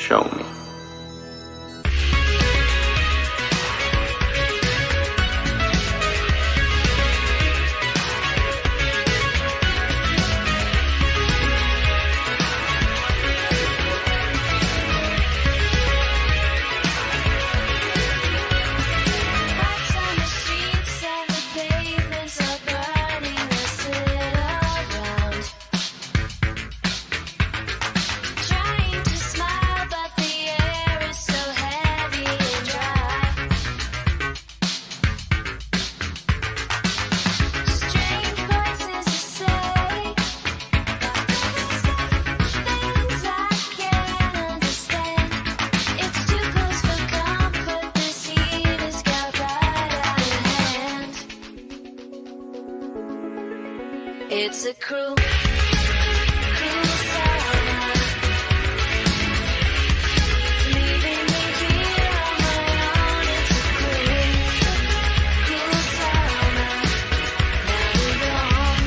show me. It's a cruel summer. Leaving me here on my own. It's a cruel summer. Now you're gone.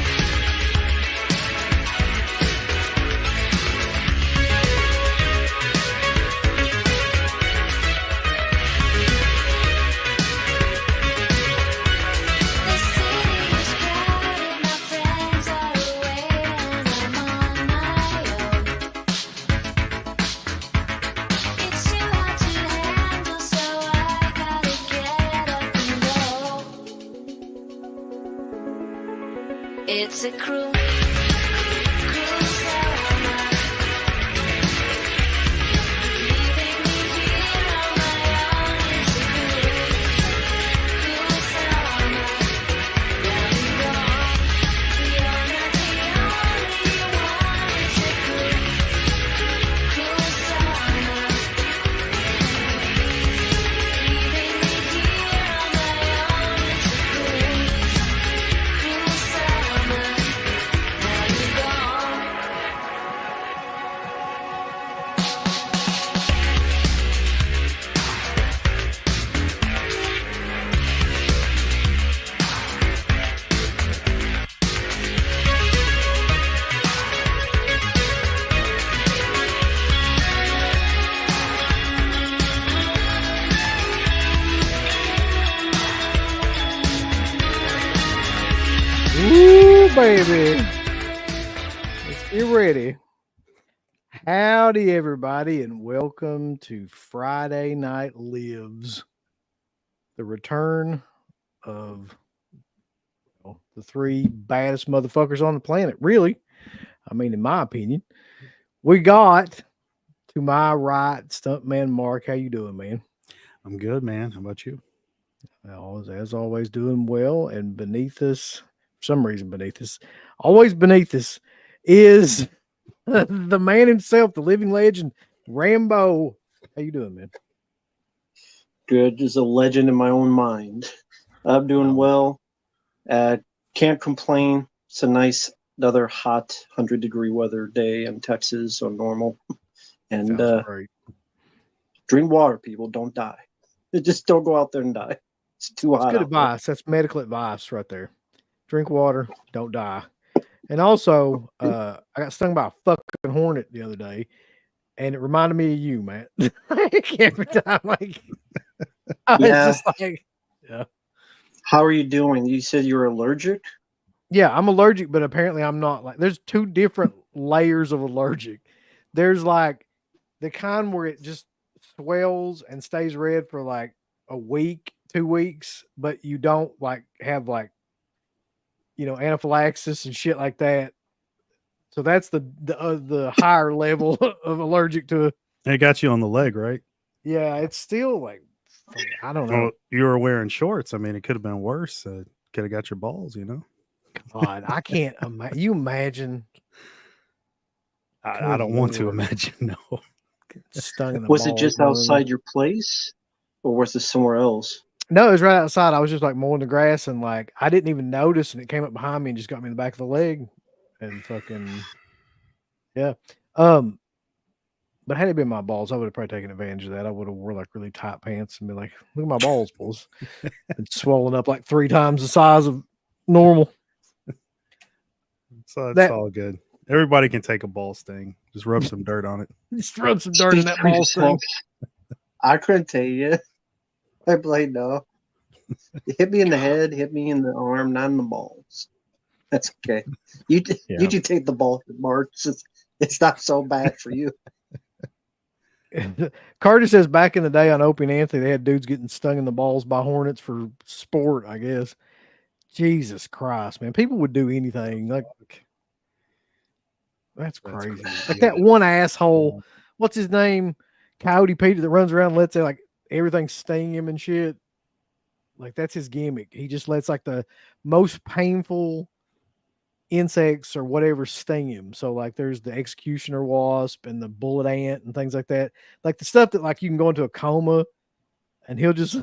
The city is crowded, my friends are away, and I'm on my own. It's too hard to handle, so I gotta get up and go. It's a cruel summer. Leaving me here on my own. It's a cruel summer. Now you're gone. You're not the only one. It's a cruel summer. Leaving me here on my own. It's a cruel summer. Now you're gone. Ooh, baby. Let's get ready. Howdy, everybody, and welcome to Friday Night Lives. The return of the three baddest motherfuckers on the planet, really. I mean, in my opinion. We got to my right, Stuntman Mark. How you doing, man? I'm good, man. How about you? As always, doing well. And beneath us, for some reason, always beneath us, is the man himself, the living legend, Rambo. How you doing, man? Good, just a legend in my own mind. I'm doing well. Can't complain. It's a nice, another hot 100-degree weather day in Texas, so normal. And Sounds great. drink water, people. Don't die. Just don't go out there and die. It's too That's hot. good out there. advice. That's medical advice right there. Drink water, don't die. And also, I got stung by a fucking hornet the other day, and it reminded me of you, man. Every time, like, I was Yeah. just like, How are you doing? You said you were allergic? yeah, I'm allergic, but apparently I'm not. Like, there's two different layers of allergic. There's like the kind where it just swells and stays red for like a week, 2 weeks, but you don't like have like, anaphylaxis and shit like that. So that's the higher level of allergic to. It got you on the leg, right? Yeah, it's still like, I don't know. Well, you were wearing shorts. I mean, it could have been worse. Could have got your balls, God, I can't you imagine. I don't want to Lord. imagine, no. Stung in the Was it balls, just man. outside your place? Or was it somewhere else? No, it was right outside. I was just like mowing the grass and like I didn't even notice, and it came up behind me and just got me in the back of the leg and fucking yeah. But had it been my balls, I would have probably taken advantage of that. I would have wore like really tight pants and been like, "Look at my balls, boys," and swollen up like 3 times the size of normal. So it's That- all good. Everybody can take a ball sting. Just rub some dirt on it. Just rub some dirt in that Speak for ball yourself. sting. I couldn't tell you. I'd be like, no. Hit me in the head, hit me in the arm, not in the balls. That's okay. You Yeah. you take the ball, Mark. It's not so bad for you. Carter says back in the day on Opie and Anthony, they had dudes getting stung in the balls by hornets for sport, I guess. Jesus Christ, man. People would do anything. Like, that's crazy. crazy. Like Yeah. that one asshole, what's his name? Coyote Peter that runs around and lets it, like everything sting him and shit. Like that's his gimmick. He just lets like the most painful insects or whatever sting him. So like there's the executioner wasp and the bullet ant and things like that. Like the stuff that like you can go into a coma and he'll just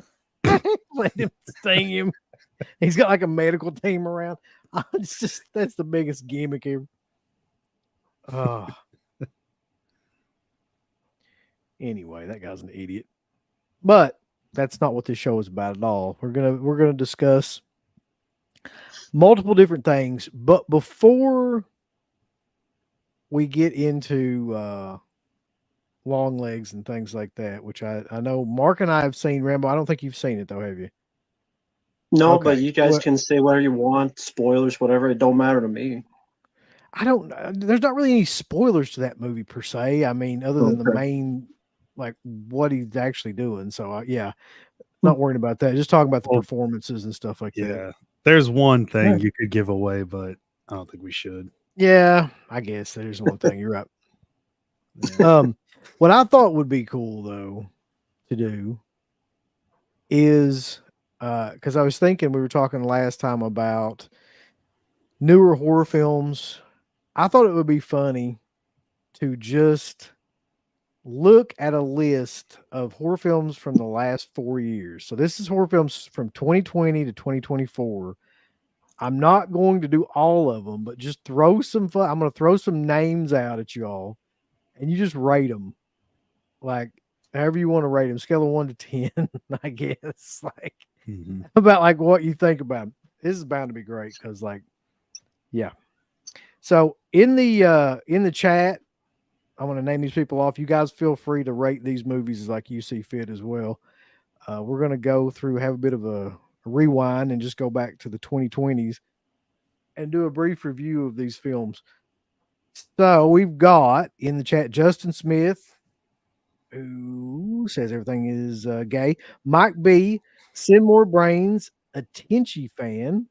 let him sting him. He's got like a medical team around. It's just that's the biggest gimmick ever. Oh. Anyway, that guy's an idiot. But that's not what this show is about at all. We're gonna discuss multiple different things, but before we get into long legs and things like that, which I know Mark and I have seen. Rambo, I don't think you've seen it though, have you? No, Okay. but you guys Well- can say whatever you want, spoilers, whatever. It don't matter to me. I don't. There's not really any spoilers to that movie per se. I mean, other than the Okay. main, like what he's actually doing. So yeah, not worrying about that. Just talking about the Well, performances and stuff like that. Yeah. There's one thing Yeah. you could give away, but I don't think we should. Yeah, I guess there's one thing. You're right. What I thought would be cool though to do is because I was thinking we were talking last time about newer horror films. I thought it would be funny to just look at a list of horror films from the last 4 years. So this is horror films from 2020 to 2024. I'm not going to do all of them, but just throw some fun. I'm going to throw some names out at y'all and you just rate them. Like however you want to rate them, scale of 1 to 10, I guess. Like Mhm. about like what you think about 'em. This is bound to be great because like, yeah. So in the chat, I'm going to name these people off. You guys feel free to rate these movies like you see fit as well. We're going to go through, have a bit of a rewind and just go back to the 2020s and do a brief review of these films. So we've got in the chat Justin Smith, who says everything is gay. Mike B, Send More Brains, a Tinchy fan.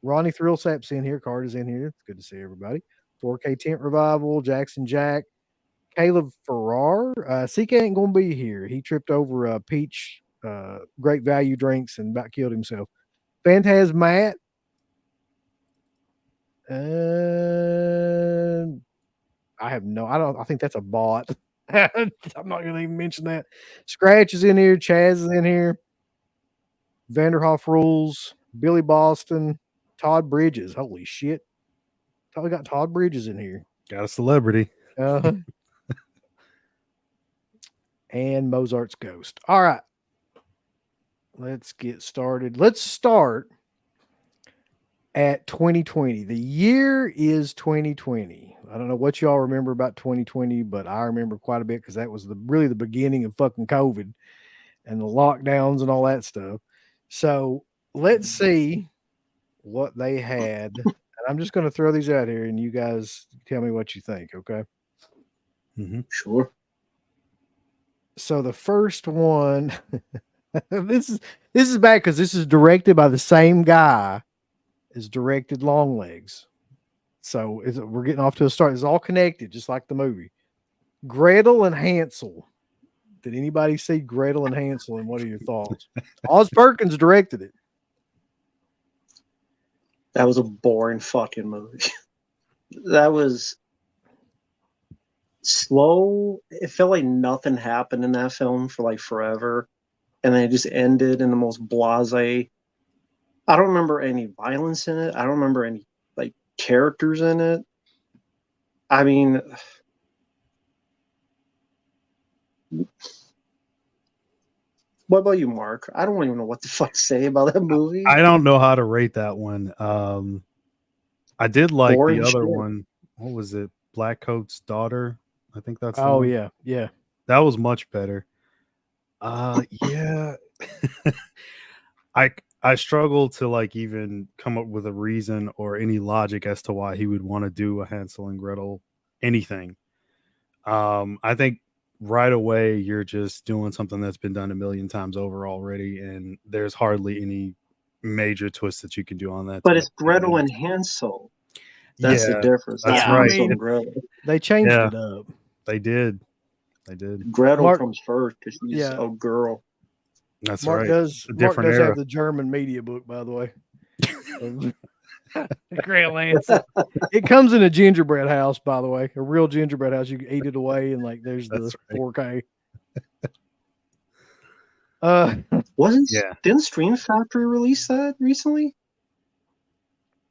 Ronnie Thrillsap's in here. Carter's in here. It's good to see everybody. 4K Tent Revival, Jackson Jack, Caleb Farrar. CK ain't gonna be here. He tripped over Peach Great Value drinks and about killed himself. Phantasm Matt. I think that's a bot. I'm not gonna even mention that. Scratch is in here, Chaz is in here, Vanderhoff Rules, Billy Boston, Todd Bridges. Holy shit. We got Todd Bridges in here. Got a celebrity. Uh-huh. And Mozart's Ghost. All right. Let's get started. Let's start at 2020. The year is 2020. I don't know what y'all remember about 2020, but I remember quite a bit because that was really the beginning of fucking COVID and the lockdowns and all that stuff. So let's see what they had. And I'm just going to throw these out here and you guys tell me what you think, okay? Mhm. Sure. So the first one, this is bad because this is directed by the same guy as directed Longlegs. So we're getting off to a start. It's all connected, just like the movie. Gretel and Hansel. Did anybody see Gretel and Hansel? And what are your thoughts? Oz Perkins directed it. That was a boring fucking movie. That was slow. It felt like nothing happened in that film for like forever. And then it just ended in the most blasé. I don't remember any violence in it. I don't remember any like characters in it. I mean, what about you, Mark? I don't even know what the fuck to say about that movie. I don't know how to rate that one. I did like Boring the other shit. one what was it? Blackcoat's daughter. I think that's the Oh one. yeah. That was much better. Yeah. I struggle to like even come up with a reason or any logic as to why he would want to do a Hansel and Gretel anything. I think right away you're just doing something that's been done a million times over already, and there's hardly any major twist that you can do on that. But to it's make it Gretel unique. and Hansel. That's the Yeah, difference. that's Not right. Hansel and Gretel. They changed Yeah. it up. They did. They did. Gretel Mark- comes first because she's Yeah. a girl. That's Mark right. does. A Mark different does era. have the German media book, by the way. Gretel Hansel. It comes in a gingerbread house, by the way, a real gingerbread house. You can eat it away, and like there's That's the right. 4K. Yeah. Didn't Stream Factory release that recently?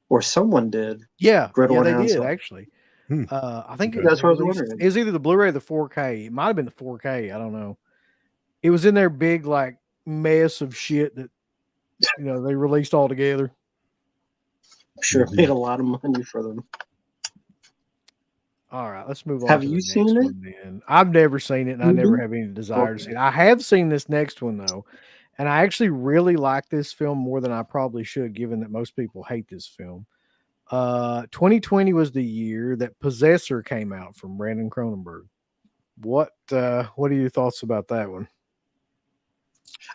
Or someone did. Yeah, Gretel yeah, and they did Hansel. actually. Hmm. I think Okay. That's they what I was released- wondering. It was either the Blu-ray or the 4K. It might have been the 4K. I don't know. It was in their big like mess of shit that they released all together. I'm sure it made a lot of money for them. All right, let's move on. Have to you the seen next it? one then. I've never seen it, and I never have any desire to see it. I have seen this next one though, and I actually really like this film more than I probably should, given that most people hate this film. 2020 was the year that Possessor came out from Brandon Cronenberg. What are your thoughts about that one?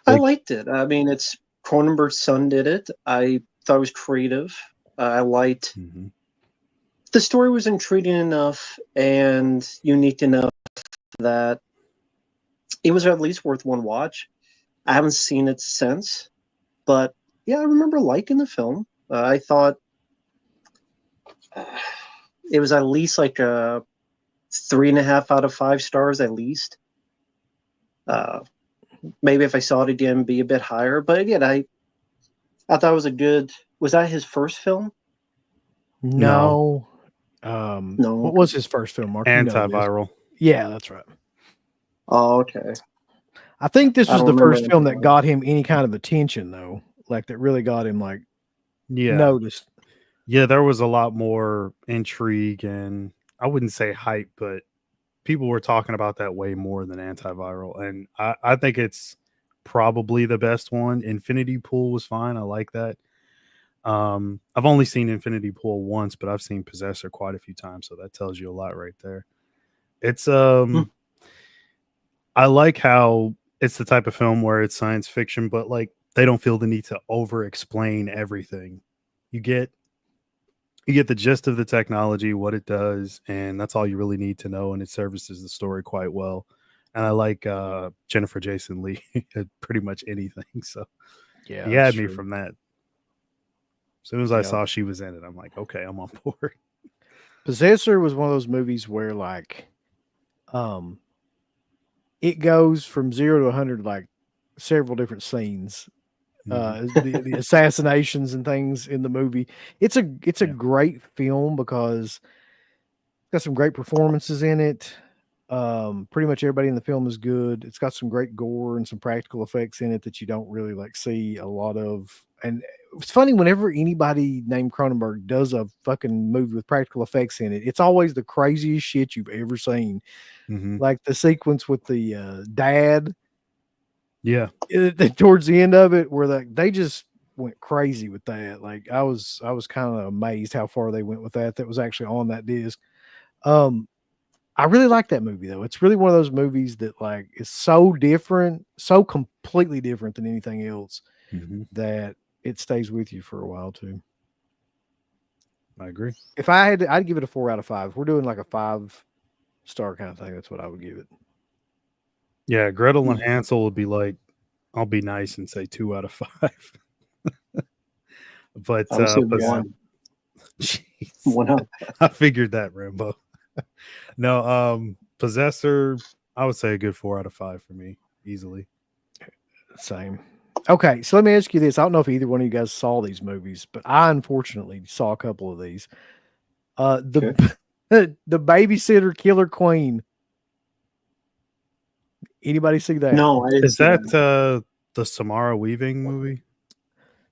I liked it. I mean, it's Cronenberg's son did it. I thought it was creative. I liked Mhm. the story was intriguing enough and unique enough that it was at least worth one watch. I haven't seen it since, but yeah, I remember liking the film. I thought it was at least like a 3.5 out of 5 stars at least. Maybe if I saw it again, be a bit higher. But again, I thought it was a good. Was that his first film? No. No. What was his first film, Mark? You know this. Antiviral. Yeah, that's right. Oh, okay. I think this I was don't the remember first film that Antiviral. got him any kind of attention, though. Like that really got him like Yeah. noticed. Yeah, there was a lot more intrigue and I wouldn't say hype, but people were talking about that way more than Antiviral. And I think it's probably the best one. Infinity Pool was fine. I like that. I've only seen Infinity Pool once, but I've seen Possessor quite a few times, so that tells you a lot right there. It's I like how it's the type of film where it's science fiction, but like they don't feel the need to over explain everything. You get the gist of the technology, what it does, and that's all you really need to know, and it services the story quite well. And I like Jennifer Jason Leigh at pretty much anything. So Yeah, he had that's me true. from that. As soon as I Yeah. saw she was in it, I'm like, okay, I'm on board. Possessor was one of those movies where like it goes from 0 to 100 like several different scenes. The assassinations and things in the movie. It's a Yeah. great film because it's got some great performances in it. Pretty much everybody in the film is good. It's got some great gore and some practical effects in it that you don't really like see a lot of. And it's funny whenever anybody named Cronenberg does a fucking movie with practical effects in it, it's always the craziest shit you've ever seen. Mhm. Like the sequence with the dad Yeah. towards the end of it, where they just went crazy with that. Like I was kind of amazed how far they went with that. That was actually on that disc. I really like that movie though. It's really one of those movies that like is so different, so completely different than anything else Mhm. that it stays with you for a while too. I agree. If I had, I'd give it a 4 out of 5. If we're doing like a 5-star kind of thing, that's what I would give it. Yeah, Gretel and Hansel would be like, I'll be nice and say 2 out of 5. But I would say Poss- 1. Jeez. 1 out. I figured that, Rambo. No, Possessor, I would say a good 4 out of 5 for me, easily. Same. Okay, so let me ask you this. I don't know if either one of you guys saw these movies, but I unfortunately saw a couple of these. The Babysitter Killer Queen. Anybody see that? No, I didn't. Is see that the Samara Weaving movie?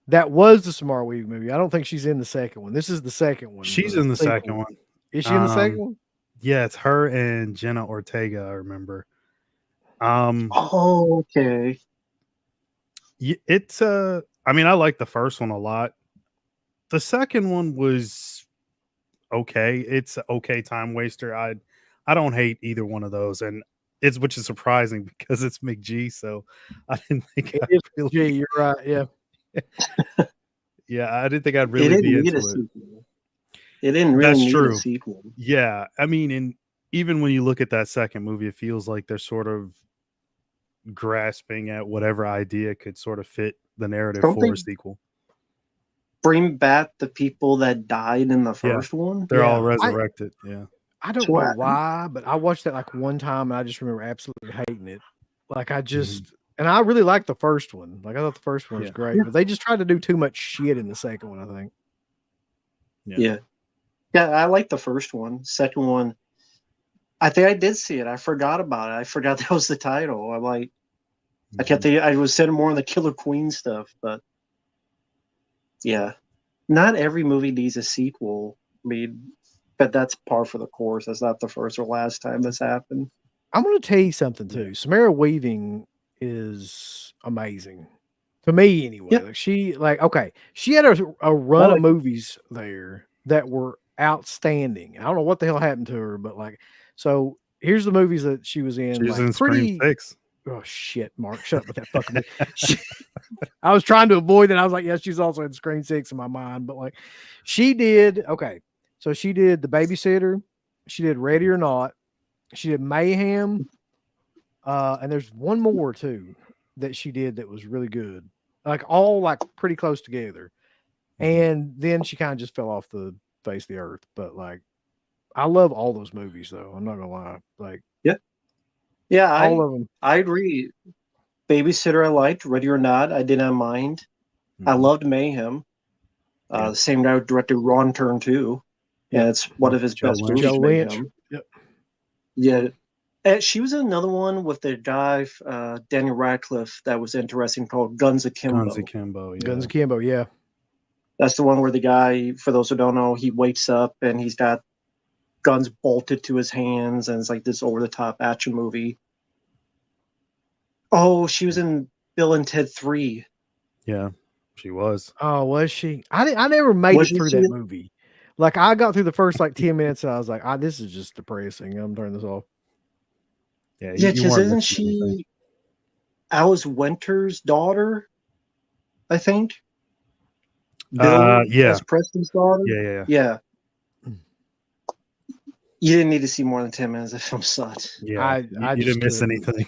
That was the Samara Weaving movie. I don't think she's in the second one. This is the second one. She's in the second sequel. one. Is she in the second one? Yeah, it's her and Jenna Ortega. I remember. Um, Oh, okay. it's I mean, I like the first one a lot. The second one was okay. It's a okay time waster. I don't hate either one of those, and it's which is surprising because it's McGee. So I didn't think It I'd is. really, Gee, you're right. Yeah. yeah, I didn't think I'd It really didn't be need a into it. sequel. It didn't really That's need a true. sequel. Yeah, I mean, and even when you look at that second movie, it feels like they're sort of grasping at whatever idea could sort of fit the narrative Don't for they a sequel. bring back the people that died in the Yeah. first one? They're all Yeah. resurrected. Yeah. I don't So know I- why, but I watched that like one time and I just remember absolutely hating it. Like I Mm-hmm. just and I really liked the first one. Like I thought the first one was Yeah. great, but they just tried to do too much shit in the second one, I think. Yeah. Yeah, I like the first one. Second one, I think I did see it. I forgot about it. I forgot that was the title. I'm like, I kept thinking I was sitting more on the Killer Queen stuff, but yeah. Not every movie needs a sequel. I mean, but that's par for the course. That's not the first or last time this happened. I'm gonna tell you something Yeah. too. Samara Weaving is amazing. To me anyway. Yep. Like she okay, she had a run like of movies there that were outstanding. I don't know what the hell happened to her, but like so here's the movies that she was in. She was like, in pretty Scream 6. Oh shit, Mark! Shut up with that fucking movie. I was trying to avoid it. I was like, yeah, she's also in Screen 6 in my mind, but like, she did okay. So she did The Babysitter, she did Ready or Not, she did Mayhem, and there's one more too that she did that was really good. Like all like pretty close together, and then she kind of just fell off the face of the earth. But like, I love all those movies though. I'm not gonna lie, like Yeah, all of them. I agree. Babysitter I liked. Ready or Not, I did not mind. I Mhm. loved Mayhem. Yeah. The same guy who directed Wrong Turn 2. Yeah. And it's one of his Joe best Lynch. movies, Joe Lynch. Mayhem. Yep. Yeah. And she was in another one with the guy, Daniel Radcliffe, that was interesting called Guns Akimbo. Guns Akimbo. Yeah. Guns Akimbo. Yeah. That's the one where the guy, for those who don't know, he wakes up and he's got guns bolted to his hands, and it's like this over-the-top action movie. Oh, she was in Bill and Ted 3. Yeah. She was. Oh, was she? I never made Was it she through see that it? movie. Like I got through the first like 10 minutes and I was like, this is just depressing. I'm turning this off. Yeah. Yeah, you because weren't isn't missing anything. she Alice Winter's daughter? I think. Bill Yeah. as Preston's daughter. Yeah. Yeah. You didn't need to see more than 10 minutes. The film sucked. Yeah. I You just didn't miss couldn't. anything.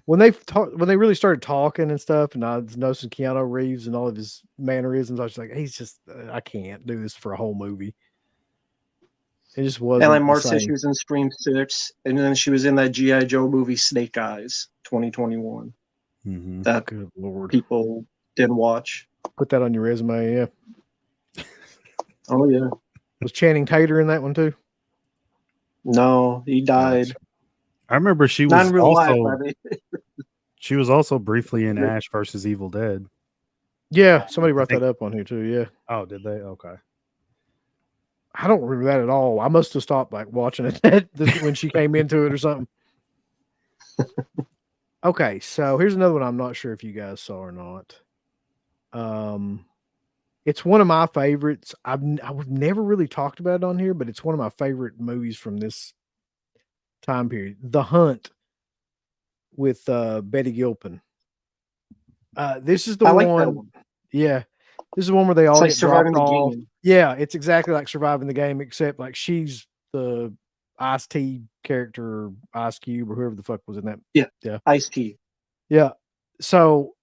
When they really started talking and stuff, and I was noticing Keanu Reeves and all of his mannerisms, I was like, he's just I can't do this for a whole movie. It just wasn't. And like the Mark said, she same. was in Scream 6, and then she was in that G.I. Joe movie Snake Eyes 2021 Mhm. that Good Lord. people didn't watch. Put that on your resume. Yeah. Oh, yeah. Was Channing Tatum in that one too? No, he died. I remember she Not was in real life. also I mean. she was also briefly in Yeah. Ash versus Evil Dead. Yeah, somebody brought think- that up on here too. Yeah. Oh, did they? Okay. I don't remember that at all. I must have stopped like watching it when she came into it or something. Okay, so here's another one I'm not sure if you guys saw or not. It's one of my favorites. I've never really talked about it on here, but it's one of my favorite movies from this time period. The Hunt with Betty Gilpin. This is the I like one. that one. Yeah, this is the one where they all It's like get surviving dropped the off. game. Yeah, it's exactly like Surviving the Game, except like she's the Ice-T character, or Ice Cube, or whoever the fuck was in that. Ice-T. Yeah. So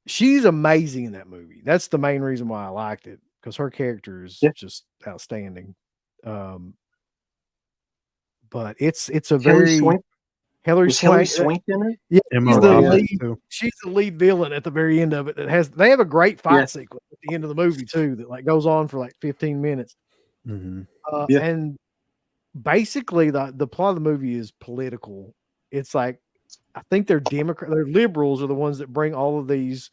she's amazing in that movie. That's the main reason why I liked it, because her character is Yeah. just outstanding. But it's a Hilary very Swank. Hilary Was Hilary Swank. Swank in it? Yeah, Emma she's the Roberts lead. too. She's the lead villain at the very end of it. They have a great fight Yeah. sequence at the end of the movie too that like goes on for like 15 minutes. Mm-hmm. Yeah. And basically the plot of the movie is political. It's like I think they're liberals are the ones that bring all of these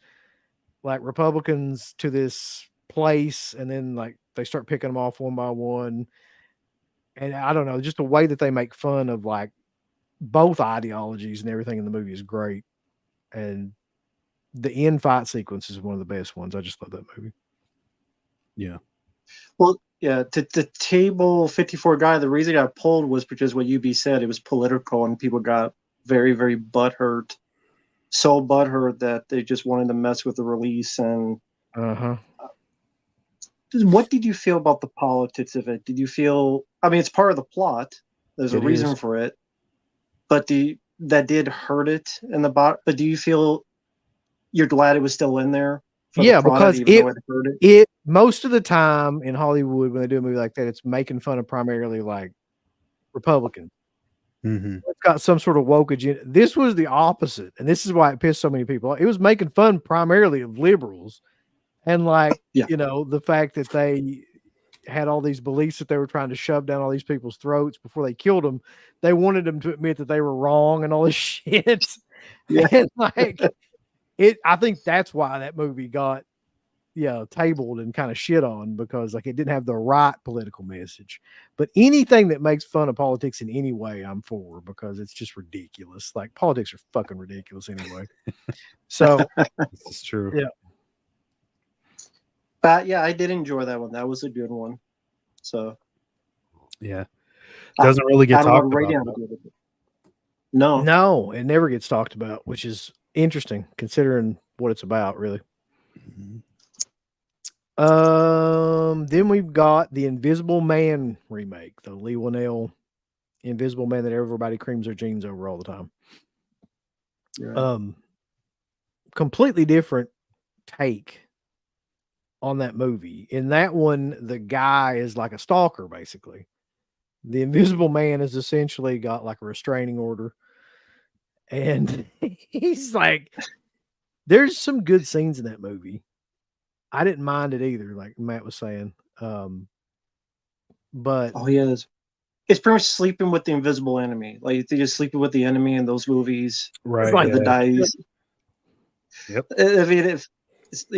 like Republicans to this place, and then like they start picking them off one by one, and I don't know, just the way that they make fun of like both ideologies and everything in the movie is great. And the end fight sequence is one of the best ones. I just love that movie. Yeah. Well, yeah, the table 54 guy, the reason it got pulled was because what UB said, it was political and people got very, very butthurt. So butthurt that they just wanted to mess with the release. And Uh-huh. what did you feel about the politics of it? Did you feel, I mean, it's part of the plot. There's a It reason is. for it. But that did hurt it in the bot. But do you feel you're glad it was still in there? For Yeah, the product, because even though it hurt it? it most of the time in Hollywood when they do a movie like that, it's making fun of primarily like Republicans. Mm-hmm. It's got some sort of woke agenda. This was the opposite, and this is why it pissed so many people off. It was making fun primarily of liberals, and like Yeah. you know the fact that they had all these beliefs that they were trying to shove down all these people's throats before they killed them. They wanted them to admit that they were wrong and all this shit. Yeah. And like it, I think that's why that movie got tabled and kind of shit on, because like it didn't have the right political message. But anything that makes fun of politics in any way, I'm for, because it's just ridiculous. Like politics are fucking ridiculous anyway. So This is true. Yeah. But yeah, I did enjoy that one. That was a good one. So Yeah. Doesn't really get I don't know, talked right about. now. though. No, no, it never gets talked about, which is interesting considering what it's about, really. Mhm. Then we've got the Invisible Man remake, the Lee Winnell Invisible Man that everybody creams their jeans over all the time. right. Completely different take on that movie. In that one, the guy is like a stalker, basically. The Invisible Man has essentially got like a restraining order. And he's like, there's some good scenes in that movie. I didn't mind it either, like Matt was saying. But Oh yeah, it's pretty much sleeping with the invisible enemy. Like they just sleeping with the enemy in those movies. Right. like The yeah. dice. Yep. I mean,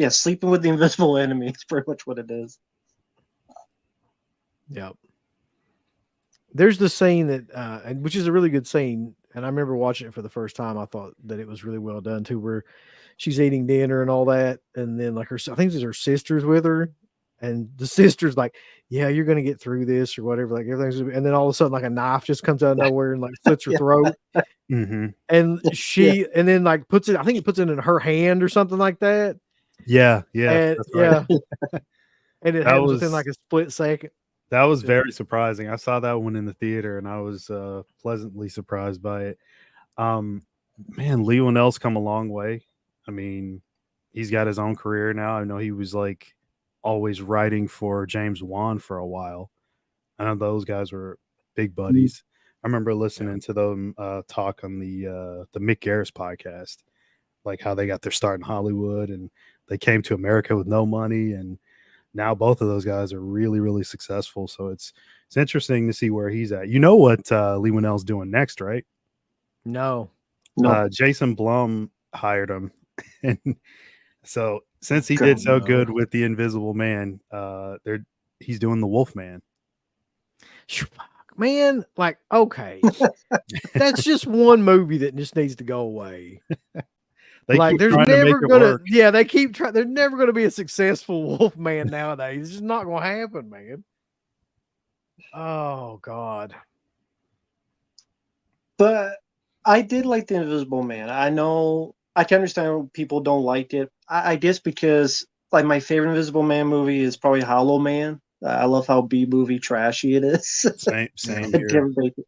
sleeping with the invisible enemy is pretty much what it is. yeah. There's the scene that which is a really good scene. And I remember watching it for the first time. I thought that it was really well done too, where she's eating dinner and all that. And then like I think it's her sister's with her. And the sister's like, yeah, you're going to get through this or whatever. Like everything's, and then all of a sudden, like a knife just comes out of nowhere and like slits her Yeah. throat. Mm-hmm. And and then like puts it, I think it puts it in her hand or something like that. Yeah. Yeah. And, That's right. yeah. And it That happens was- within like a split second. That was Yeah. very surprising. I saw that one in the theater and I was pleasantly surprised by it. Man, Lee Winnell's come a long way. I mean, he's got his own career now. I know he was like always writing for James Wan for a while. I know those guys were big buddies. I remember listening to them talk on the Mick Garris podcast, like how they got their start in Hollywood and they came to America with no money, and now both of those guys are really, really successful. So it's interesting to see where he's at. You know what Lee Winnell's doing next, right? No. No, Jason Blum hired him, and so since he did so God, no. good with the Invisible Man, he's doing the Wolfman. Man, like, okay. That's just one movie that just needs to go away. They Like keep there's trying to never make it gonna work. they keep trying, there's never gonna be a successful Wolfman nowadays. It's just not gonna happen, man. Oh God. but I did like the Invisible Man. I know I can understand people don't like it. I guess because like my favorite Invisible Man movie is probably Hollow Man. I love how B movie trashy it is. Same here. Kevin Bacon.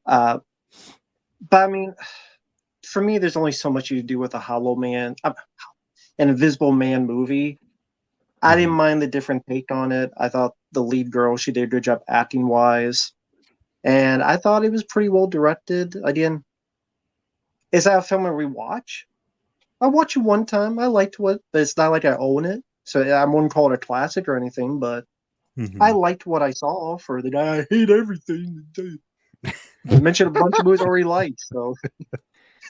But I mean, for me, there's only so much you can do with a Hollow Man, an Invisible Man movie. I didn't mind the different take on it. I thought the lead girl, she did a good job acting wise, and I thought it was pretty well directed. Again, is that a film I rewatch? I watched it one time. I liked what, but it's not like I own it, so I wouldn't call it a classic or anything. But Mhm. I liked what I saw. For the guy, I hate everything. I mentioned a bunch of movies I already liked. So,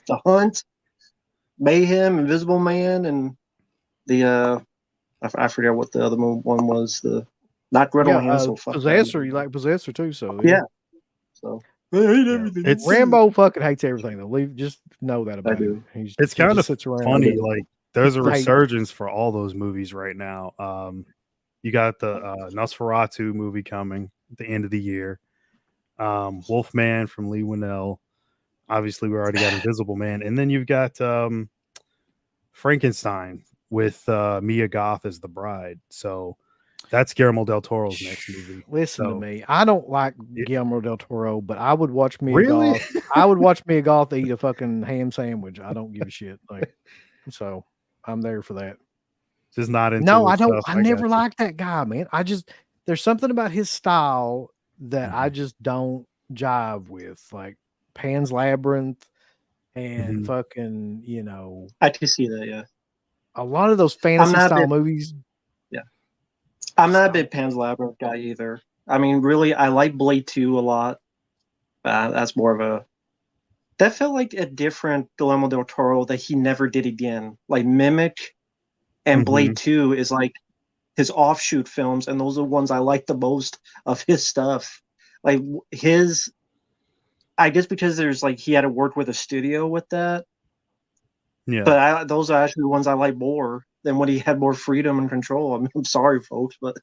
The Hunt, Mayhem, Invisible Man, and the I forget what the other one was. Not Gretel Yeah, Hansel. Fuck that Possessor. movie. You like Possessor too, so Yeah. So I hate Yeah. everything. It's- Rambo fucking hates everything though. Just know that about do. him. It's he kind of just sits around. funny. do. Like there's a Right. resurgence for all those movies right now. You got the Nosferatu movie coming at the end of the year. Wolfman from Lee Winnell. Obviously, we already got Invisible Man, and then you've got Frankenstein with Mia Goth as the bride. So that's Guillermo del Toro's next movie. Listen to So- me. I don't like Yeah. Guillermo del Toro, but I would watch Mia Really? Goth. I would watch Mia Goth eat a fucking ham sandwich. I don't give a shit. Like, so I'm there for that. Just not into. No, his I don't. stuff. I got never you. liked that guy, man. There's something about his style that I Mhm. just don't jive with, like Pan's Labyrinth and Mhm. fucking, I can see that. Yeah. a lot of those fantasy not a style big- movies. I'm not a big Pan's Labyrinth guy either. I mean, really, I like Blade 2 a lot. That's more of a. That felt like a different Guillermo del Toro that he never did again. Like Mimic and Blade 2 is like his offshoot films, and those are the ones I like the most of his stuff. Like his. I guess because there's like he had to work with a studio with that. Yeah. But those are actually the ones I like more than when he had more freedom and control. I mean, I'm sorry, folks, but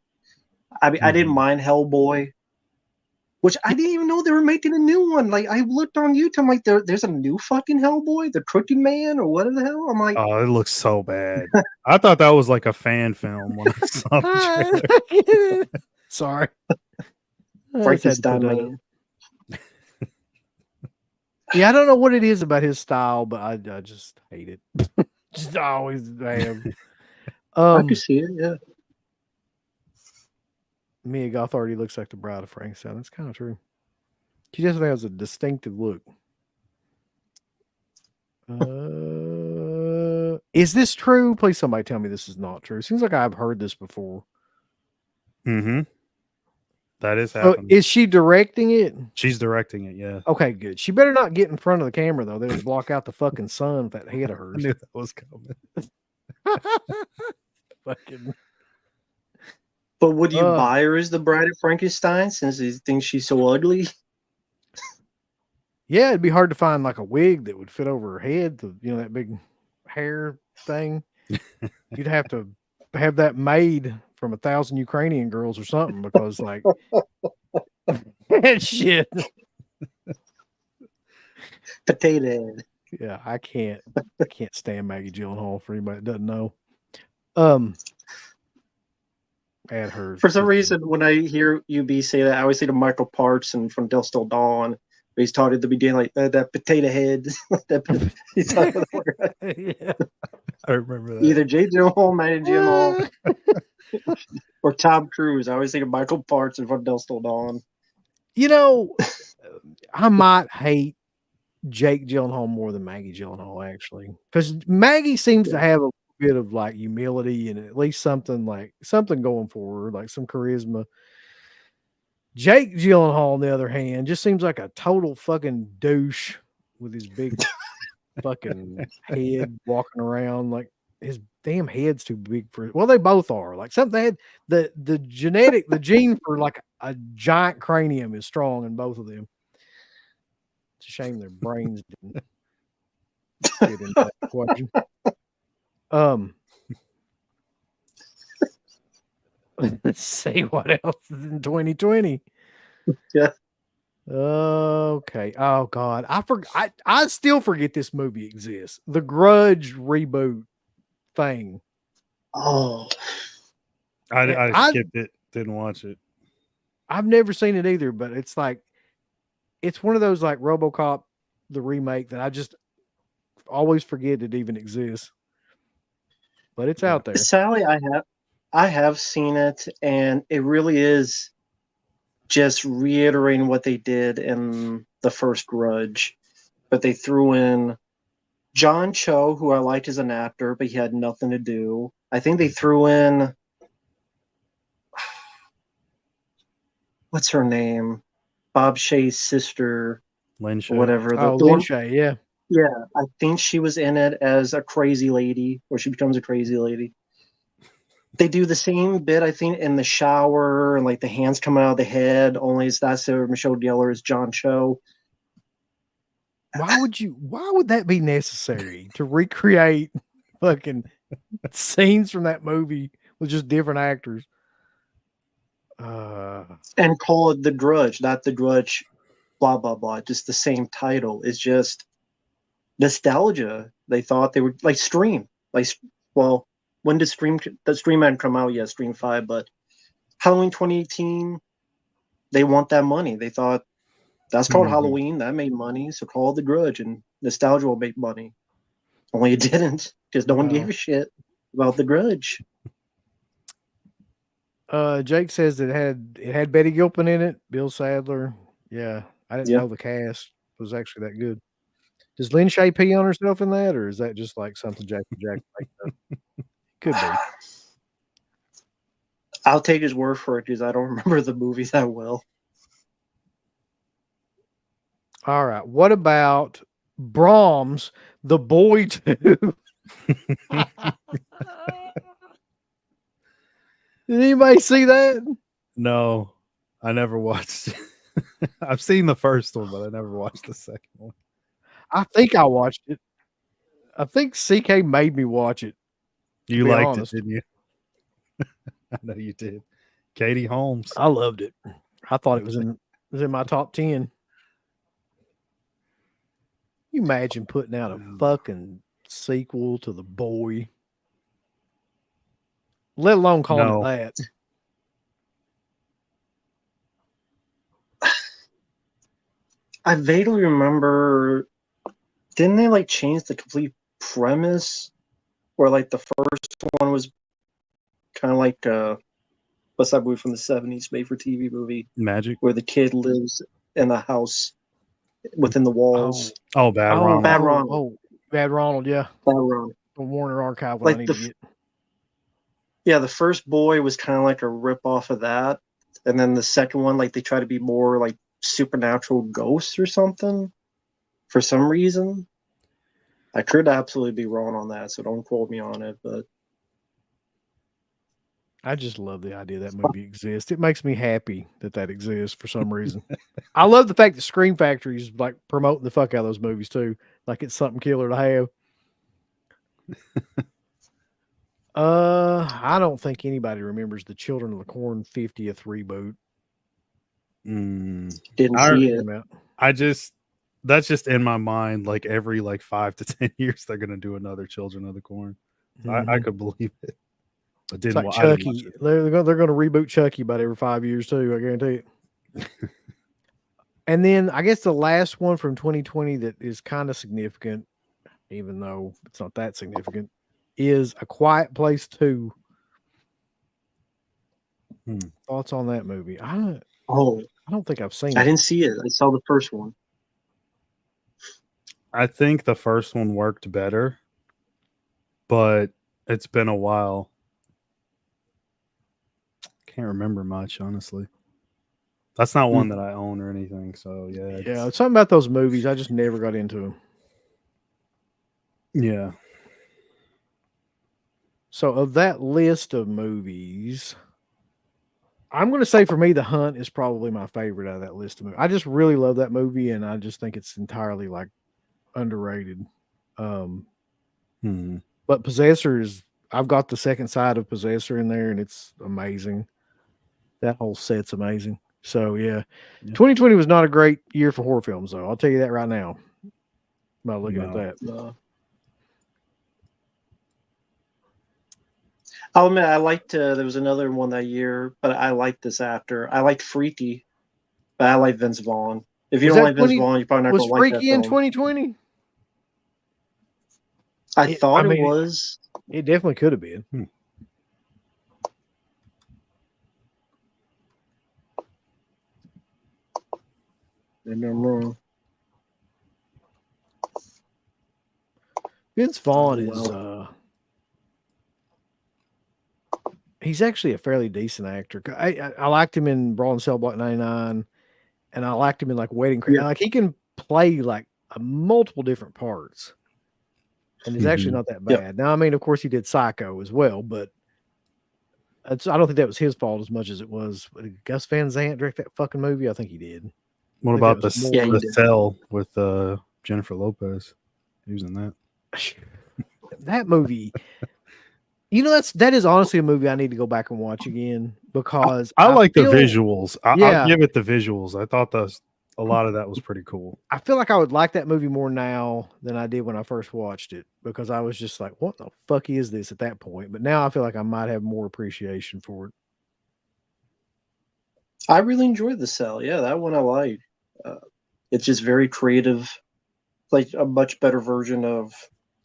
I mean, I didn't Mhm. mind Hellboy, which I didn't even know they were making a new one. Like, I looked on YouTube, I'm like, there's a new fucking Hellboy, the Crooked Man, or what the hell? I'm like, Oh, it looks so bad. I thought that was like a fan film when I saw the trailer. Sorry. I just had to Frankenstein put that up. Man. Yeah, I don't know what it is about his style, but I just hate it. Just always have. I could see it, yeah. Mia Goth already looks like the bride of Frankenstein. That's kind of true. She definitely has a distinctive look. Is this true? Please, somebody tell me this is not true. Seems like I've heard this before. Mm-hmm. That is So happening. is she directing it? She's directing it. Yeah. Okay, good. She better not get in front of the camera though. They'll block out the fucking sun with that head of I hers. knew that was coming. Fucking. But would you Uh. buy her as the bride of Frankenstein since you think she's so ugly? Yeah, it'd be hard to find like a wig that would fit over her head. That big hair thing. You'd have to have that made from 1,000 Ukrainian girls or something because, like, shit. Potato head. Yeah, I can't stand Maggie Gyllenhaal for anybody that doesn't know. Add her. For some reason, when I hear UB say that, I always think of Michael Parks and from Dusk Till Dawn. Where he's talking at the beginning like that potato head. He's talking about Yeah. I remember that. either Jay Gyllenhaal, Maggie Gyllenhaal, or Tom Cruise. I always think of Michael Parks and from Dusk Till Dawn. I might hate Jake Gyllenhaal more than Maggie Gyllenhaal, actually, because Maggie seems to have a bit of like humility and at least something going for her, like some charisma. Jake Gyllenhaal, on the other hand, just seems like a total fucking douche with his big fucking head walking around. Like his damn head's too big for. Well, they both are. Like something they had the gene for like a giant cranium is strong in both of them. It's a shame their brains didn't get into that equation. Let's see what else is in 2020. Yeah. Okay. Oh God, I still forget this movie exists. The Grudge reboot thing. Oh, I skipped it. Didn't watch it. I've never seen it either, but it's like it's one of those like RoboCop the remake that I just always forget it even exists. But it's out there. Sally, I have seen it, and it really is just reiterating what they did in the first Grudge, but they threw in John Cho, who I liked as an actor, but he had nothing to do. I think they threw in what's her name, Bob Shaye's sister, Lynn or Show. whatever. Oh, the one- Lin Shaye, yeah. Yeah, I think she was in it as a crazy lady, or she becomes a crazy lady. They do the same bit, I think, in the shower and like the hands coming out of the head. Only that's Michelle Gellar is John Cho. Why would that be necessary to recreate fucking scenes from that movie with just different actors? And call it The Grudge, not The Grudge, blah blah blah. Just the same title. It's just nostalgia. They thought they were like Stream. Like, well, when did Stream hadn't come out yet? Stream 5, but Halloween 2018. They want that money. They thought that's called Mhm. Halloween. That made money, so call it The Grudge, and nostalgia will make money. Only it didn't, because no one gave No. a shit about The Grudge. Jake says it had Betty Gilpin in it, Bill Sadler. Yeah, I didn't Yeah. know the cast was actually that good. Does Lynn Shay pee on herself in that, or is that just like something Jack made up? Could be. I'll take his word for it because I don't remember the movie that well. All right. What about Brahms, The Boy 2? Did anybody see that? No, I never watched it. I've seen the first one, but I never watched the second one. I think I watched it. I think CK made me watch it. You be liked honest. it, didn't you? I know you did. Katie Holmes. I loved it. I thought it was in my top 10. You imagine putting out a fucking sequel to The Boy, let alone calling No. it that. I vaguely remember, didn't they like change the complete premise? Where like the first one was kind of like what's that movie from the 70s, made for TV movie, Magic. where the kid lives in the house within the walls. Oh, Bad Ronald. Bad Ronald. Oh, Bad Ronald, yeah. Bad Ronald. The Warner Archive when I Like need to get. Yeah, the first Boy was kind of like a rip off of that, and then the second one, like they try to be more like supernatural ghosts or something for some reason. I could absolutely be wrong on that, so don't quote me on it. But I just love the idea that movie exists. It makes me happy that exists for some reason. I love the fact that Scream Factory is like promoting the fuck out of those movies too. Like it's something killer to have. I don't think anybody remembers the Children of the Corn 50th reboot. didn't I- see it. Came out. That's just in my mind. Like every 5 to 10 years, they're gonna do another Children of the Corn. I Mhm. could believe it. But It's didn't like wa- I didn't watch Chucky. it. They're going to reboot Chucky about every 5 years too. I guarantee it. And then I guess the last one from 2020 that is kind of significant, even though it's not that significant, is A Quiet Place 2. Thoughts on that movie? I don't think I've seen I it. didn't see it. I saw the first one. I think the first one worked better, but it's been a while. Can't remember much, honestly. That's not one that I own or anything. So yeah, Yeah, something about those movies. I just never got into them. yeah. So of that list of movies, I'm going to say for me, The Hunt is probably my favorite out of that list of movies. I just really love that movie, and I just think it's entirely like underrated. But Possessor is, I've got the second side of Possessor in there, and it's amazing. That whole set's amazing. So yeah. 2020 was not a great year for horror films, though. I'll tell you that right now. By looking at No. that. I'll admit, I liked. There was another one that year, but I liked this after. I liked Freaky, but I like Vince Vaughn. If you Was don't that like Vince 20 Vaughn, you're probably not Was going to like that Freaky in film. 2020? I thought I mean, it was. It definitely could have been. Maybe I'm wrong. Vince Vaughn Oh, is he's actually a fairly decent actor. I liked him in Brawl and Cell Block 99, and I liked him in like Wedding Crashers. Yeah. Like he can play like multiple different parts, and he's actually not that Yep. bad. Now, I mean, of course, he did Psycho as well, but I don't think that was his fault as much as it was. Did Gus Van Sant direct that fucking movie? I think he did. What think about that was the, more- Yeah, he the did. Cell with Jennifer Lopez? Using that. That movie, that is honestly a movie I need to go back and watch again because I like the feel- visuals. I'll Yeah. give it the visuals. I thought a lot of that was pretty cool. I feel like I would like that movie more now than I did when I first watched it because I was just like, what the fuck is this at that point? But now I feel like I might have more appreciation for it. I really enjoyed The Cell. Yeah, that one I liked. It's just very creative, like a much better version of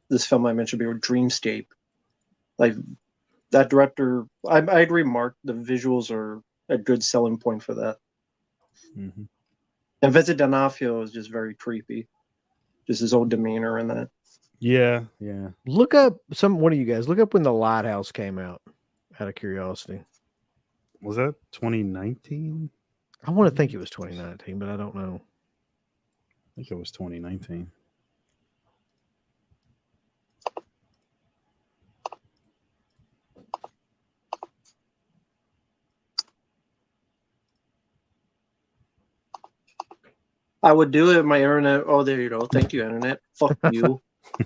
this film I mentioned before, Dreamscape. Like that director, I agree, Mark. The visuals are a good selling point for that. Mhm. And Vincent D'Onofrio is just very creepy, just his own demeanor in that. Yeah. Look up one of you guys, look up when The Lighthouse came out out of curiosity. Was that 2019? I want to think it was 2019, but I don't know. I think it was 2019. I would do it. My internet. Oh, there you go. Thank you, internet. Fuck you.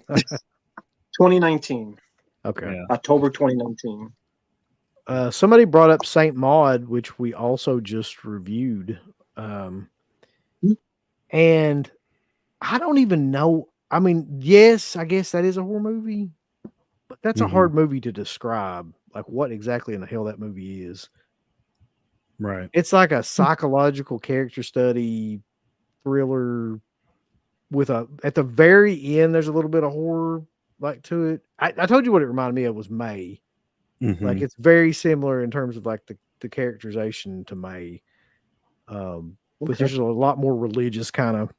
2019, Okay. Yeah. October 2019. Somebody brought up Saint Maud, which we also just reviewed. And I don't even know. I mean, yes, I guess that is a horror movie, but that's a Mhm. hard movie to describe. Like what exactly in the hell that movie is. Right. It's like a psychological character study thriller with at the very end, there's a little bit of horror like to it. I told you what it reminded me of was May. Like Mhm. it's very similar in terms of like the characterization to May. But Okay. there's a lot more religious kind of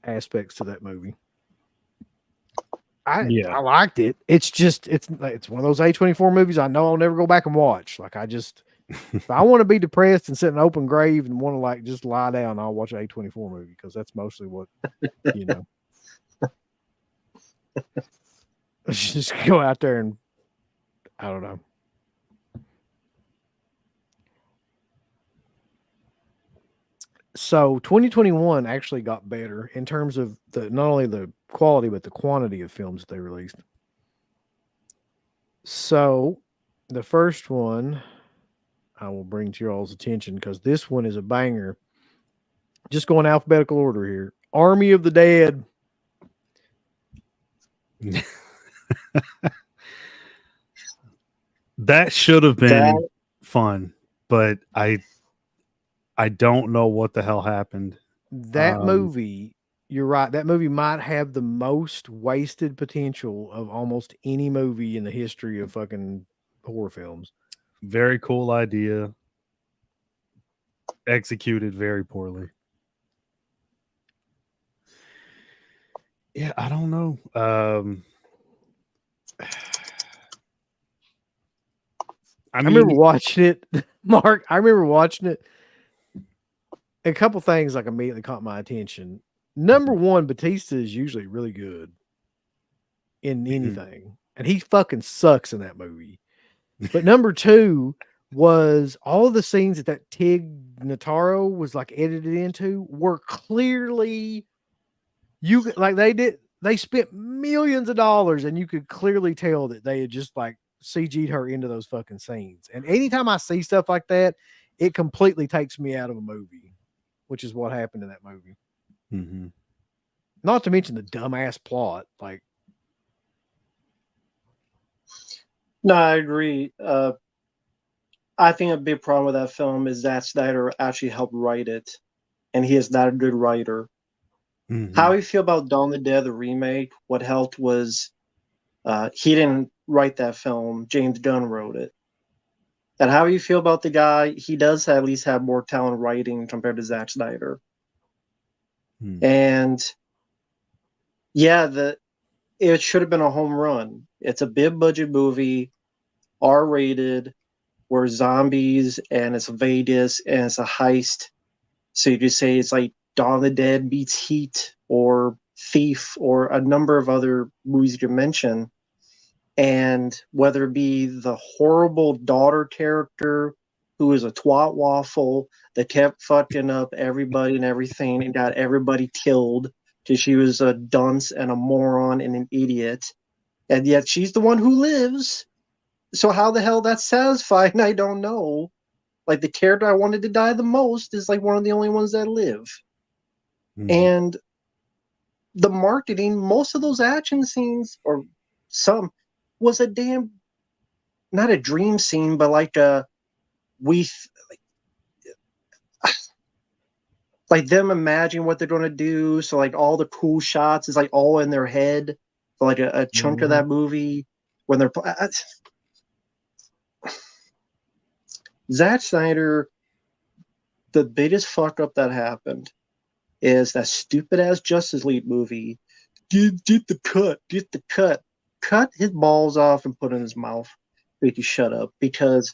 aspects to that movie. I liked it. It's just it's one of those A24 movies I know I'll never go back and watch. Like if I want to be depressed and sit in an open grave and want to like just lie down, I'll watch an A24 movie because that's mostly what just go out there and I don't know. So 2021 actually got better in terms of not only the quality but the quantity of films that they released. So the first one I will bring to your all's attention because this one is a banger. Just going alphabetical order here. Army of the Dead. That should have been That- fun, but I don't know what the hell happened. That movie, you're right. That movie might have the most wasted potential of almost any movie in the history of fucking horror films. Very cool idea. Executed very poorly. Yeah, I don't know. I I remember mean, watching it, Mark. I remember watching it. A couple things like immediately caught my attention. Number one, Batista is usually really good in anything, and he fucking sucks in that movie. But number two was all of the scenes that Tig Notaro was like edited into were clearly they spent millions of dollars and you could clearly tell that they had just like CG'd her into those fucking scenes. And anytime I see stuff like that, it completely takes me out of a movie, which is what happened in that movie. mhm. Not to mention the dumbass plot. Like, No, I agree. I think a big problem with that film is Zack Snyder actually helped write it, and he is not a good writer. Mhm. How you feel about Dawn of the Dead, the remake? What helped was he didn't write that film. James Gunn wrote it. And how you feel about the guy? He does at least have more talent writing compared to Zack Snyder. Hmm. And yeah, it should have been a home run. It's a big budget movie, R-rated, where zombies and it's Vegas and it's a heist. So you could say it's like Dawn of the Dead meets Heat or Thief or a number of other movies you can mention. And whether it be the horrible daughter character who is a twat waffle that kept fucking up everybody and everything and got everybody killed because she was a dunce and a moron and an idiot. And yet she's the one who lives. So how the hell that's satisfying, I don't know. Like the character I wanted to die the most is like one of the only ones that live. Mhm. And the marketing, most of those action scenes, or some, was a damn, not a dream scene, but like like them imagining what they're going to do. So like all the cool shots is like all in their head for like a chunk of that movie when they're Zack Snyder. The biggest fuck up that happened is that stupid ass Justice League movie. Get the cut his balls off and put it in his mouth. Make you shut up, because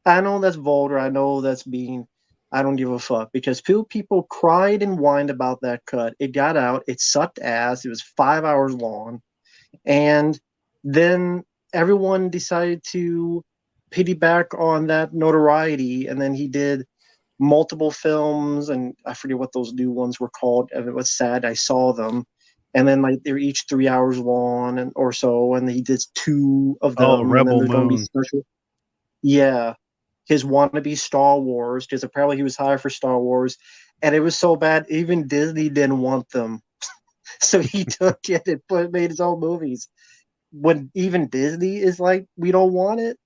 I know that's vulgar. I know that's being. I don't give a fuck, because people cried and whined about that cut. It got out. It sucked ass. It was 5 hours long, and then everyone decided to piggyback on that notoriety, and then he did multiple films, and I forget what those new ones were called. And it was sad. I saw them, and then like they're each 3 hours long and or so, and he did two of them. Oh, and then Rebel there's going to be Moon. special. Yeah, his wannabe Star Wars, because apparently he was hired for Star Wars, and it was so bad even Disney didn't want them, so he took it and made his own movies. When even Disney is like, we don't want it,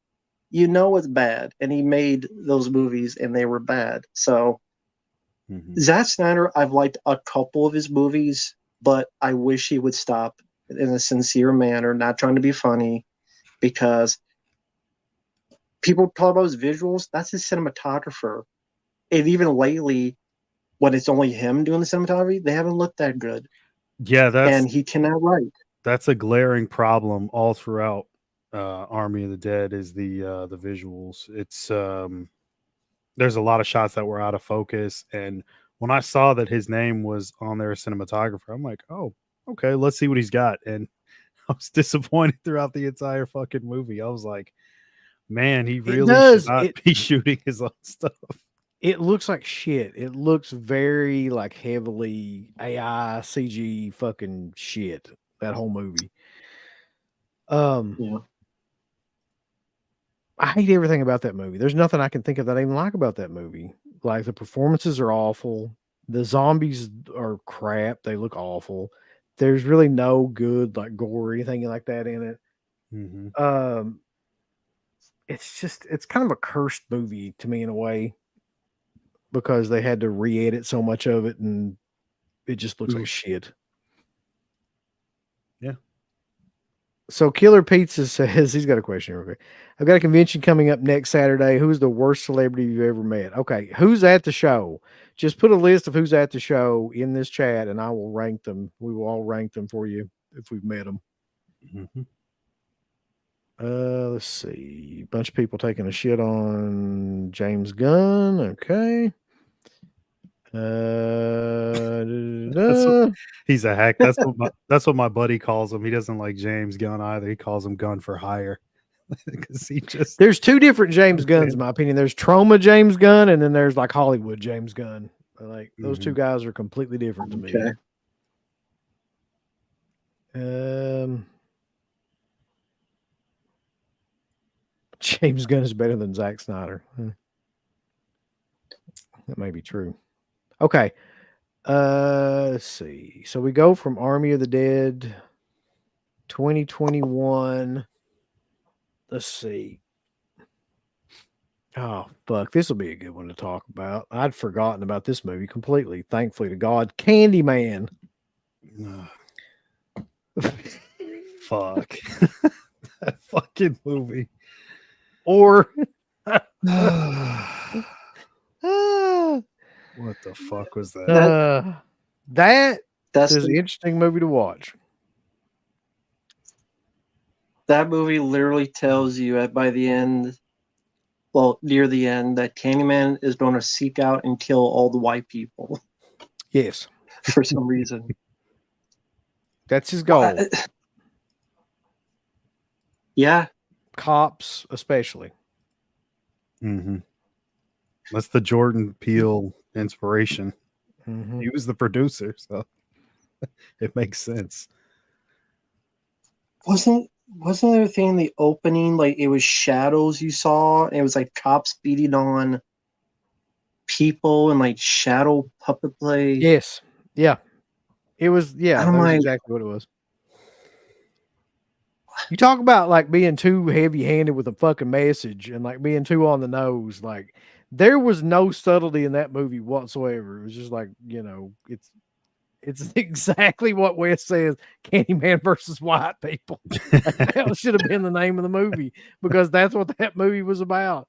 you know it's bad, and he made those movies and they were bad. So Mhm. Zack Snyder, I've liked a couple of his movies, but I wish he would stop in a sincere manner, not trying to be funny, because people talk about his visuals. That's his cinematographer. And even lately, when it's only him doing the cinematography, they haven't looked that good. Yeah, And he cannot write. that's a glaring problem all throughout Army of the Dead is the visuals. It's there's a lot of shots that were out of focus, and when I saw that his name was on their cinematographer, I'm like, oh, okay, let's see what he's got. And I was disappointed throughout the entire fucking movie. I was like, man, he really should does. not be shooting his own stuff. It looks like shit. It looks very like heavily AI CG fucking shit. That whole movie. Yeah. I hate everything about that movie. There's nothing I can think of that I even like about that movie. Like the performances are awful. The zombies are crap. They look awful. There's really no good like gore or anything like that in it. Mm-hmm. It's kind of a cursed movie to me in a way, because they had to re-edit so much of it and it just looks like shit. Yeah. So Killer Pizza says he's got a question real quick. I've got a convention coming up next Saturday. Who's the worst celebrity you've ever met? Okay, who's at the show? Just put a list of who's at the show in this chat, and I will rank them. We will all rank them for you if we've met them. Mm-hmm. Let's see. A bunch of people taking a shit on James Gunn. Okay. He's a hack. That's what my buddy calls him. He doesn't like James Gunn either. He calls him Gun for Hire because he just. There's two different James Gunns, in my opinion. There's Trauma James Gunn, and then there's like Hollywood James Gunn. Like those two guys are completely different to me. James Gunn is better than Zack Snyder. That may be true. Okay. Let's see. So we go from Army of the Dead 2021. Let's see. Oh, fuck. This will be a good one to talk about. I'd forgotten about this movie completely. Thankfully to God. Candyman. Fuck. That fucking movie. Or What the fuck was that? That's an interesting movie to watch. That movie literally tells you by the end, well, near the end, that Candyman is going to seek out and kill all the white people. Yes. For some reason. That's his goal. Yeah. cops especially. Mm-hmm. That's the Jordan Peele inspiration. Mhm. He was the producer, so it makes sense. Wasn't there a thing in the opening, like it was shadows you saw, and it was like cops beating on people and like shadow puppet play? Yes. Yeah. It was, yeah, And I'm that was like, exactly what it was. You talk about like being too heavy handed with a fucking message and like being too on the nose. Like there was no subtlety in that movie whatsoever. It was just like, it's exactly what Wes says, Candyman versus white people. Like, that should have been the name of the movie because that's what that movie was about.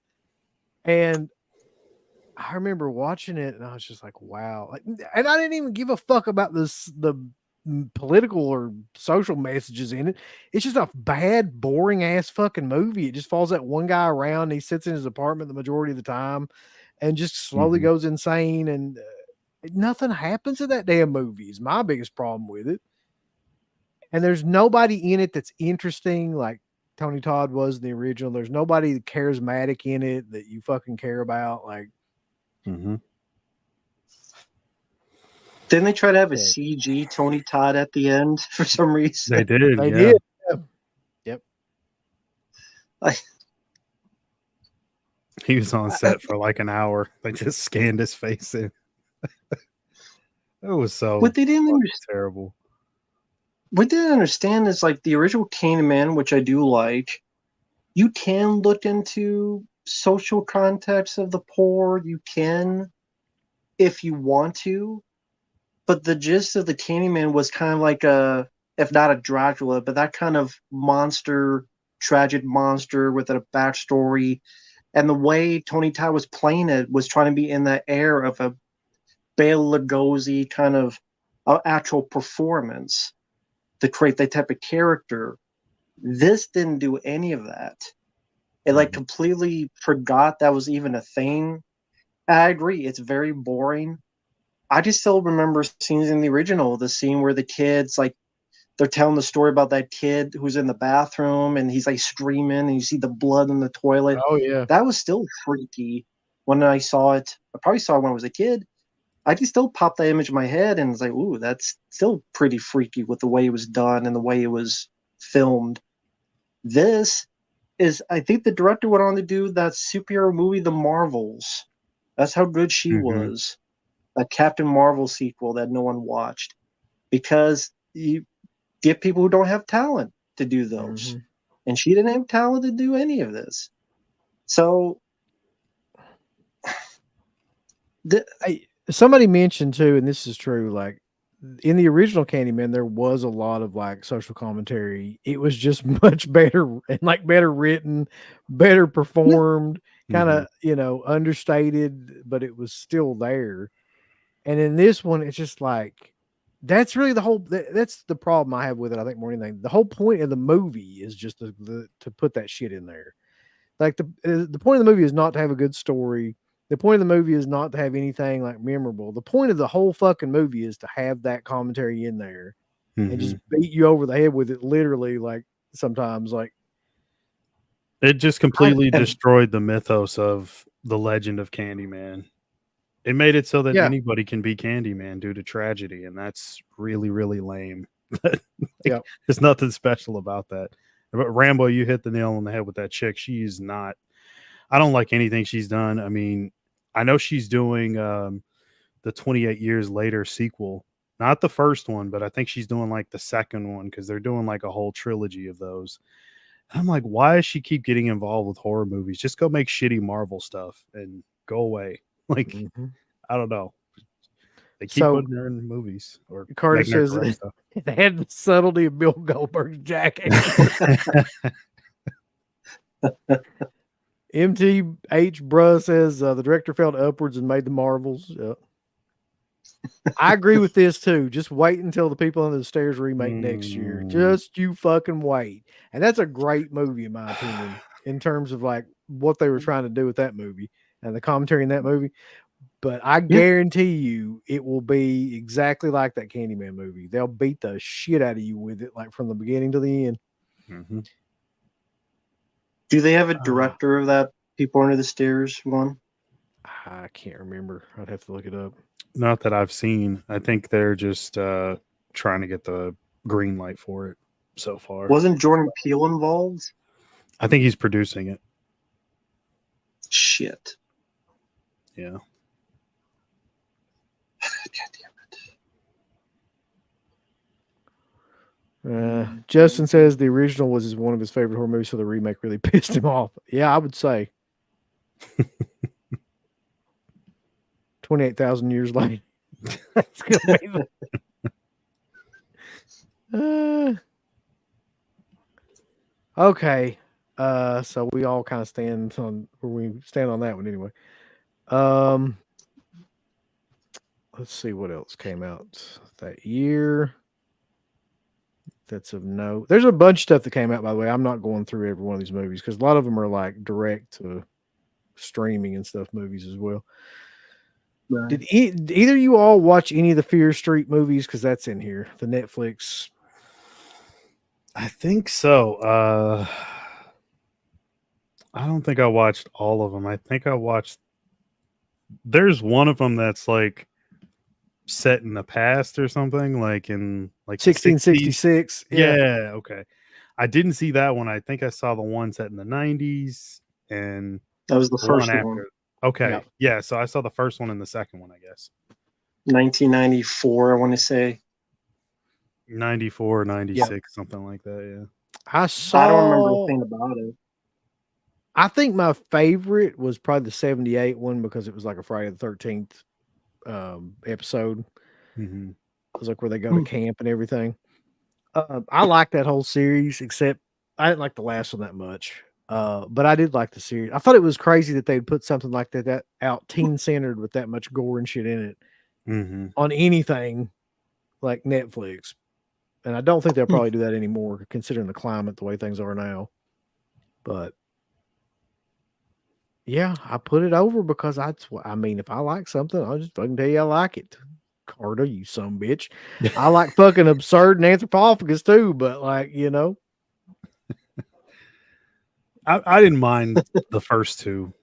And I remember watching it and I was just like, wow. Like, and I didn't even give a fuck about the political or social messages in it. It's just a bad, boring ass fucking movie. It just follows that one guy around. And he sits in his apartment the majority of the time and just slowly Mhm. goes insane. And nothing happens in that damn movie is my biggest problem with it. And there's nobody in it that's interesting like Tony Todd was in the original. There's nobody charismatic in it that you fucking care about. Like, Mhm. didn't they try to have a Sad. CG Tony Todd at the end for some reason? They did. They Yeah. did. Yeah. Yep. Like, He was on set for like an hour. They just scanned his face in. It was so what they didn't fucking terrible. what they didn't understand is like the original Candyman, which I do like. You can look into social context of the poor. You can, if you want to. But the gist of the Candyman was kind of like a, if not a Dracula, but that kind of monster, tragic monster with a backstory. And the way Tony Todd was playing it was trying to be in the air of a Bela Lugosi kind of actual performance to create that type of character. This didn't do any of that. It like Mhm. completely forgot that was even a thing. I agree, it's very boring. I just still remember scenes in the original, the scene where the kids like they're telling the story about that kid who's in the bathroom and he's like screaming and you see the blood in the toilet. Oh yeah. That was still freaky when I saw it. I probably saw it when I was a kid. I can still pop that image in my head and it's like, ooh, that's still pretty freaky with the way it was done and the way it was filmed. This is, I think the director went on to do that superhero movie, The Marvels. That's how good she Mhm. was. A Captain Marvel sequel that no one watched because you get people who don't have talent to do those. Mhm. And she didn't have talent to do any of this. So the, Somebody mentioned too, and this is true, like in the original Candyman, there was a lot of like social commentary. It was just much better and like better written, better performed, kind Mhm. of, understated, but it was still there. And in this one, it's just like that's really the whole that's the problem I have with it. I think more than anything, the whole point of the movie is just to put that shit in there. Like the point of the movie is not to have a good story. The point of the movie is not to have anything like memorable. The point of the whole fucking movie is to have that commentary in there and just Mhm. beat you over the head with it literally like sometimes like It just I completely and destroyed the mythos of the legend of Candyman. It made it so that yeah, anybody can be Candyman due to tragedy, and that's really, really lame. yeah. There's nothing special about that. But Rambo, you hit the nail on the head with that chick. She's not. I don't like anything she's done. I mean, I know she's doing the 28 Years Later sequel, not the first one, but I think she's doing like the second one because they're doing like a whole trilogy of those. And I'm like, why does she keep getting involved with horror movies? Just go make shitty Marvel stuff and go away. Like, Mhm. I don't know. They keep So putting her in movies or Carter making her says correct stuff. they had the subtlety of Bill Goldberg's jackass. MTH Bruh says the director felt upwards and made the Marvels. Yep. I agree with this too. Just wait until the People Under the Stairs remake next year. Mm, Just you fucking wait. And that's a great movie, in my opinion, in terms of like what they were trying to do with that movie and the commentary in that movie. But I yeah, guarantee you it will be exactly like that Candyman movie. They'll beat the shit out of you with it, like from the beginning to the end. mhm. Do they have a director of that People Under the Stairs one? I can't remember. I'd have to look it up. Not that I've seen. I think they're just trying to get the green light for it so far. Wasn't Jordan Peele involved? I think he's producing it. Shit. Yeah. God damn it. Justin says the original was one of his favorite horror movies, so the remake really pissed him off. Yeah, I would say. 28,000 years later. That's gonna be okay. So we all kind of stand on where we stand on that one anyway. Let's see what else came out that year. That's of note. There's a bunch of stuff that came out, by the way. I'm not going through every one of these movies because a lot of them are like direct to streaming and stuff movies as well. Right. Did either of you all watch any of the Fear Street movies? Because that's in here, the Netflix. I think so. I don't think I watched all of them. I think I watched. There's one of them that's like set in the past or something, like in like the 60s. 1666. Yeah, okay. I didn't see that one. I think I saw the one set in the 90s and That was the the first one one. after. Okay. Yeah. Yeah, so I saw the first one and the second one, I guess. 1994, I want to say. 94, 96, something like that, yeah. I saw. I don't remember a thing about it. I think my favorite was probably the 78 one because it was like a Friday the 13th episode. Mm-hmm. It was like where they go to camp and everything. I like that whole series, except I didn't like the last one that much. But I did like the series. I thought it was crazy that they'd put something like that out teen centered with that much gore and shit in it Mm-hmm. on anything like Netflix. And I don't think they'll probably do that anymore, considering the climate, the way things are now. But yeah, I put it over because I mean, if I like something, I'll just fucking tell you I like it. Carter, you some bitch. I like fucking absurd and anthropophagus too, but like, you know. I didn't mind the first two.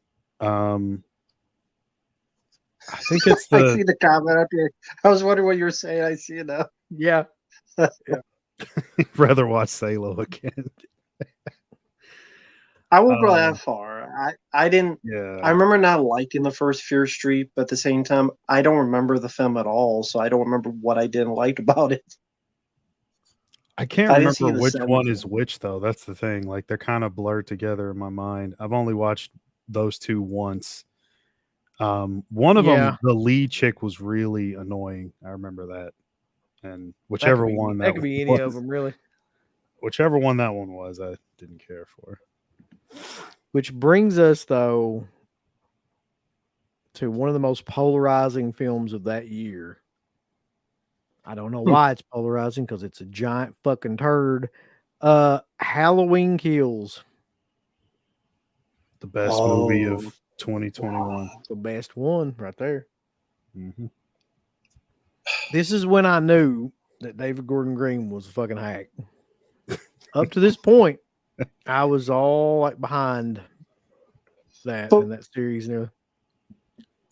I think it's I see the the comment up here. I was wondering what you were saying. I see it now. Yeah. rather watch Salo again. I won't go that far. I didn't. Yeah. I remember not liking the first Fear Street, but at the same time, I don't remember the film at all, so I don't remember what I didn't like about it. I can't I didn't see remember the which seventh one is one. which though. That's the thing. Like they're kind of blurred together in my mind. I've only watched those two once. One of Yeah. them, the lead chick was really annoying. I remember that. And whichever one that could be any of them, really. Whichever one that one was, I didn't care for. Which brings us though to one of the most polarizing films of that year. I don't know why it's polarizing because it's a giant fucking turd. Halloween Kills, The best movie Oh. of 2021. the best one right there. Mm-hmm. This is when I knew that David Gordon Green was a fucking hack. Up to this point, I was all like behind that But- in that series. And everything.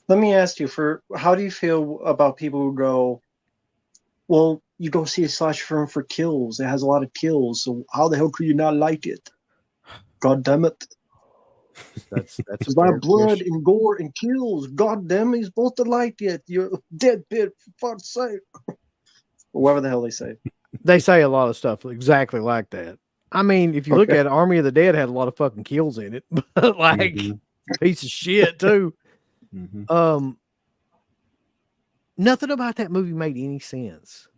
Let me ask you, how do you feel about people who go, well, you go see a slasher film for kills. It has a lot of kills. So how the hell could you not like it? God damn it. That's It's a about fair blood question. and gore and kills. God damn it, you're supposed to like it. You're dead bit, for fuck's sake. Whatever the hell they say. They say a lot of stuff exactly like that. I mean, if you look Okay. at it, Army of the Dead had a lot of fucking kills in it, but like Mhm. piece of shit too. Mhm. Nothing about that movie made any sense.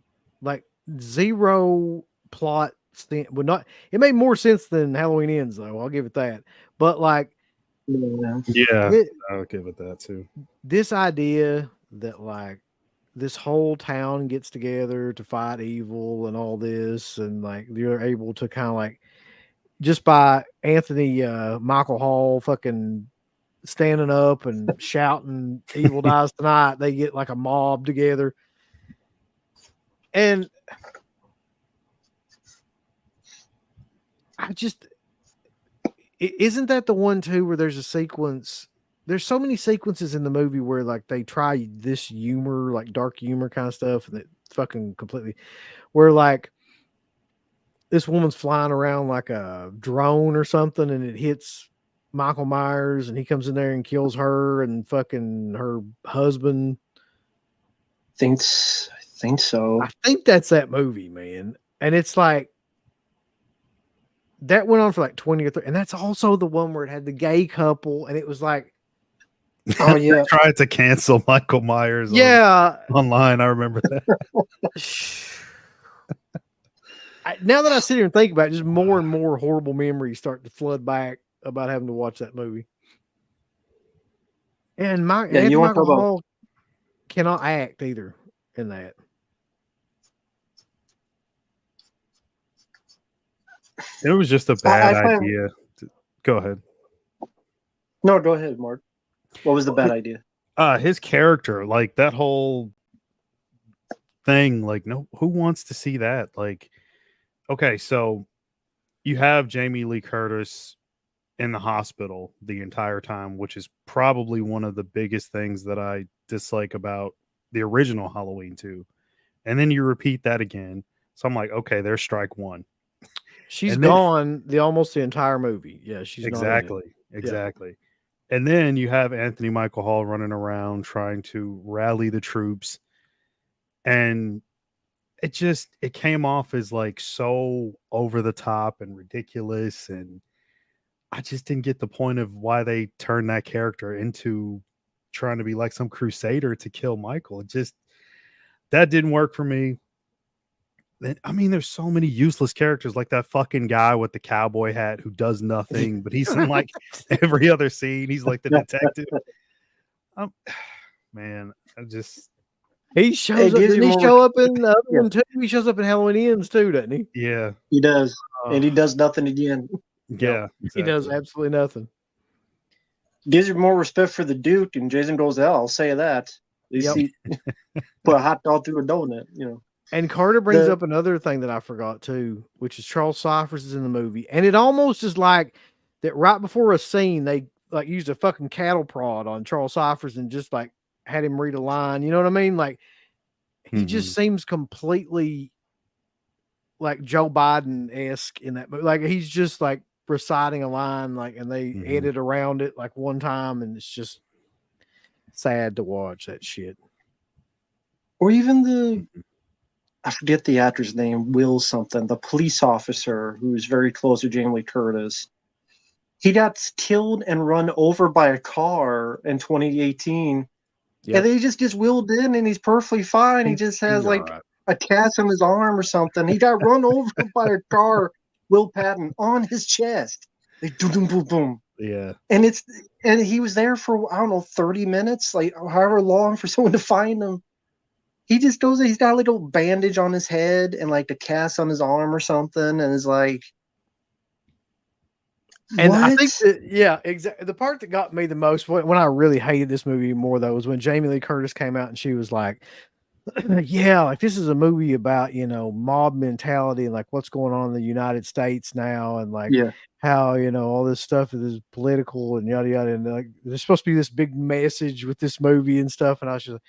Like zero plot sense. Would not. It made more sense than Halloween Ends, though. I'll give it that. But like Yeah. Yeah, it, I'll give it that too. this idea that like this whole town gets together to fight evil and all this, and like you're able to kind of like just by Anthony Michael Hall fucking standing up and shouting "Evil dies tonight," they get like a mob together, and Isn't that the one too where there's a sequence? There's so many sequences in the movie where like they try this humor, like dark humor kind of stuff, and it fucking completely where like this woman's flying around like a drone or something, and it hits Michael Myers, and he comes in there and kills her and fucking her husband. I think so. I think that's that movie, man. And it's like that went on for like 20 or 30, and that's also the one where it had the gay couple, and it was like, Oh yeah. Tried to cancel Michael Myers yeah. online. I remember that. Now that I sit here and think about it, just more and more horrible memories start to flood back about having to watch that movie. And you Anthony want to Michael talk about- Hall cannot act either in that. It was just a I bad find- idea. Go ahead. No, go ahead, Mark. What was the bad idea? His character, like that whole thing, like no, who wants to see that? Like, okay, so you have Jamie Lee Curtis in the hospital the entire time, which is probably one of the biggest things that I dislike about the original Halloween 2. And then you repeat that again. So I'm like, okay, there's strike one. She's And then- gone almost the entire movie. Yeah, she's not in it. Exactly. And then you have Anthony Michael Hall running around trying to rally the troops. And it came off as like so over the top and ridiculous. And I just didn't get the point of why they turned that character into trying to be like some crusader to kill Michael. That didn't work for me. I mean, there's so many useless characters, like that fucking guy with the cowboy hat who does nothing, but he's in like every other scene. He's like the detective. Man, He shows It up. gives Didn't you he more- show up in the other Yeah. one too? He shows up in Halloween Ends too, doesn't he? yeah, He does, and he Uh, does nothing again. yeah. He does exactly. absolutely nothing. Gives you more respect for the Duke and Jason Gozel. I'll say that. At least Yep. he put a hot dog through a donut. You know. And Carter brings The- up another thing that I forgot too, which is Charles Cyphers is in the movie, and it almost is like that. Right before a scene, they like used a fucking cattle prod on Charles Cyphers and just like had him read a line. You know what I mean? Like he just seems completely like Joe Biden esque in that movie. Like he's just like reciting a line, like, and they Mhm. edit around it like one time, and it's just sad to watch that shit. Or even the, I forget the actor's name, Will something, the police officer who's very close to Jamie Lee Curtis. He got killed and run over by a car in 2018. Yep. And then he just gets wheeled in and he's perfectly fine. He just has He's like all right. a cast on his arm or something. He got run over by a car, Will Patton, on his chest. Like, boom, boom, boom, boom. Yeah. And he was there for, I don't know, 30 minutes, like however long for someone to find him. He just goes, he's got a little bandage on his head and like the cast on his arm or something, and is like, And I what? think that, yeah, exactly. The part that got me the most when I really hated this movie more though was when Jamie Lee Curtis came out and she was like, yeah, like this is a movie about, you know, mob mentality and like what's going on in the United States now, and like Yeah. how, you know, all this stuff is political and yada yada, and like there's supposed to be this big message with this movie and stuff. And I was just like,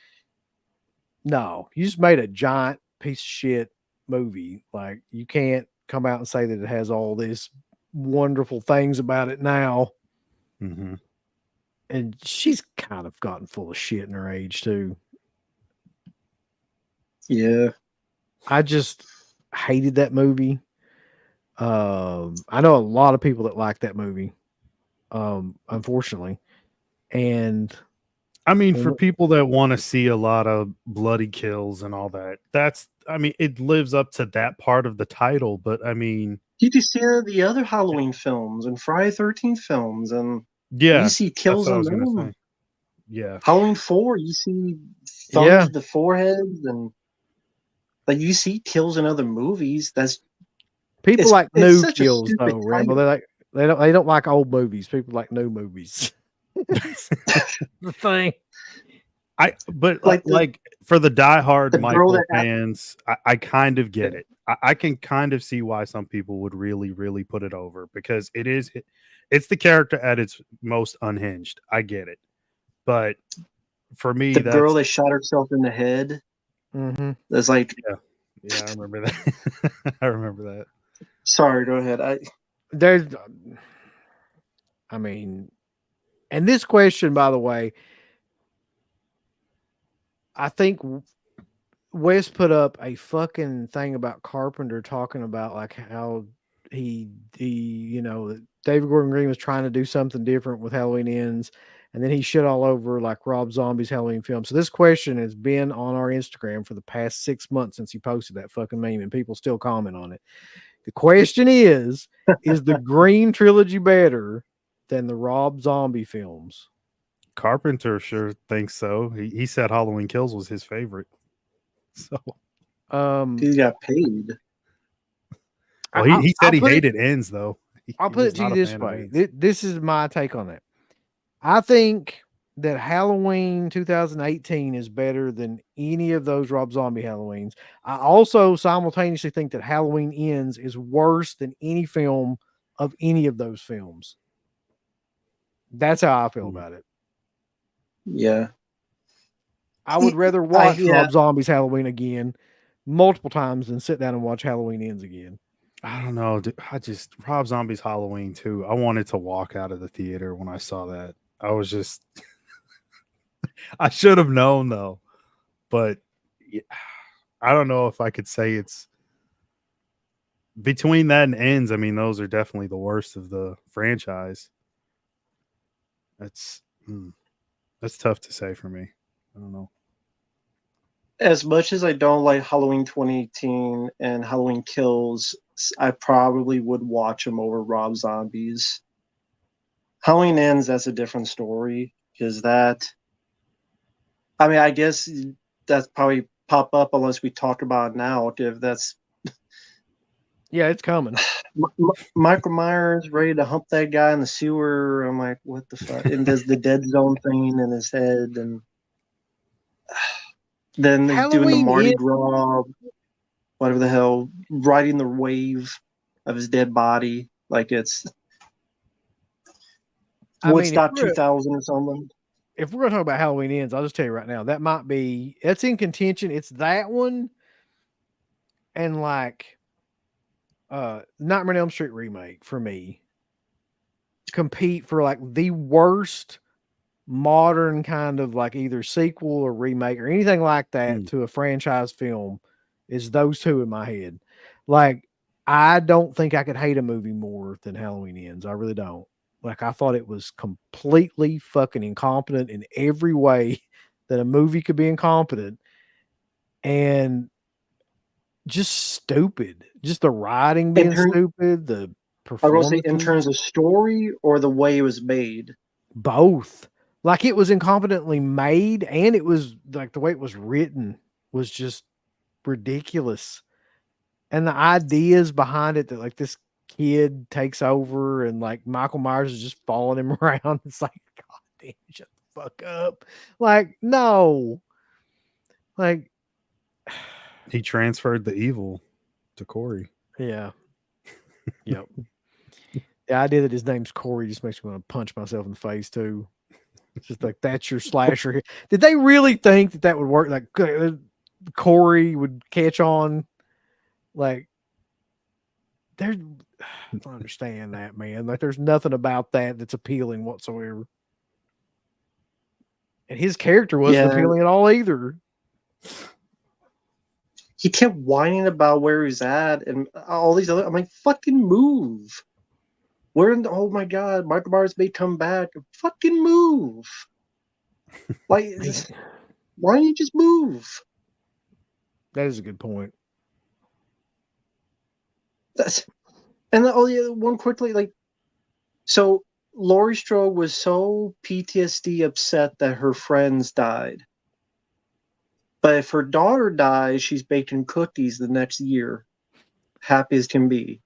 no, you just made a giant piece of shit movie. Like you can't come out and say that it has all these wonderful things about it now. Mm-hmm. And she's kind of gotten full of shit in her age too. Yeah. I just hated that movie. I know a lot of people that like that movie, unfortunately. And I mean, for Mhm. people that want to see a lot of bloody kills and all that, I mean, it lives up to that part of the title, but I mean, You just see the other Halloween films and Friday 13th films, and yeah, you see that's kills what I on was gonna them. say. Yeah, Halloween 4, you see thumbs Yeah. to the foreheads, and like you see kills in other movies. That's people It's- like it's new such a kills stupid though, Rambo. title. They don't like old movies. People like new movies. The thing. But Like like for the diehard the girl Michael that fans, I kind of get it. I can kind of see why some people would really, really put it over because it's the character at its most unhinged. I get it, but for me, the girl that's that shot herself in the head. Mm-hmm. That's like, yeah, I remember that. I remember that. sorry, go ahead. I mean, and this question, by the way, I think Wes put up a fucking thing about Carpenter talking about like how that David Gordon Green was trying to do something different with Halloween Ends, and then he shit all over like Rob Zombie's Halloween film. So this question has been on our Instagram for the past 6 months since he posted that fucking meme, and people still comment on it. The question is the Green trilogy better than the Rob Zombie films? Carpenter sure thinks so. He said Halloween Kills was his favorite. So He got paid. well, he said he put it- hated Ends though. I'll He put was it to you not a this fan of way. Ends. This is my take on that. I think that Halloween 2018 is better than any of those Rob Zombie Halloweens. I also simultaneously think that Halloween Ends is worse than any film of any of those films. That's how I feel about it. Yeah. I would rather watch yeah. Rob Zombie's Halloween again multiple times than sit down and watch Halloween Ends again. I don't know. Rob Zombie's Halloween too. I wanted to walk out of the theater when I saw that. I was just, I should have known though, but I don't know if I could say it's between that and Ends. I mean, those are definitely the worst of the franchise. That's tough to say for me. I don't know. As much as I don't like Halloween 2018 and Halloween Kills, I probably would watch them over Rob Zombie's. Halloween Ends, that's a different story. Because I guess that's probably pop up unless we talk about it now. If that's Yeah, it's coming. Michael Myers ready to hump that guy in the sewer. I'm like, what the fuck? And does the dead zone thing in his head, and then they're doing the Halloween Mardi Ends- Gras, whatever the hell, riding the wave of his dead body, like it's Woodstock 2000 or something. If we're going to talk about Halloween Ends, I'll just tell you right now, that's in contention. It's that one and like Nightmare on Elm Street remake for me compete for like the worst modern kind of like either sequel or remake or anything like that to a franchise film is those two in my head. Like, I don't think I could hate a movie more than Halloween Ends. I really don't. Like, I thought it was completely fucking incompetent in every way that a movie could be incompetent, and just stupid. Just the writing being stupid, the I will say, performance. in terms of story or the way it was made, Both. Like, it was incompetently made, and it was like the way it was written was just ridiculous. And the ideas behind it, that like this kid takes over and like Michael Myers is just following him around. It's like, God damn, shut the fuck up. Like, no. Like, he transferred the evil to Corey. Yeah. Yep. The idea that his name's Corey just makes me want to punch myself in the face too. It's just like, that's your slasher. Did they really think that would work? Like, Corey would catch on? Like, I don't understand that, man. Like, there's nothing about that that's appealing whatsoever. And his character wasn't appealing at all either. He kept whining about where he's at and all these other. I'm like, fucking move. Oh my God, Michael Myers may come back. Fucking move. Like, why don't you just move? That is a good point. One quickly, like, so Laurie Strode was so PTSD upset that her friends died. But if her daughter dies, she's baking cookies the next year. Happy as can be.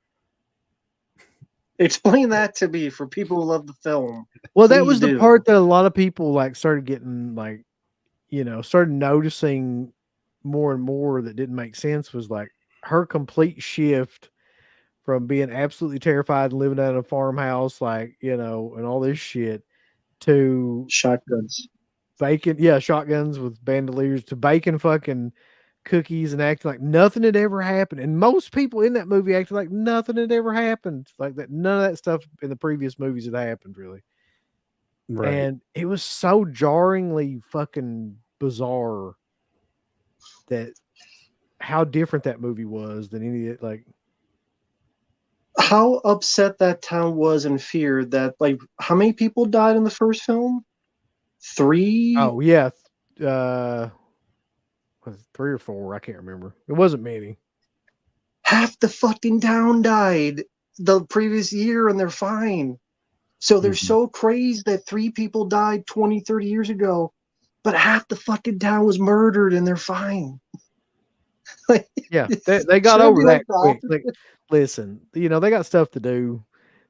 Explain that to me for people who love the film. Well, that was the part that a lot of people like started getting like started noticing more and more that didn't make sense was like her complete shift from being absolutely terrified and living out in a farmhouse, like, and all this shit to Shotguns. baking, shotguns with bandoliers to baking fucking cookies and acting like nothing had ever happened. And most people in that movie acted like nothing had ever happened. Like that, none of that stuff in the previous movies had happened, really. Right. And it was so jarringly fucking bizarre that how different that movie was than any, like, How upset that town was and feared that, like, how many people died in the first film? 3? oh yeah, was it 3 or 4? I can't remember. It wasn't many. Half the fucking town died the previous year and they're fine. So they're Mhm. so crazed that 3 people died 20, 30 years ago, but half the fucking town was murdered and they're fine. Like, Yeah, they got shouldn't over be that like quick. that. Like, listen, they got stuff to do.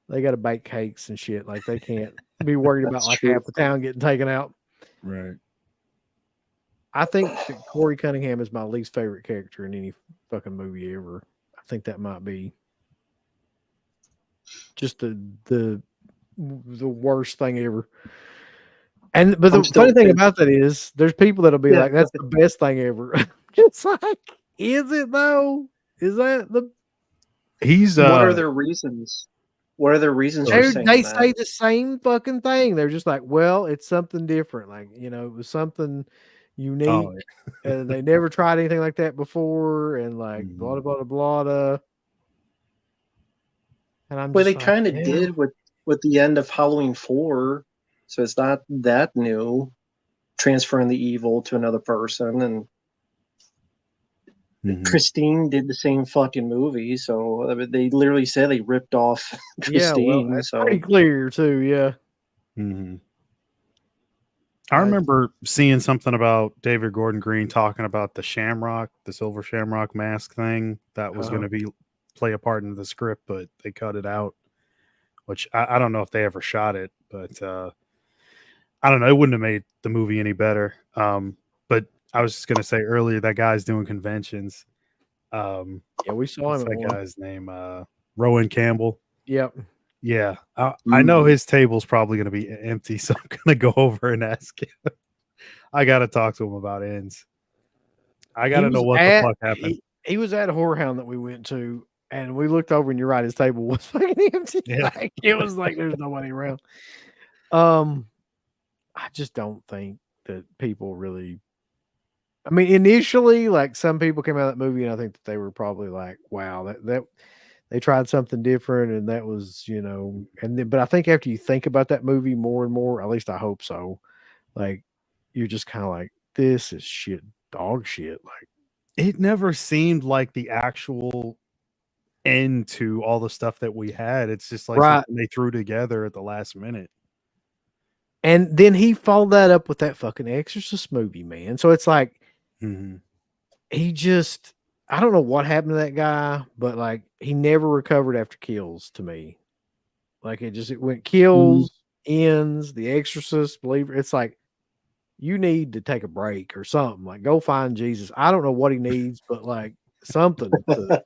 They got to bake cakes and shit. Like, they can't be worried about That's like true. half the town getting taken out. Right. I think that Corey Cunningham is my least favorite character in any fucking movie ever. I think that might be just the worst thing ever. But the I'm still funny thing pissed. about that is there's people that'll be Yeah. like, that's the best thing ever. It's like, is it though? Is that the He's What are their reasons? What are their reasons for saying they that? say the same fucking thing. They're just like, well, it's something different. Like, it was something unique. Oh, And they never tried anything like that before, and like Mhm. blah blah blah blah. And I'm Well, just they like, kind of yeah. did with the end of Halloween 4, so it's not that new. Transferring the evil to another person, and Mhm. Christine did the same fucking movie. So I mean, they literally said they ripped off Yeah, well, Christine. that's So pretty clear too. Yeah. Mhm. I remember seeing something about David Gordon Green talking about the silver shamrock mask thing that was going to play a part in the script, but they cut it out. Which I don't know if they ever shot it, but I don't know. It wouldn't have made the movie any better. But I was just going to say earlier that guy's doing conventions. Yeah, we saw What's him at that one. guy's name? Rowan Campbell. Yep. Yeah, I know his table's probably going to be empty, so I'm going to go over and ask him. I got to talk to him about ends. I got to know what the fuck happened. He was at a Whorehound that we went to, and we looked over, and you're right, his table was fucking empty. Yeah. Like, it was like there's nobody around. I just don't think that people really. I mean, initially, like some people came out of that movie, and I think that they were probably like, "Wow, that they tried something different," and that was, And then, but I think after you think about that movie more and more, at least I hope so, like you're just kind of like, "This is shit, dog shit." Like, It never seemed like the actual end to all the stuff that we had. It's just like right. something they threw together at the last minute. And then he followed that up with that fucking Exorcist movie, man. So it's like Mhm. he just, I don't know what happened to that guy, but like he never recovered after Kills to me. Like it went Kills, Ends, The Exorcist, Believer. It's like you need to take a break or something. Like go find Jesus. I don't know what he needs, but like something to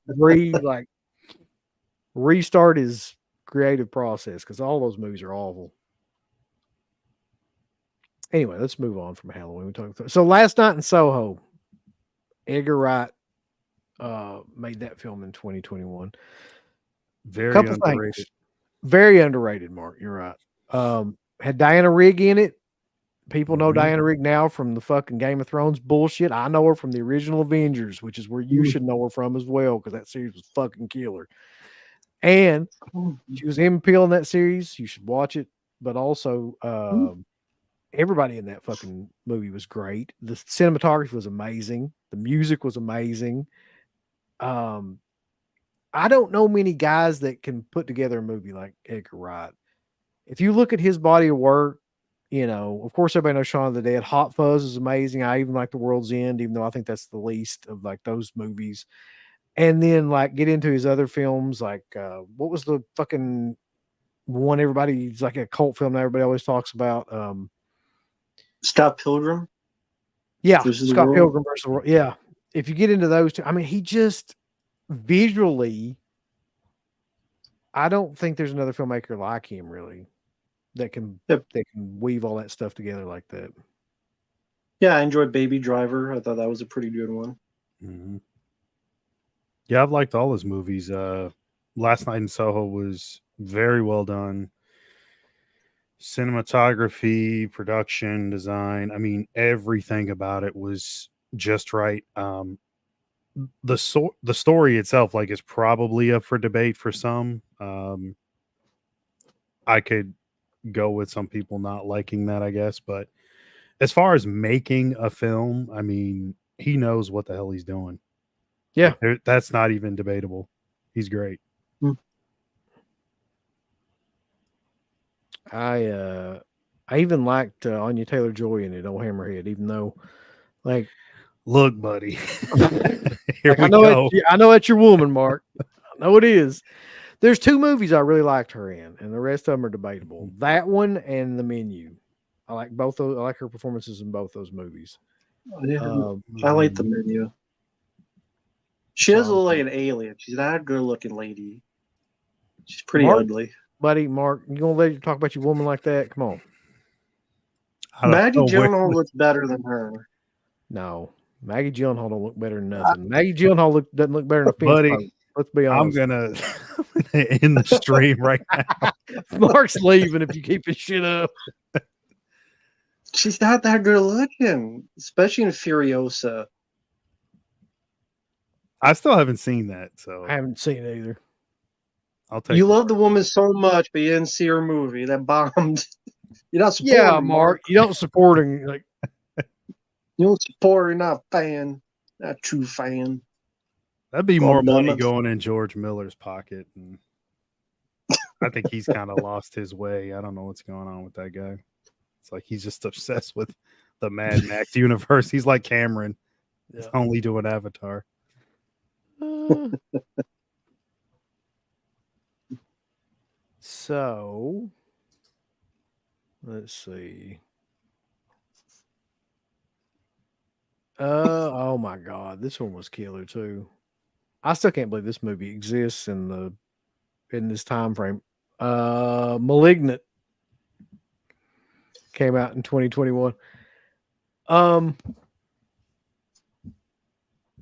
restart his creative process, because all those movies are awful. Anyway, let's move on from Halloween. So Last Night in Soho, Edgar Wright made that film in 2021. Very Couple underrated. things. Very underrated, Mark. You're right. Had Diana Rigg in it. People know Mhm. Diana Rigg now from the fucking Game of Thrones bullshit. I know her from the original Avengers, which is where you should know her from as well, because that series was fucking killer. And she was Emma Peel in that series. You should watch it. But also, everybody in that fucking movie was great. The cinematography was amazing. The music was amazing. I don't know many guys that can put together a movie like Edgar Wright. If you look at his body of work, of course, everybody knows Shaun of the Dead. Hot Fuzz is amazing. I even like The World's End, even though I think that's the least of like those movies. And then like get into his other films, like what was the fucking one everybody's like a cult film that everybody always talks about? Scott Pilgrim. Yeah, Versus the Scott World. Pilgrim versus the World. Yeah, if you get into those two, I mean, he just visually, I don't think there's another filmmaker like him really that can Yep. weave all that stuff together like that. Yeah, I enjoyed Baby Driver. I thought that was a pretty good one. Mm-hmm. Yeah, I've liked all his movies. Last Night in Soho was very well done. Cinematography, production, design. I mean, everything about it was just right. The story itself, like, is probably up for debate for some. I could go with some people not liking that, I guess, but as far as making a film, I mean, he knows what the hell he's doing. Yeah. Like, that's not even debatable. He's great. I even liked Anya Taylor-Joy in it, old Hammerhead, even though, like, Look, buddy. Here like we I know go. I know it's your woman, Mark. I know it is. There's two movies I really liked her in, and the rest of them are debatable. That one and The Menu. I like both those. I like her performances in both those movies. Yeah, I like The Menu. She does look like an alien. She's not a good looking lady. She's pretty Mark? ugly. Buddy, Mark, you gonna let you talk about your woman like that? Come on. I don't Maggie know where- Gyllenhaal looks better than her. No, Maggie Gyllenhaal don't look better than nothing. Maggie Gyllenhaal doesn't look better than a fence Buddy, post. Let's be I'm honest. gonna end the stream right now. Mark's leaving if you keep his shit up. She's not that good looking, especially in Furiosa. I still haven't seen that, so I haven't seen it either. I'll take You it. love the woman so much, but you didn't see her movie that bombed. You're not supporting Yeah, her, Mark, you don't support him. Like, You don't support her, you're not a fan. Not a true fan. That'd be Well, more money none of- going in George Miller's pocket, and I think he's kind of lost his way. I don't know what's going on with that guy. It's like he's just obsessed with the Mad Max universe. He's like Cameron. He's Yeah. only doing Avatar. So, let's see. Oh my God, this one was killer too. I still can't believe this movie exists in this time frame. Malignant came out in 2021.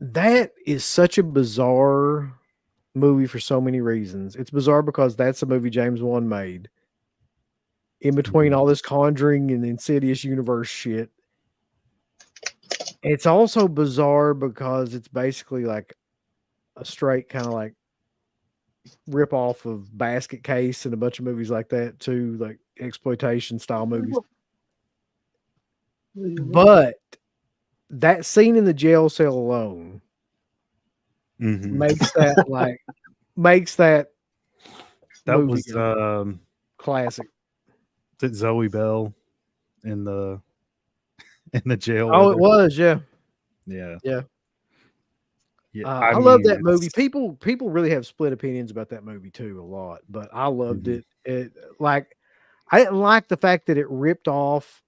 That is such a bizarre movie for so many reasons. It's bizarre because that's a movie James Wan made. In between all this Conjuring and Insidious universe shit. It's also bizarre because it's basically like a straight kind of like rip off of Basket Case and a bunch of movies like that too, like exploitation style movies. But that scene in the jail cell alone Mhm. makes that That movie was a classic. did Zoe Bell in the jail. Oh, with it her? was, yeah. Yeah. Yeah. Yeah. I love mean, that movie. it's- People really have split opinions about that movie too a lot, but I loved Mhm. it. It like I didn't like the fact that it ripped off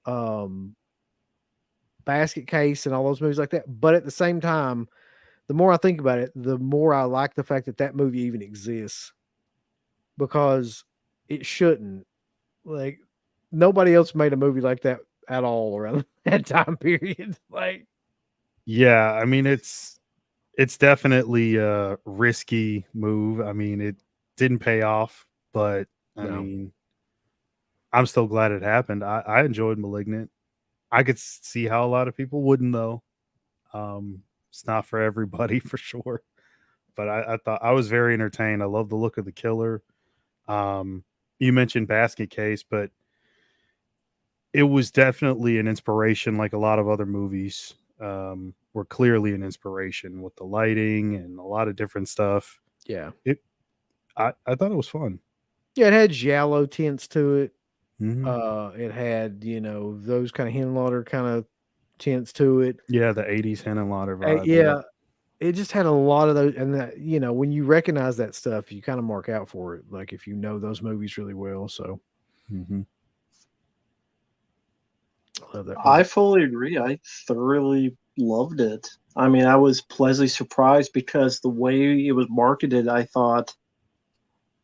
Basket Case and all those movies like that, but at the same time, the more I think about it, the more I like the fact that that movie even exists because it shouldn't. Like nobody else made a movie like that at all around that time period. Like, Yeah, I mean it's definitely a risky move. I mean, it didn't pay off, but I No. mean, I'm still glad it happened. I enjoyed Malignant. I could see how a lot of people wouldn't though. It's not for everybody for sure. But I thought I was very entertained. I love the look of the killer. You mentioned Basket Case, but it was definitely an inspiration, like a lot of other movies were clearly an inspiration with the lighting and a lot of different stuff. yeah. I thought it was fun. Yeah, it had giallo tints to it. Mhm. It had, those kind of Henlotter kind of tints to it. Yeah, the 80s Henenlotter vibe. Yeah, it just had a lot of those. And that, when you recognize that stuff, you kind of mark out for it. Like if you know those movies really well. So, Mhm. I love that. I movie. fully agree. I thoroughly loved it. I mean, I was pleasantly surprised because the way it was marketed, I thought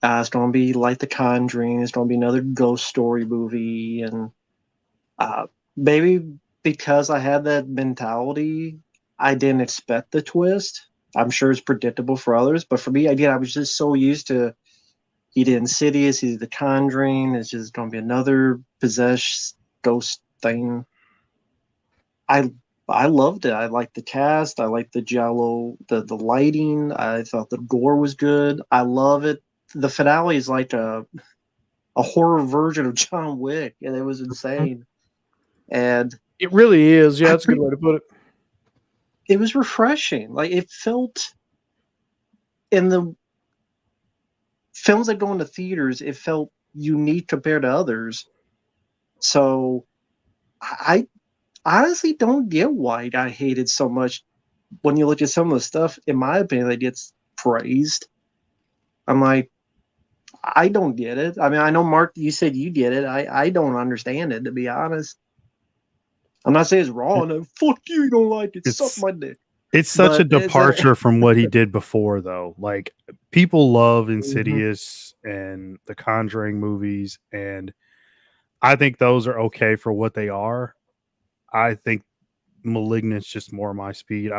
it's going to be like The Conjuring. It's going to be another ghost story movie, and maybe because I had that mentality, I didn't expect the twist. I'm sure it's predictable for others, but for me, I did. I was just so used to he did Insidious, he did The Conjuring. It's just going to be another possessed ghost thing. I loved it. I liked the cast. I liked the Jello, the lighting. I thought the gore was good. I love it. The finale is like a horror version of John Wick, and it was insane. And It really is. Yeah, I that's a good way to put it. it was refreshing. Like it felt in the films that go into theaters, it felt unique compared to others. So I honestly don't get why it got hated so much. When you look at some of the stuff, in my opinion, that gets praised. I'm like, I don't get it. I mean, I know Mark, you said you get it. I don't understand it, to be honest. I'm not saying it's wrong. No, fuck you don't like it. Suck It's my dick. it's such a But it's departure from what he did before, though. Like people love Mhm. Insidious and the Conjuring movies, and I think those are okay for what they are. I think Malignant's just more my speed.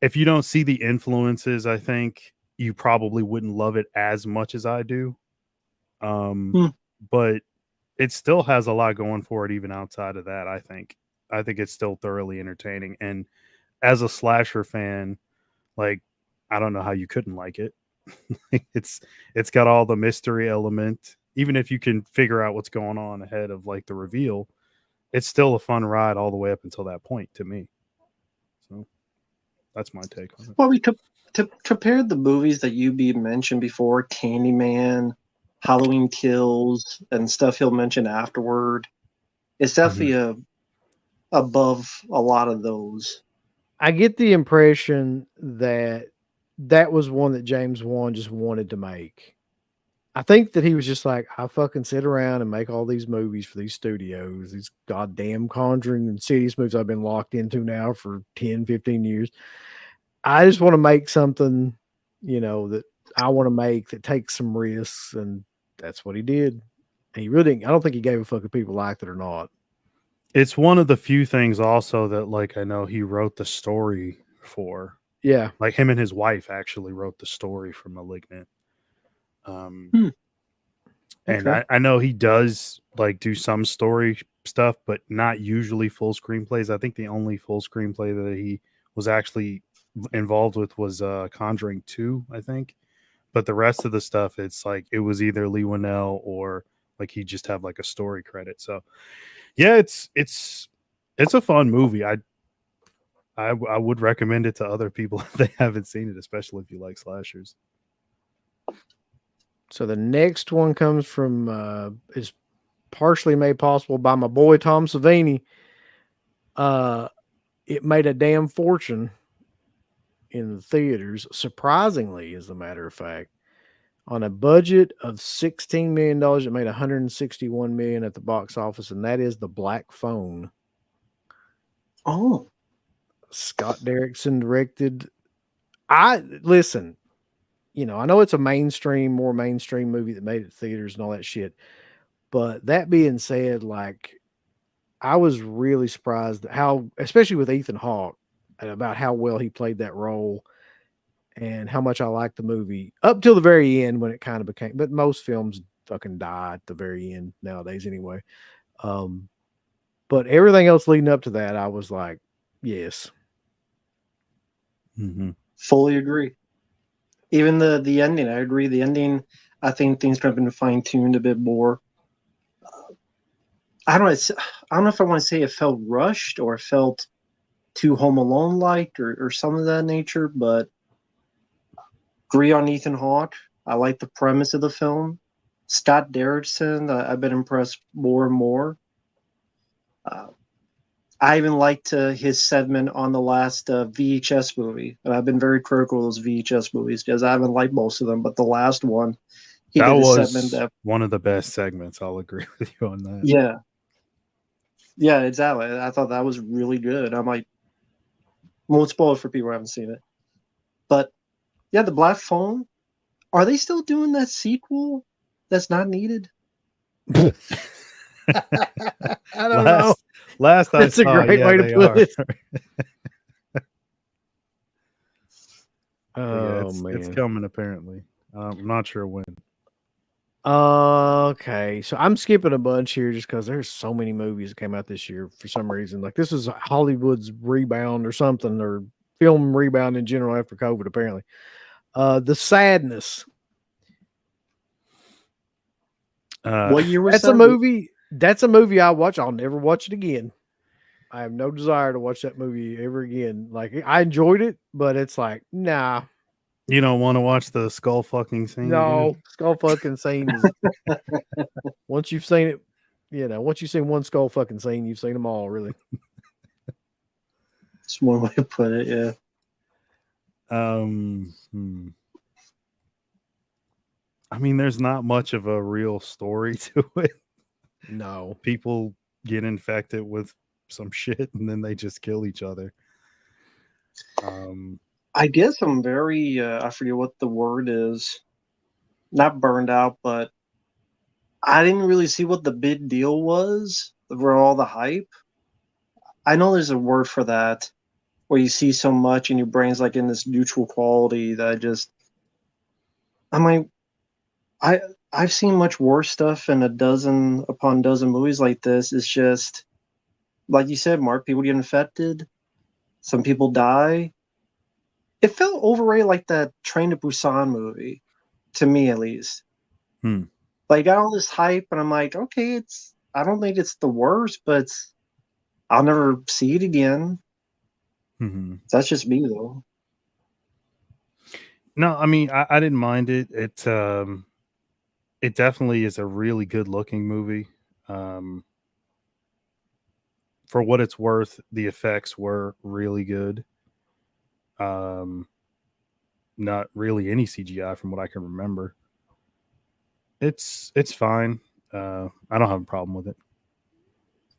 If you don't see the influences, I think you probably wouldn't love it as much as I do. Hmm. But it still has a lot going for it, even outside of that. I think it's still thoroughly entertaining. And as a slasher fan, like I don't know how you couldn't like it. It's got all the mystery element. Even if you can figure out what's going on ahead of like the reveal, it's still a fun ride all the way up until that point to me. So that's my take on it. Well, we compared the movies that you mentioned before, Candyman, Halloween Kills, and stuff he'll mention afterward. It's definitely above a lot of those. I get the impression that that was one that James Wan just wanted to make. I think that he was just like, I fucking sit around and make all these movies for these studios, these goddamn Conjuring and Insidious movies I've been locked into now for 10, 15 years. I just want to make something, that I want to make that takes some risks. And that's what he did. He really didn't, I don't think he gave a fuck if people liked it or not. It's one of the few things also that like I know he wrote the story for. Yeah. Like him and his wife actually wrote the story for Malignant. And Okay. I know he does like do some story stuff, but not usually full screenplays. I think the only full screenplay that he was actually involved with was Conjuring 2, I think. But the rest of the stuff, it's like it was either Lee Winnell or like he just have like a story credit. So yeah, it's a fun movie. I would recommend it to other people if they haven't seen it, especially if you like slashers. So the next one comes from is partially made possible by my boy Tom Savini. It made a damn fortune in the theaters, surprisingly, as a matter of fact. On a budget of $16 million, it made $161 million at the box office, and that is The Black Phone. Oh, Scott Derrickson directed. Listen, I know it's a more mainstream movie that made it to theaters and all that shit. But that being said, like, I was really surprised at especially with Ethan Hawke, about how well he played that role and how much I liked the movie up till the very end when it kind of became, but most films fucking die at the very end nowadays anyway. But everything else leading up to that, I was like, yes. Mm-hmm. fully agree. Even the ending, I agree. The ending, I think things could have been fine tuned a bit more. I don't know if I want to say it felt rushed or it felt too Home Alone like or some of that nature, but agree on Ethan Hawke. I like the premise of the film. Scott Derrickson, I've been impressed more and more. I even liked his segment on the last VHS movie, and I've been very critical of those VHS movies because I haven't liked most of them. But the last one, he That did a was segment that, one of the best segments. I'll agree with you on that. yeah, Yeah, exactly. I thought that was really good. I might won't spoil it for people who haven't seen it. But yeah, the Black Phone. Are they still doing that sequel that's not needed? I don't know. Last I That's a saw, great yeah, way to they put are. it. Yeah, Oh it's man. coming apparently. I'm not sure when. Okay, so I'm skipping a bunch here just because there's so many movies that came out this year for some reason. Like this is Hollywood's rebound or something, or film rebound in general after COVID. Apparently, The Sadness. What year was That's that? a movie. That's a movie I watch. I'll never watch it again. I have no desire to watch that movie ever again. Like I enjoyed it, but it's like, nah, You don't want to watch the skull fucking scene no. again? Skull fucking scene is once you've seen it, once you've seen one skull fucking scene, you've seen them all, really. That's one way to put it. Yeah. Hmm. I mean, there's not much of a real story to it. No. People get infected with some shit and then they just kill each other. I guess I'm very. I forget what the word is. Not burned out, but I didn't really see what the big deal was for all the hype. I know there's a word for that, where you see so much and your brain's like in this neutral quality that I'm like, I've seen much worse stuff in a dozen upon dozen movies like this. It's just like you said, Mark, people get infected, some people die. It felt overrated like that Train to Busan movie, to me at least. Hmm. Like got all this hype and I'm like, okay, I don't think it's the worst, but I'll never see it again. Mm-hmm. That's just me though. No, I mean, I didn't mind it. It definitely is a really good looking movie. For what it's worth, the effects were really good. Not really any CGI from what I can remember. It's fine. I don't have a problem with it.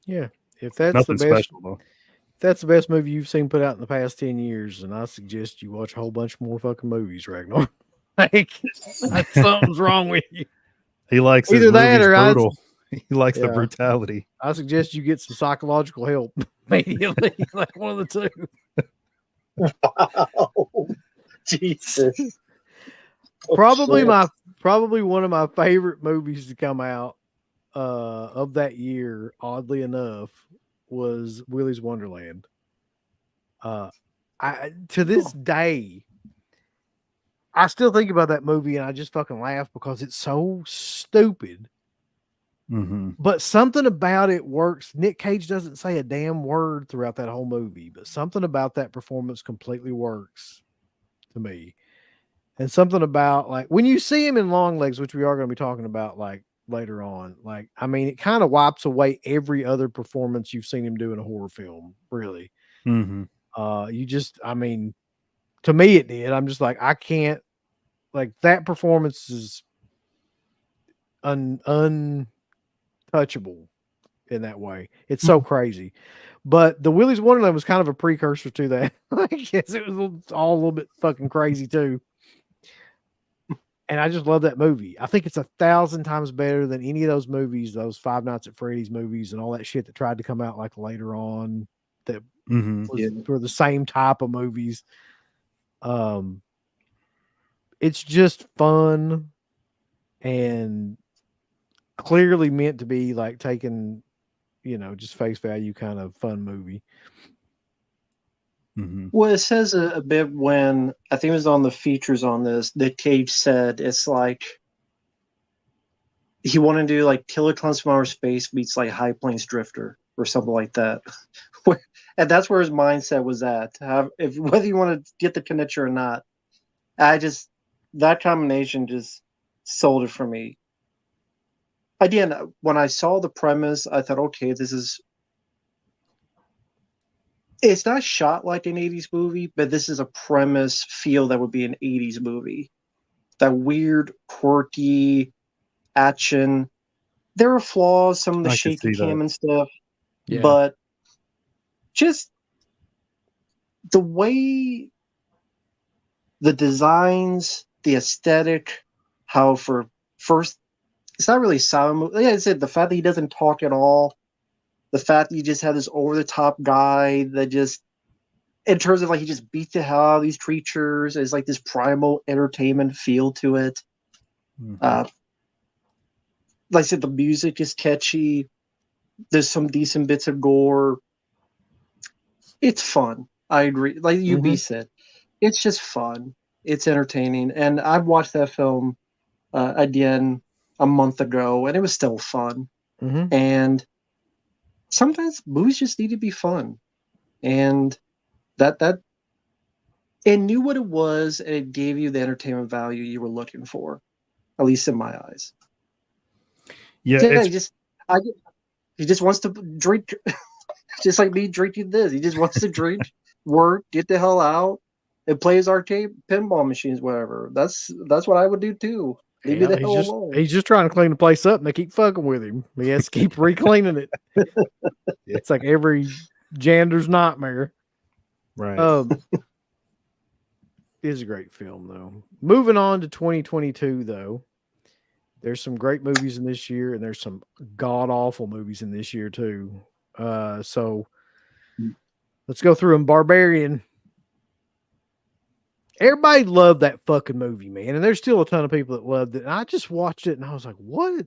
Yeah. If that's Nothing the best special though. if that's the best movie you've seen put out in the past 10 years, then I suggest you watch a whole bunch more fucking movies, Ragnar. Like something's wrong with you. He likes his Either that movies or brutal. He likes the Yeah. brutality. I suggest you get some psychological help immediately. Like one of the two. Wow. Jesus. Oh, Probably shit. probably one of my favorite movies to come out of that year, oddly enough, was Willy's Wonderland. I to this day, I still think about that movie and I just fucking laugh because it's so stupid. Mm-hmm. But something about it works. Nick Cage doesn't say a damn word throughout that whole movie, but something about that performance completely works to me. And something about like when you see him in Long Legs, which we are going to be talking about like later on, like I mean, it kind of wipes away every other performance you've seen him do in a horror film, really. Mm-hmm. I mean, to me it did. I'm just like, I can't like that performance is untouchable in that way. It's so crazy. But the Willy's Wonderland was kind of a precursor to that. I guess it was all a little bit fucking crazy too. And I just love that movie. I think it's 1,000 times better than any of those movies, those Five Nights at Freddy's movies and all that shit that tried to come out like later on that Mm-hmm. were the same type of movies. It's just fun and clearly meant to be like taken, just face value kind of fun movie. Mm-hmm. Well, it says a bit when I think it was on the features on this. Nick Cage said it's like he wanted to do like Killer Clowns from Outer Space meets like High Plains Drifter or something like that. And that's where his mindset was at. If whether you want to get the connection or not, that combination just sold it for me. Again, when I saw the premise, I thought, okay, it's not shot like an 80s movie, but this is a premise feel that would be an 80s movie. That weird, quirky action. There are flaws, some of the I could shaky see cam that. and stuff. Yeah. But just the way the designs, the aesthetic, how for first, it's not really silent movie. Like I said, the fact that he doesn't talk at all, the fact that you just have this over the top guy that just, in terms of like he just beats the hell out of these creatures, is like this primal entertainment feel to it. Mhm. Like I said, the music is catchy. There's some decent bits of gore. It's fun. I agree. Like UB said, it's just fun. It's entertaining, and I watched that film again a month ago, and it was still fun. Mm-hmm. And sometimes movies just need to be fun, and that it knew what it was, and it gave you the entertainment value you were looking for, at least in my eyes. Yeah, Yeah, it's he just wants to drink, just like me drinking this. He just wants to drink, work, get the hell out, and play his arcade pinball machines, whatever. That's what I would do too. Leave me Yeah, the hell alone. he's just trying to clean the place up and they keep fucking with him. He has to keep re-cleaning it. It's like every janitor's nightmare. right. It is a great film though. Moving on to 2022 though. There's some great movies in this year, and there's some god awful movies in this year too. So let's go through them. Barbarian. Everybody loved that fucking movie, man, and there's still a ton of people that loved it. And I just watched it, and I was like, "What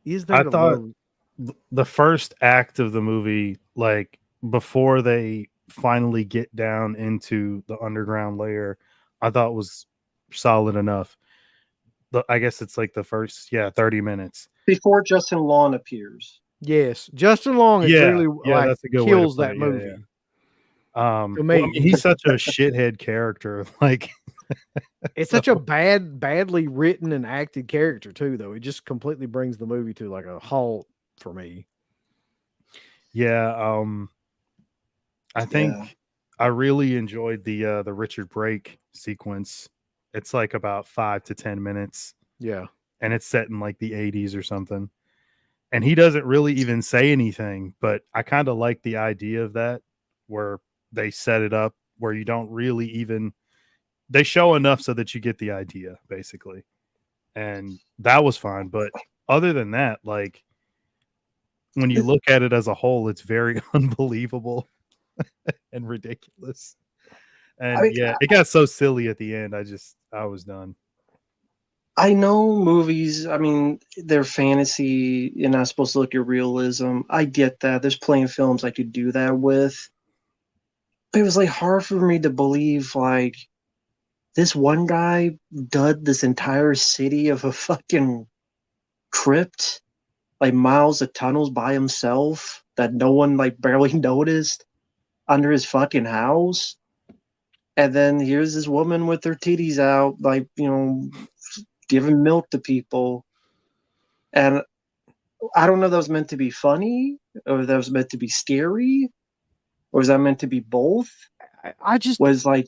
is there I to thought love?" the first act of the movie, like before they finally get down into the underground layer, I thought was solid enough. I guess it's like the first 30 minutes. Before Justin Long appears. Yes, Justin Long is Yeah, literally like that's a good way to kills put that it. movie. Yeah. To Well, me, I mean, he's such a shithead character. Like, it's such a badly written and acted character too, though. It just completely brings the movie to like a halt for me. yeah. I think Yeah. I really enjoyed the Richard Brake sequence. It's like about 5 to 10 minutes, Yeah, and it's set in like the 80s or something. And he doesn't really even say anything, but I kind of like the idea of that, where they set it up where you don't really even, they show enough so that you get the idea, basically. And that was fine. But other than that, like, when you look at it as a whole, it's very unbelievable and ridiculous. And I mean, it got so silly at the end. I was done. I know movies, I mean, they're fantasy. You're not supposed to look at realism. I get that. There's plenty of films I could do that with. But it was like hard for me to believe like this one guy dug this entire city of a fucking crypt, like miles of tunnels by himself that no one like barely noticed under his fucking house. And then here's this woman with her titties out, like, giving milk to people. And I don't know if that was meant to be funny or if that was meant to be scary or was that meant to be both? I just Was like,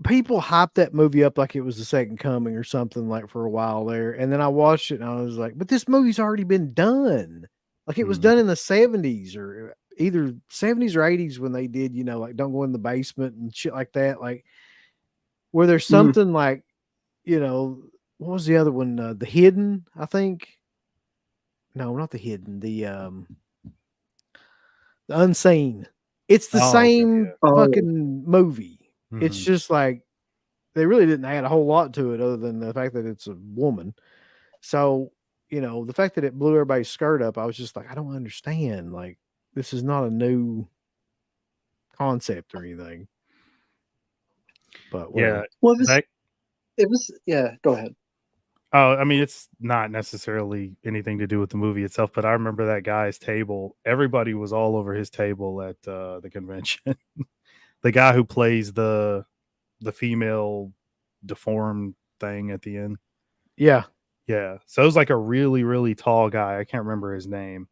people hyped that movie up like it was the second coming or something like for a while there. And then I watched it and I was like, but this movie's already been done. Like it was done in the 70s or either 70s or 80s when they did, like Don't Go in the Basement and shit like that. Like where there's something like, what was the other one? The Hidden, I think. No, not the Hidden. The Unseen. It's the Oh, okay, same yeah. fucking movie. It's Mhm. just like they really didn't add a whole lot to it other than the fact that it's a woman. So, the fact that it blew everybody's skirt up, I was just like, I don't understand. Like, this is not a new concept or anything. But Yeah. well, That, go ahead. oh, I mean, it's not necessarily anything to do with the movie itself, but I remember that guy's table. Everybody was all over his table at the convention. The guy who plays the female deformed thing at the end. yeah. Yeah. So it was like a really, really tall guy. I can't remember his name.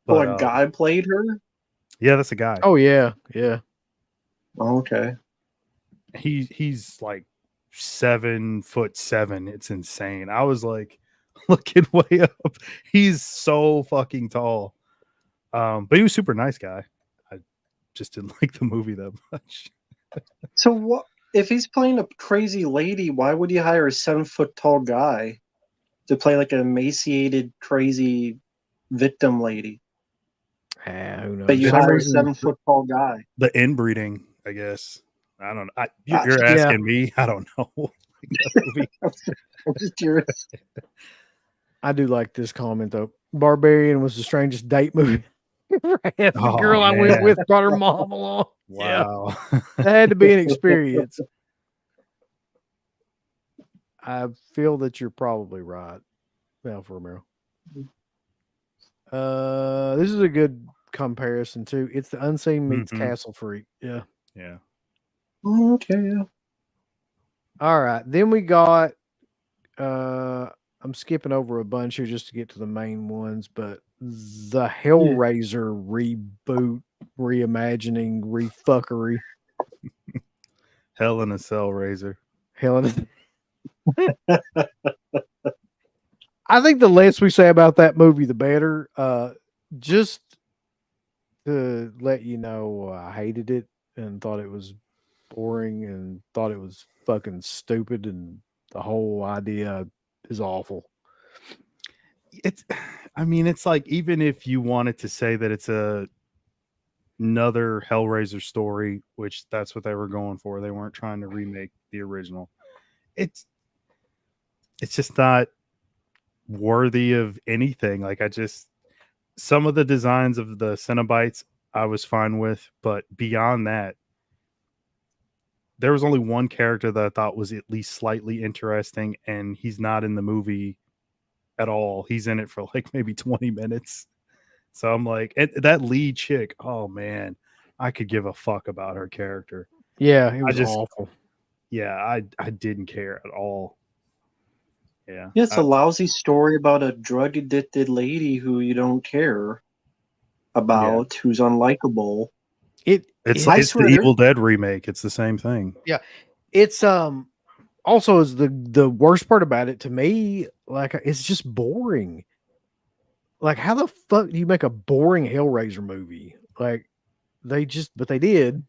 Oh, But a guy played her? yeah, that's a guy. Oh yeah. Yeah. Oh, okay. He's like 7'7". It's insane. I was like looking way up. He's so fucking tall. But he was a super nice guy. I just didn't like the movie that much. So what if he's playing a crazy lady? Why would you hire a 7-foot tall guy to play like an emaciated, crazy victim lady? Who knows? But you For some hire a reason- 7-foot tall guy. The inbreeding, I guess. I don't know. Ah, You're yeah. asking me. I don't know. That movie. I'm just curious. I do like this comment though. Barbarian was the strangest date movie. The Oh, girl I went man. with brought her mom along. Yeah, Wow. that had to be an experience. I feel that you're probably right, Alfa Romero. This is a good comparison too. It's the Unseen meets Mhm. Castle Freak. Yeah. Yeah. Okay, yeah. All right. Then we got I'm skipping over a bunch here just to get to the main ones, but the Hellraiser reboot, reimagining, refuckery. Hell in a Cell Razor. Helen. I think the less we say about that movie, the better. Just to let you know, I hated it and thought it was boring and thought it was fucking stupid, and the whole idea is awful. It's like, even if you wanted to say that it's another Hellraiser story, which that's what they were going for, they weren't trying to remake the original. It's just not worthy of anything. Like, some of the designs of the Cenobites I was fine with, but beyond that, there was only one character that I thought was at least slightly interesting, and he's not in the movie at all. He's in it for like maybe 20 minutes. So I'm like, that lead chick, oh man, I could give a fuck about her character. Yeah, it was just- awful. Yeah, I didn't care at all. Yeah. Yeah, it's a lousy story about a drug addicted lady who you don't care about, who's unlikable. It's I the swear- Evil Dead remake. It's the same thing. It's also is the worst part about it to me, like it's just boring. Like, how the fuck do you make a boring Hellraiser movie? Like, they did.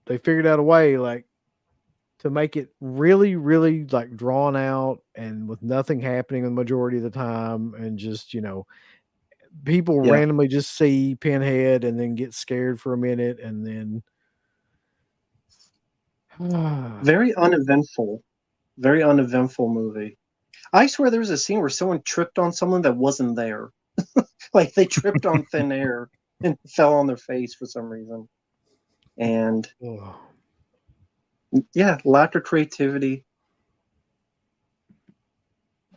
They figured out a way like to make it really, really like drawn out and with nothing happening the majority of the time, and just, people Yeah. randomly just see Pinhead and then get scared for a minute and then Very uneventful movie. I swear there was a scene where someone tripped on someone that wasn't there. Like, they tripped on thin air and fell on their face for some reason. And Ugh. yeah, lack of creativity.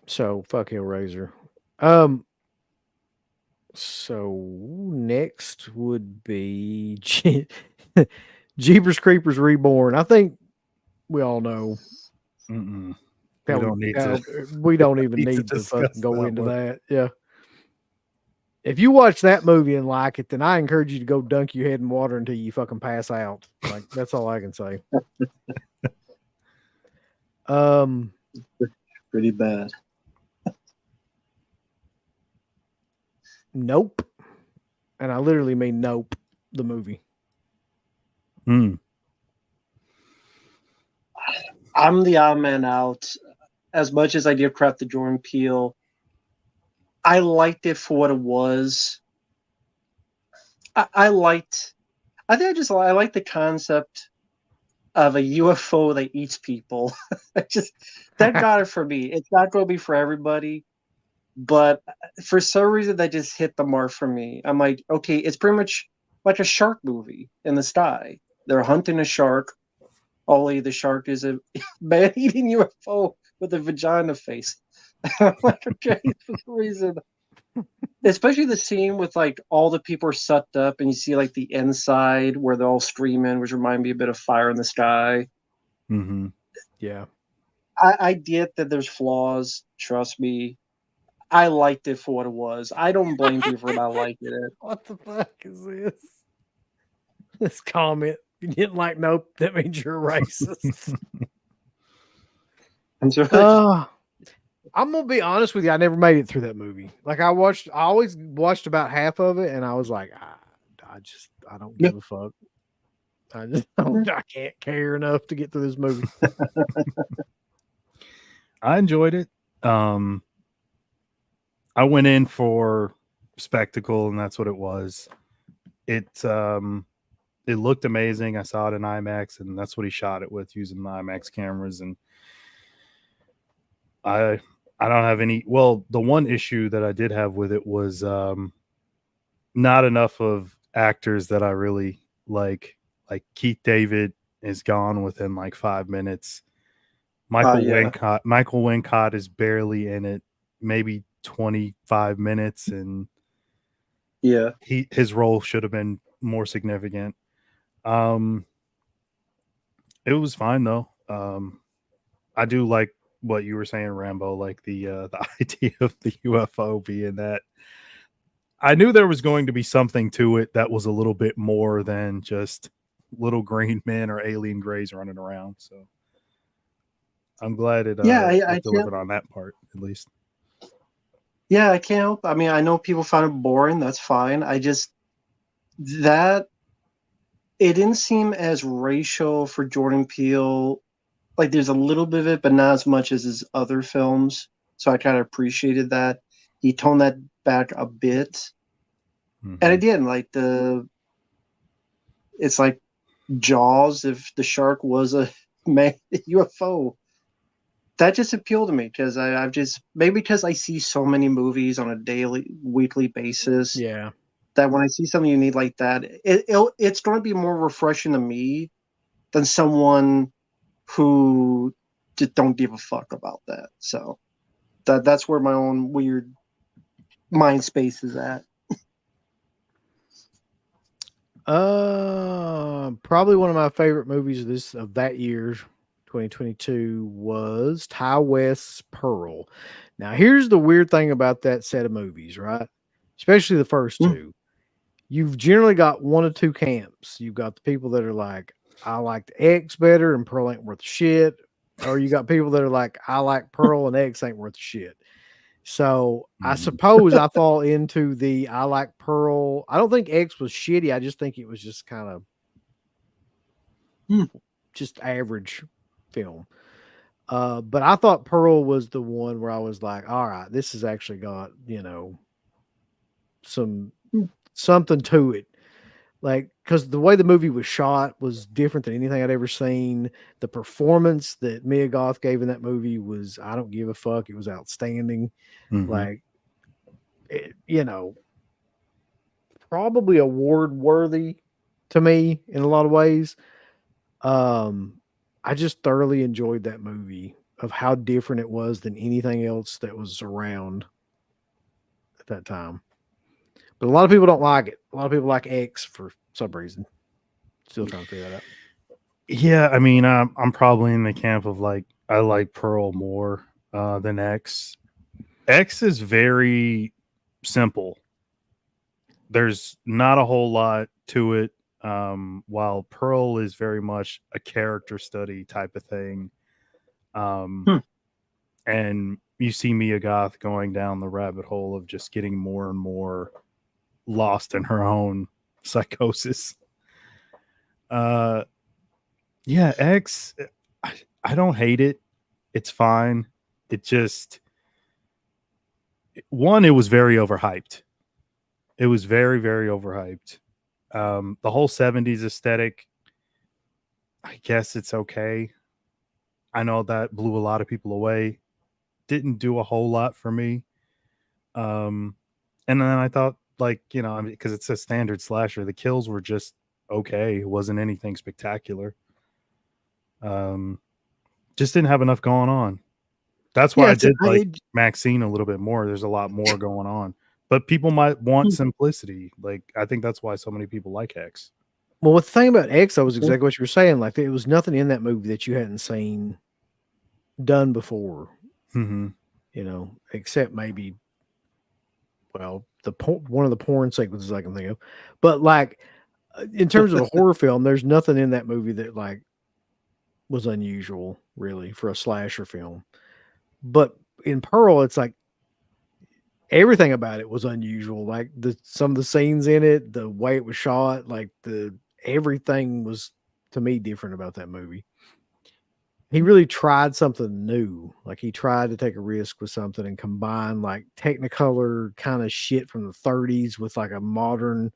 So fuck Hellraiser. So next would be Jeepers Creepers Reborn. I think we all know Mm-mm. that We don't need to- we don't even need to need to discuss fucking go that into one. that. Yeah. If you watch that movie and like it, then I encourage you to go dunk your head in water until you fucking pass out. Like, that's all I can say. Pretty bad. Nope. And I literally mean Nope, the movie. Mm. I'm the odd man out. As much as I give crap to Jordan Peele, I liked it for what it was. I liked the concept of a UFO that eats people. That got it for me. It's not going to be for everybody, but for some reason that just hit the mark for me. I'm like, okay, it's pretty much like a shark movie in the sky. They're hunting a shark. Only the shark is a man-eating UFO with a vagina face. I'm like, okay, for some reason. Especially the scene with like all the people are sucked up and you see like the inside where they're all screaming, which remind me a bit of Fire in the Sky. Mm-hmm. Yeah. I get that there's flaws, trust me. I liked it for what it was. I don't blame people for not liking it. What the fuck is this? This comment. If you didn't like Nope, that means you're a racist. I'm sorry. I'm gonna be honest with you. I never made it through that movie. Like, I always watched about half of it, and I was like, I don't Yeah. give a fuck. I just I can't care enough to get through this movie. I enjoyed it. I went in for spectacle, and that's what it was. It looked amazing. I saw it in IMAX, and that's what he shot it with, using the IMAX cameras. And I don't have any. Well, the one issue that I did have with it was not enough of actors that I really like. Like Keith David is gone within like 5 minutes. Michael Yeah. Wincott is barely in it, maybe 25 minutes, and Yeah. his role should have been more significant. It was fine though. I do like what you were saying, Rambo, like the idea of the UFO being that. I knew there was going to be something to it that was a little bit more than just little green men or alien grays running around. So I'm glad it I delivered on that part at least. Yeah, I can't help. I mean, I know people find it boring. That's fine. I just that it didn't seem as racial for Jordan Peele. Like there's a little bit of it, but not as much as his other films. So I kind of appreciated that. He toned that back a bit. And again, like it's like Jaws if the shark was a UFO. That just appealed to me because I've just maybe because I see so many movies on a daily, weekly basis. Yeah. That when I see something unique like that, it's going to be more refreshing to me than someone who just don't give a fuck about that. So that's where my own weird mind space is at. Probably one of my favorite movies of that year, 2022, was Ty West's Pearl. Now, here's the weird thing about that set of movies, right? Especially the first two. You've generally got one of two camps. You've got the people that are like, I liked X better and Pearl ain't worth shit. Or you got people that are like, I like Pearl and X ain't worth shit. So I suppose I fall into the I like Pearl. I don't think X was shitty. I just think it was just kind of just average film. But I thought Pearl was the one where I was like, all right, this has actually got, something to it. Like, because the way the movie was shot was different than anything I'd ever seen. The performance that Mia Goth gave in that movie was, I don't give a fuck. It was outstanding. Like, probably award worthy to me in a lot of ways. I just thoroughly enjoyed that movie of how different it was than anything else that was around at that time. But a lot of people don't like it. A lot of people like X for some reason. Still trying to figure that out. Yeah, I mean, I'm probably in the camp of like I like Pearl more than X. X is very simple. There's not a whole lot to it. While Pearl is very much a character study type of thing. And you see Mia Goth going down the rabbit hole of just getting more and more lost in her own psychosis. Yeah, X, I don't hate it. It's fine. It just, one, it was very overhyped. It was very, very overhyped. The whole 70s aesthetic, I guess it's okay. I know that blew a lot of people away. Didn't do a whole lot for me. And then I thought, like, because it's a standard slasher, the kills were just okay. It wasn't anything spectacular. Just didn't have enough going on. That's why I did like Maxine a little bit more. There's a lot more going on. But people might want simplicity. Like, I think that's why so many people like X. Well, the thing about X, that was exactly what you were saying. Like, there was nothing in that movie that you hadn't seen done before. Except maybe, well, one of the porn sequences I can think of. But like, in terms of a horror film, there's nothing in that movie that like was unusual, really, for a slasher film. But in Pearl, it's like everything about it was unusual. Like some of the scenes in it, the way it was shot, like everything was to me different about that movie. He really tried something new. Like he tried to take a risk with something and combine like Technicolor kind of shit from the 30s with like a modern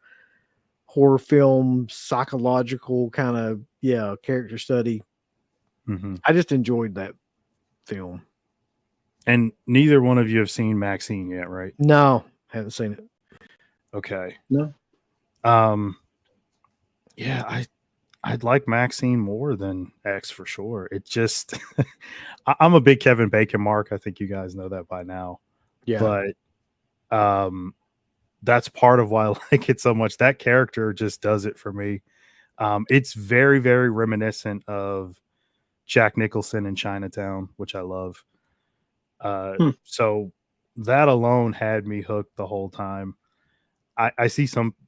horror film, psychological kind of character study. Mm-hmm. I just enjoyed that film. And neither one of you have seen Maxine yet, right? No, haven't seen it. Okay. No. Yeah, I'd like Maxine more than X for sure. It just I'm a big Kevin Bacon mark. I think you guys know that by now. Yeah. But that's part of why I like it so much. That character just does it for me. It's very, very reminiscent of Jack Nicholson in Chinatown, which I love. So that alone had me hooked the whole time. I see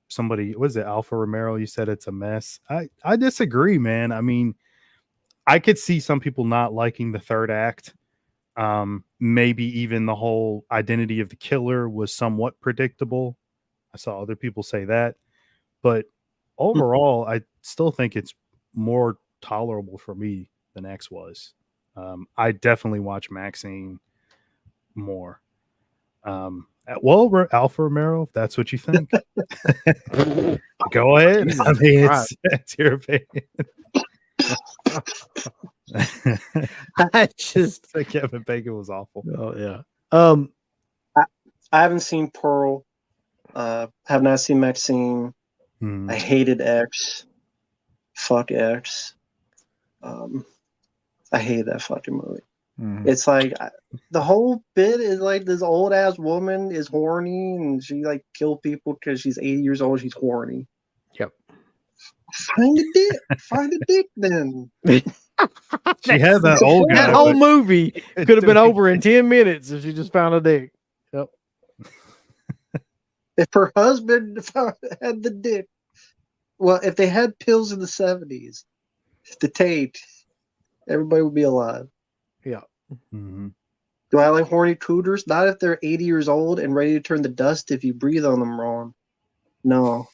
somebody, was it Alpha Romero? You said it's a mess. I disagree, man. I mean, I could see some people not liking the third act. Maybe even the whole identity of the killer was somewhat predictable. I saw other people say that, but overall, I still think it's more tolerable for me than X was. I definitely watch Maxine more. Well, Alpha Romero, if that's what you think, go ahead. I mean, it's your opinion. I just Kevin Bacon was awful. Oh yeah. I haven't seen Pearl. Have not seen Maxine. Hmm. I hated X. Fuck X. I hate that fucking movie. It's like the whole bit is like this old ass woman is horny and she like kill people because she's 80 years old. She's horny. Yep. Find a dick. Find a dick then. She had that old guy. That whole movie could have been over in 10 minutes if she just found a dick. Yep. If her husband had the dick, well, if they had pills in the 70s to take, everybody would be alive. Yeah. Mm-hmm. Do I like horny cooters? Not if they're 80 years old and ready to turn to dust if you breathe on them wrong. No.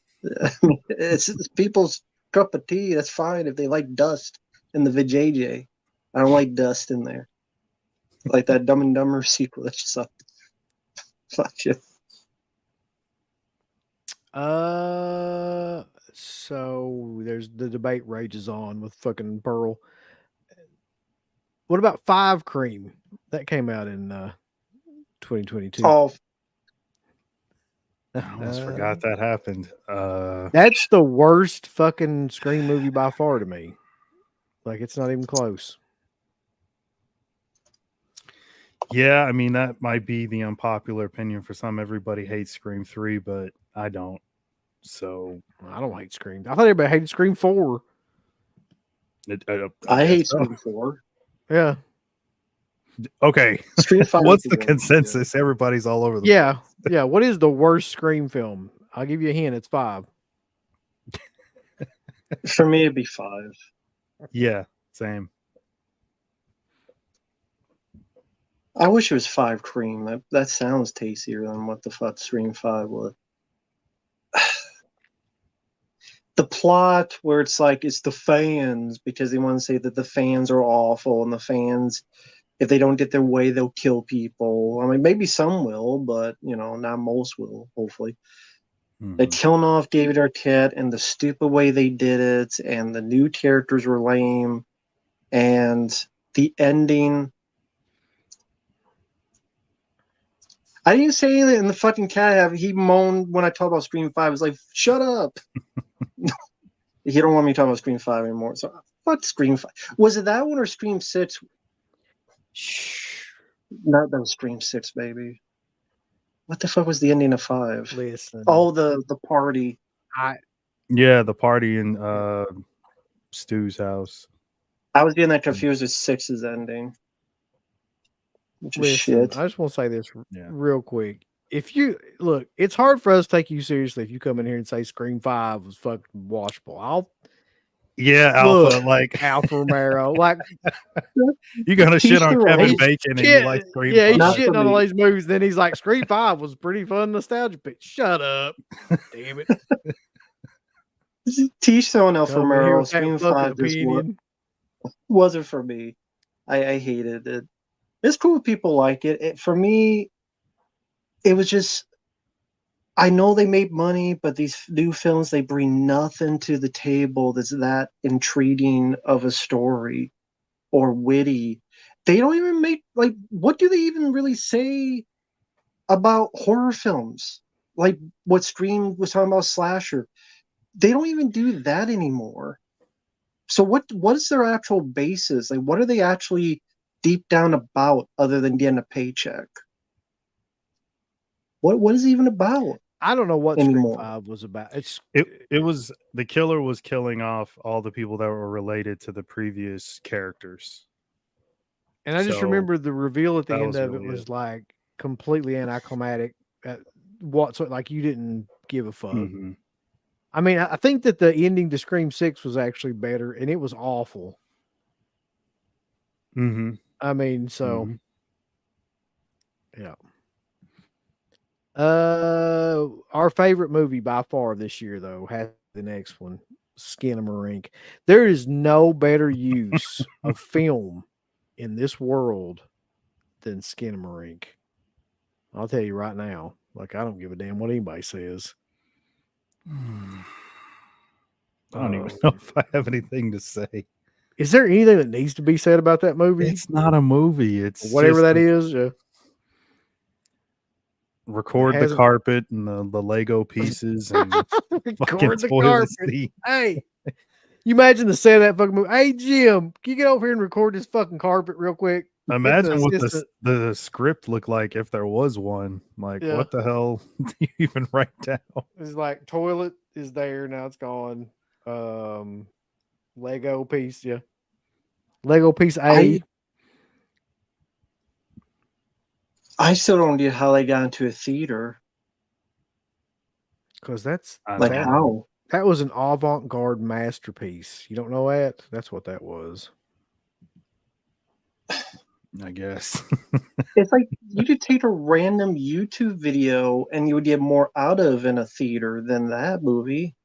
It's people's cup of tea. That's fine if they like dust in the vajayjay. I don't like dust in there. Like that Dumb and Dumber sequel that you saw. Fuck you. So there's the debate rages on with fucking Pearl. What about Five Cream? That came out in 2022. Oh, I almost forgot that happened. That's the worst fucking Scream movie by far to me. Like it's not even close. Yeah, I mean that might be the unpopular opinion for some. Everybody hates Scream 3, but I don't. So I don't hate Scream. I thought everybody hated Scream 4. I hate Scream 4. Yeah. Okay. Scream 5. What's the consensus? Everybody's all over the Yeah. Yeah. What is the worst Scream film? I'll give you a hint. It's 5. For me, it'd be 5. Yeah, same. I wish it was 5 Cream. That sounds tastier than what the fuck Scream 5 was. The plot where it's like it's the fans because they want to say that the fans are awful and the fans, if they don't get their way, they'll kill people. I mean, maybe some will, but not most will. Hopefully, They're killing off David Arquette and the stupid way they did it, and the new characters were lame, and the ending. I didn't say anything in the fucking cat. He moaned when I talked about Scream 5. It's like, shut up. He don't want me talking about Scream 5 anymore. So fuck Scream 5. Was it that one or Scream 6? No, that was Scream 6, baby. What the fuck was the ending of 5? Listen. Oh, the party. Yeah, the party in Stu's house. I was getting that confused with 6's ending. Which is shit. I just want to say this real quick. If you look, it's hard for us to take you seriously if you come in here and say Scream 5 was fucking washable. Yeah, Alpha. Look, Like Alfa Romero. Like, you're gonna shit on He's Kevin he's Bacon and you shit, like Scream yeah, he's 5. Not for shitting on all me. these movies. Then he's like, Scream 5 was pretty fun nostalgia pick. Shut up. Damn it. Teach on Alfa Come in here Romero. with that Scream fucking 5 just opinion. wasn't for me. I hated it. It's cool if people like it. For me, it was just, I know they made money, but these new films, they bring nothing to the table that's that intriguing of a story or witty. They don't even make, like, what do they even really say about horror films? Like what Scream was talking about, slasher. They don't even do that anymore. So what is their actual basis? Like, what are they actually deep down about other than getting a paycheck? What is it even about I don't know what Scream anymore? 5 was about. It was the killer was killing off all the people that were related to the previous characters. And I just So, remember the reveal at the that end was of it really was it. like completely anticlimactic. Like you didn't give a fuck. Mhm. I mean, I think that the ending to Scream 6 was actually better, and it was awful. Mhm. I mean, so Mhm. yeah. Our favorite movie by far this year, though, has the next one, Skinamarink. There is no better use of film in this world than Skinamarink. I'll tell you right now. Like, I don't give a damn what anybody says. I don't even know if I have anything to say. Is there anything that needs to be said about that movie? It's not a movie. It's Whatever just that is. record the hasn't- carpet and the Lego pieces and fucking Record the toilet carpet. seat. Hey, you imagine the set of that fucking movie. Hey, Jim, can you get over here and record this fucking carpet real quick? Imagine what assistant. the script looked like if there was one. Like, Yeah. what the hell do you even write down? It's like toilet is there now. It's gone. Lego piece, yeah. Lego piece A. I still don't get how they got into a theater. Because that's I Like, that, how? that was an avant-garde masterpiece. You don't know that? That's what that was. I guess. It's like you could take a random YouTube video and you would get more out of in a theater than that movie.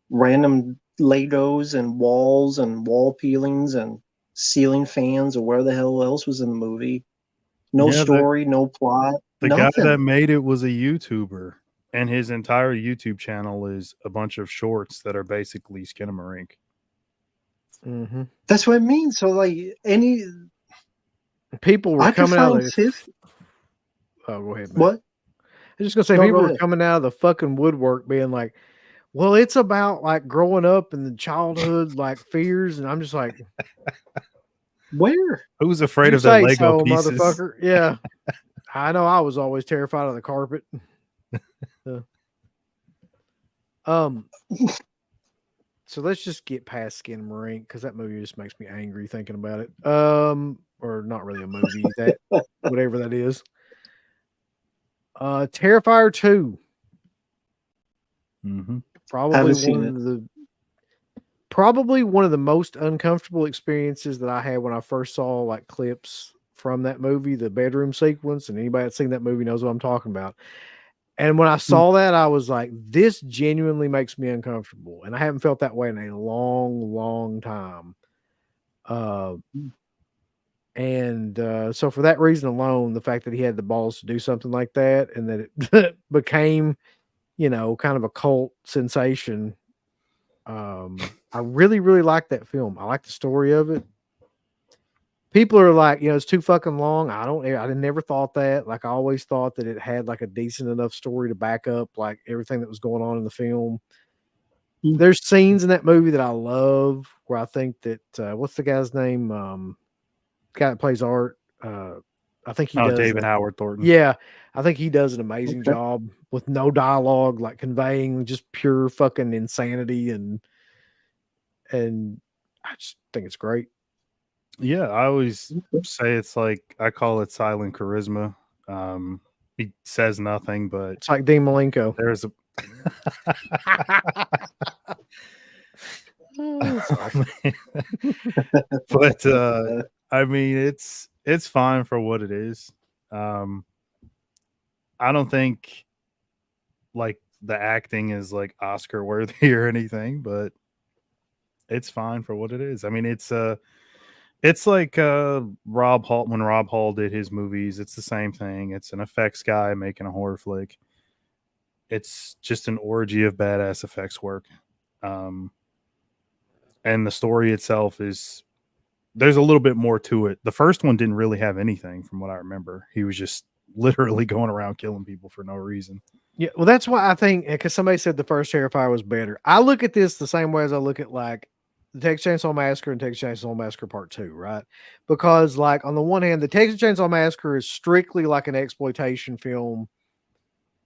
Random Legos and walls and wall peelings and ceiling fans or where the hell else was in the movie. No Yeah, story, no plot, the guy nothing. that made it was a YouTuber, and his entire YouTube channel is a bunch of shorts that are basically Skinamarink. Mm-hmm. That's what I mean. So, like, any People were I could coming out find of 50. Oh, go ahead, man. What? I'm just gonna say No, people go were ahead. coming out of the fucking woodwork being like, well, it's about like growing up and the childhood like fears, and I'm just like, Where? Who's afraid you of their say Lego so, pieces? motherfucker. Yeah. I know I was always terrified of the carpet. So let's just get past Skinamarink because that movie just makes me angry thinking about it. Or not really a movie, that whatever that is. Terrifier 2. Mm-hmm. Probably seen one of the most uncomfortable experiences that I had when I first saw like clips from that movie, the bedroom sequence, and anybody that's seen that movie knows what I'm talking about. And when I saw that, I was like, this genuinely makes me uncomfortable. And I haven't felt that way in a long, long time. So for that reason alone, the fact that he had the balls to do something like that and that it became, kind of a cult sensation. I really, really like that film. I like the story of it. People are like, it's too fucking long. I never thought that. Like, I always thought that it had like a decent enough story to back up like everything that was going on in the film. There's scenes in that movie that I love where I think that what's the guy's name? Guy that plays Art. I think he does. David Howard Thornton. Yeah, I think he does an amazing job with no dialogue, like conveying just pure fucking insanity, and I just think it's great. Yeah, I always say it's like, I call it silent charisma. He says nothing, but It's like Dean Malenko. there's a Oh, sorry. But I mean, it's fine for what it is. I don't think like the acting is like Oscar worthy or anything, but it's fine for what it is. I mean, it's like Rob Hall when Rob Hall did his movies. It's the same thing. It's an effects guy making a horror flick. It's just an orgy of badass effects work. Um, and the story itself is there's a little bit more to it. The first one didn't really have anything from what I remember. He was just literally going around killing people for no reason. Yeah, well, that's why I think because somebody said the first Terrifier was better. I look at this the same way as I look at like the Texas Chainsaw Massacre and Texas Chainsaw Massacre Part 2, right? Because like on the one hand, the Texas Chainsaw Massacre is strictly like an exploitation film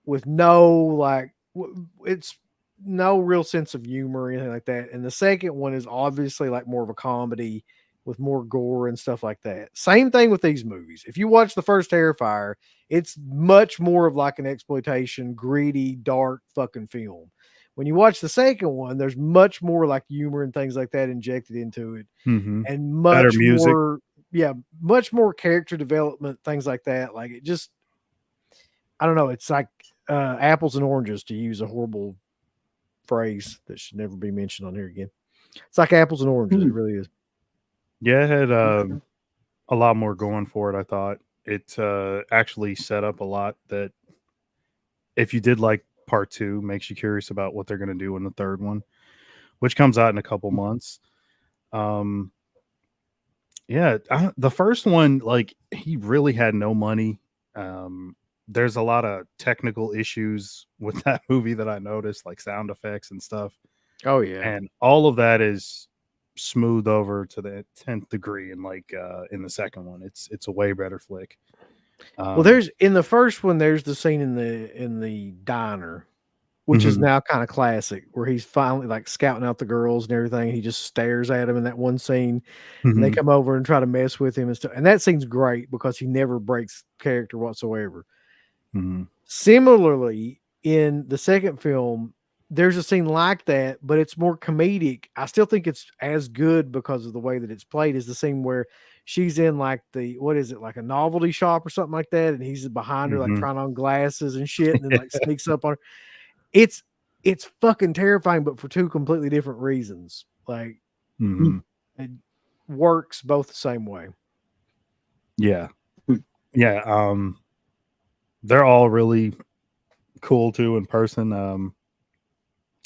with no like it's no real sense of humor or anything like that. And the second one is obviously like more of a comedy with more gore and stuff like that. Same thing with these movies. If you watch the first Terrifier, it's much more of like an exploitation, greedy, dark fucking film. When you watch the second one, there's much more like humor and things like that injected into it, Mm-hmm. and Better much music. more, yeah, much more character development, things like that. Like it just, I don't know. It's like apples and oranges, to use a horrible phrase that should never be mentioned on here again. It's like apples and oranges. It really is. Yeah, it had a lot more going for it. I thought it actually set up a lot that if you did like part 2, makes you curious about what they're going to do in the third one, which comes out in a couple months. Yeah, the first one, like he really had no money. There's a lot of technical issues with that movie that I noticed, like sound effects and stuff. Oh yeah. And all of that is smooth over to the 10th degree, and like in the second one it's a way better flick. Well, there's in the first one, there's the scene in the diner, which is Mhm. now kind of classic, where he's finally like scouting out the girls and everything. He just stares at them in that one scene, and they Mhm. come over and try to mess with him and stuff. And that scene's great because he never breaks character whatsoever. Mhm. Similarly, in the second film, there's a scene like that, but it's more comedic. I still think it's as good because of the way that it's played. Is the scene where she's in like the what is it, like a novelty shop or something like that, and he's behind her like Mhm. trying on glasses and shit, and then like sneaks up on her. It's fucking terrifying, but for two completely different reasons. Like Mhm. it works both the same way. Yeah. Yeah. They're all really cool too in person.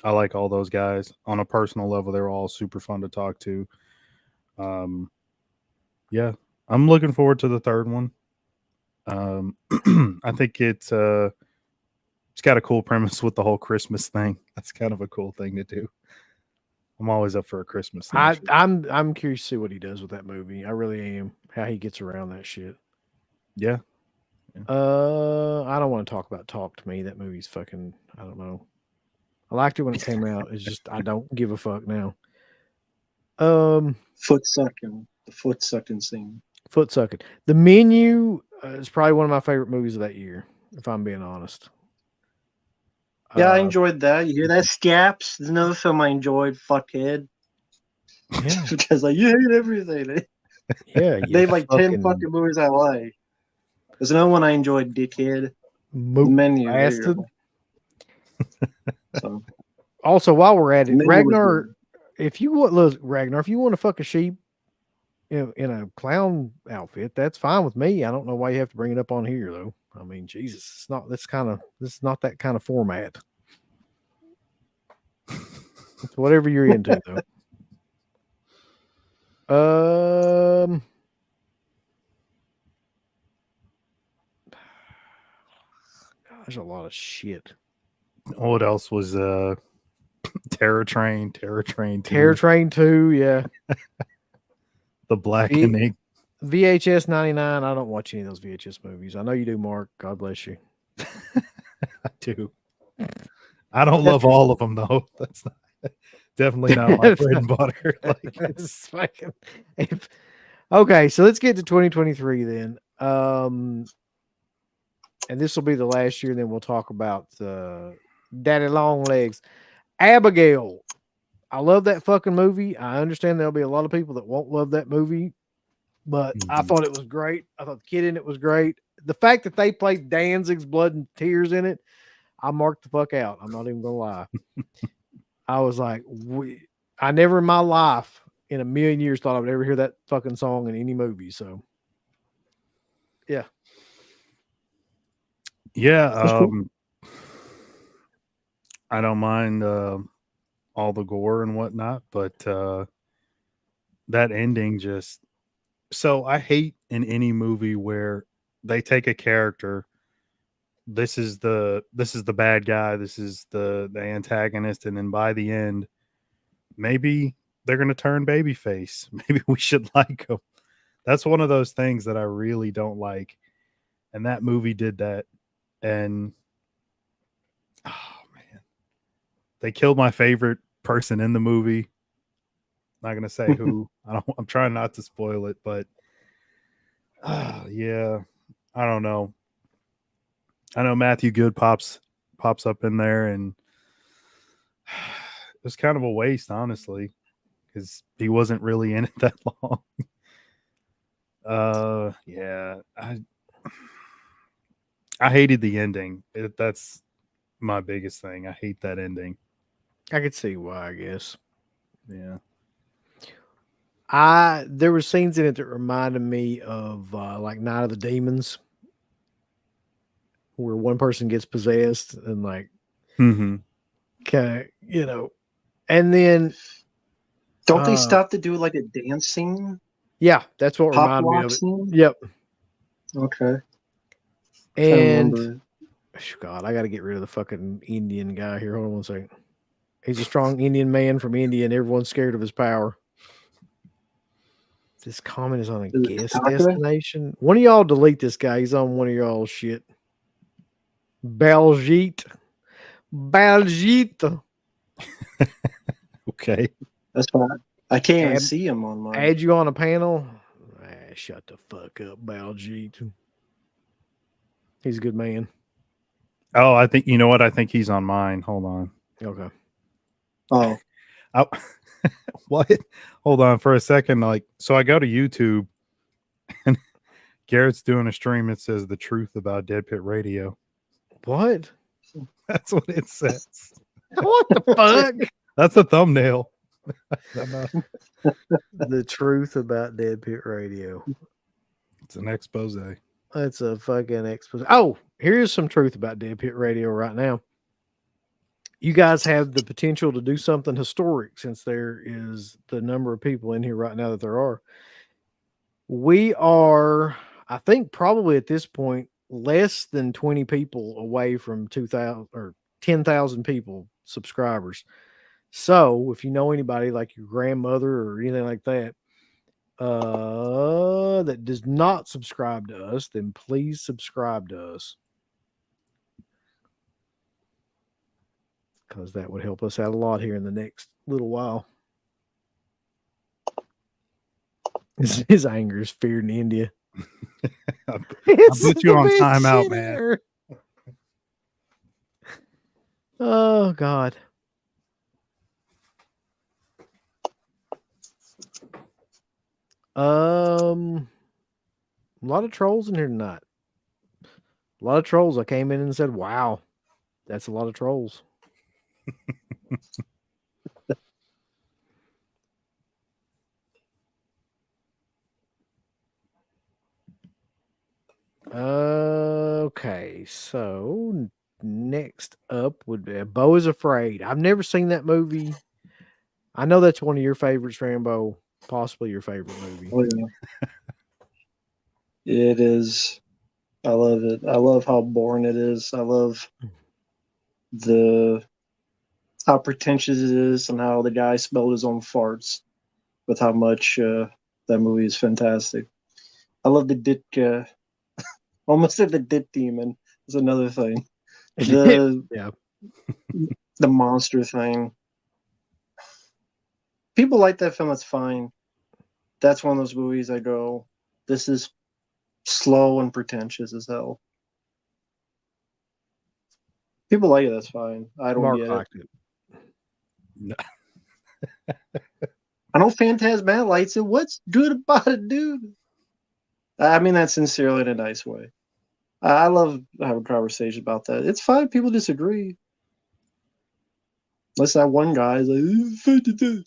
I like all those guys on a personal level. They're all super fun to talk to. Yeah, I'm looking forward to the third one. I think it's got a cool premise with the whole Christmas thing. That's kind of a cool thing to do. I'm always up for a Christmas thing. I'm curious to see what he does with that movie. I really am. How he gets around that shit. Yeah. I don't want to talk about Talk to Me. That movie's fucking, I don't know. I liked it when it came out. It's just I don't give a fuck now. Foot sucking. The foot sucking scene. Foot sucking. The Menu is probably one of my favorite movies of that year, if I'm being honest. Yeah, I enjoyed that. You hear that? Scaps. There's another film I enjoyed. Fuckhead. Yeah. Because like you hate everything. Yeah, They have like 10 fucking movies I like. There's another one I enjoyed. Dickhead. The Menu. There you bastard. go. So, Also, while we're at it, Menu was Ragnar, good. if you want, look, Ragnar, if you want to fuck a sheep in a clown outfit, that's fine with me. I don't know why you have to bring it up on here, though. I mean, Jesus, it's not this is not that kind of format. It's whatever you're into, though. There's a lot of shit. What else was Terror Train 2, Terror Train 2, yeah. The Blackening. VHS 99. I don't watch any of those VHS movies. I know you do, Mark. God bless you. I do. I don't love all of them though. That's not, definitely not my bread and butter. Like It's fucking, okay, so let's get to 2023 then. And this will be the last year. Then we'll talk about Daddy Long Legs. Abigail. I love that fucking movie. I understand there'll be a lot of people that won't love that movie, but I Mhm. thought it was great. I thought the kid in it was great. The fact that they played Danzig's Blood and Tears in it, I marked the fuck out. I'm not even gonna lie. I was like, I never in my life in a million years thought I would ever hear that fucking song in any movie. So yeah. Yeah, That's cool. I don't mind all the gore and whatnot, but that ending just so I hate in any movie where they take a character. This is the bad guy. This is the antagonist, and then by the end, maybe they're gonna turn babyface. Maybe we should like them. That's one of those things that I really don't like, and that movie did that. And oh man, they killed my favorite person in the movie. Not gonna say who. I'm trying not to spoil it, but yeah, I don't know. I know Matthew Good pops up in there, and it was kind of a waste, honestly, because he wasn't really in it that long. Yeah, I hated the ending. That's my biggest thing. I hate that ending. I could see why, I guess. Yeah. There were scenes in it that reminded me of like Night of the Demons, where one person gets possessed and like Mm-hmm. kind of, you know, and then Don't they uh stop to do like a dance scene? yeah, that's what Pop reminded me lock of it. scene? Yep. Okay. Trying to And remember. God, I got to get rid of the fucking Indian guy here. Hold on one second. He's a strong Indian man from India, and everyone's scared of his power. This comment is on a Is it guest Taka? destination. One of y'all delete this guy. He's on one of y'all's shit. Baljeet. Baljeet. Okay. That's fine. I can't even Add, see him on mine. add you on a panel. Shut the fuck up, Baljeet. He's a good man. Oh, I think you know what? I think he's on mine. Hold on. Okay. Oh, I, what? Hold on for a second. Like, so I go to YouTube, and Garrett's doing a stream. It says the truth about Dead Pit Radio. What? That's what it says. What the fuck? That's the thumbnail. The truth about Dead Pit Radio. It's an expose. That's a fucking expose. Oh, here's some truth about Dead Pit Radio right now. You guys have the potential to do something historic since there is the number of people in here right now that there are. We are, I think, probably at this point, less than 20 people away from 2,000 or 10,000 people, subscribers. So if you know anybody like your grandmother or anything like that, that does not subscribe to us, then please subscribe to us. Because that would help us out a lot here in the next little while. His anger is feared in India. I'll put you on timeout, man. Oh God. A lot of trolls in here tonight. A lot of trolls. I came in and said, "Wow, that's a lot of trolls." Okay, so next up would be Beau is Afraid. I've never seen that movie. I know that's one of your favorites, Rambo. Possibly your favorite movie. oh yeah. It is. I love it. I love how boring it is. I love how pretentious it is and how the guy smelled his own farts with how much that movie is fantastic. I love the dit almost said the dit demon is another thing. The Yeah. the monster thing. People like that film, it's fine. That's one of those movies I go, this is slow and pretentious as hell. People like it, that's fine. I don't Mark get it. liked it. No. I know Phantasmat likes it. What's good about it, dude? I mean that sincerely in a nice way. I love having conversations about that. It's fine. People disagree. Unless that one guy is like,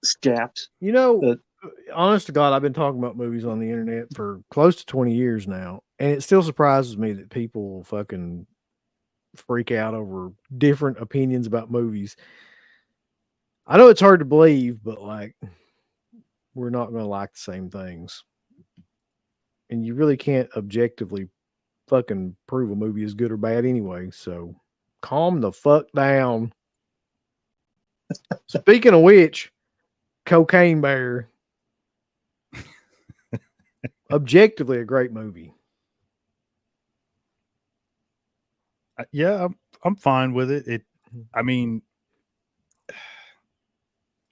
scaps. You know, But- honest to God, I've been talking about movies on the internet for close to 20 years now, and it still surprises me that people will fucking freak out over different opinions about movies. I know it's hard to believe, but like, we're not going to like the same things. And you really can't objectively fucking prove a movie is good or bad anyway. So calm the fuck down. Speaking of which, Cocaine Bear. Objectively a great movie. Yeah, I'm fine with it. I mean,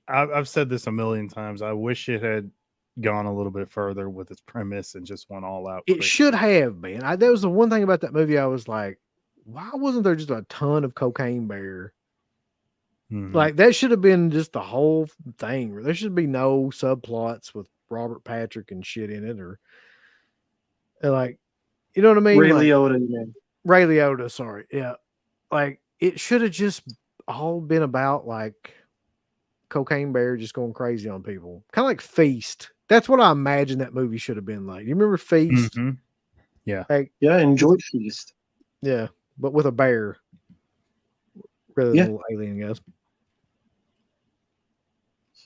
I've said this a million times. I wish it had gone a little bit further with its premise and just went all out. It crazy. should have been. That was the one thing about that movie. I was like, why wasn't there just a ton of Cocaine Bear? Mhm. Like that should have been just the whole thing. There should be no subplots with Robert Patrick and shit in it, or like, you know what I mean? Ray Like, Liotta, man. Ray Liotta, sorry. Yeah. Like it should have just all been about like Cocaine Bear just going crazy on people. Kind of like Feast. That's what I imagine that movie should have been like. You remember Feast? Mhm. Like, Yeah, enjoyed Feast. yeah, but with a bear rather than Yeah. a little alien guys.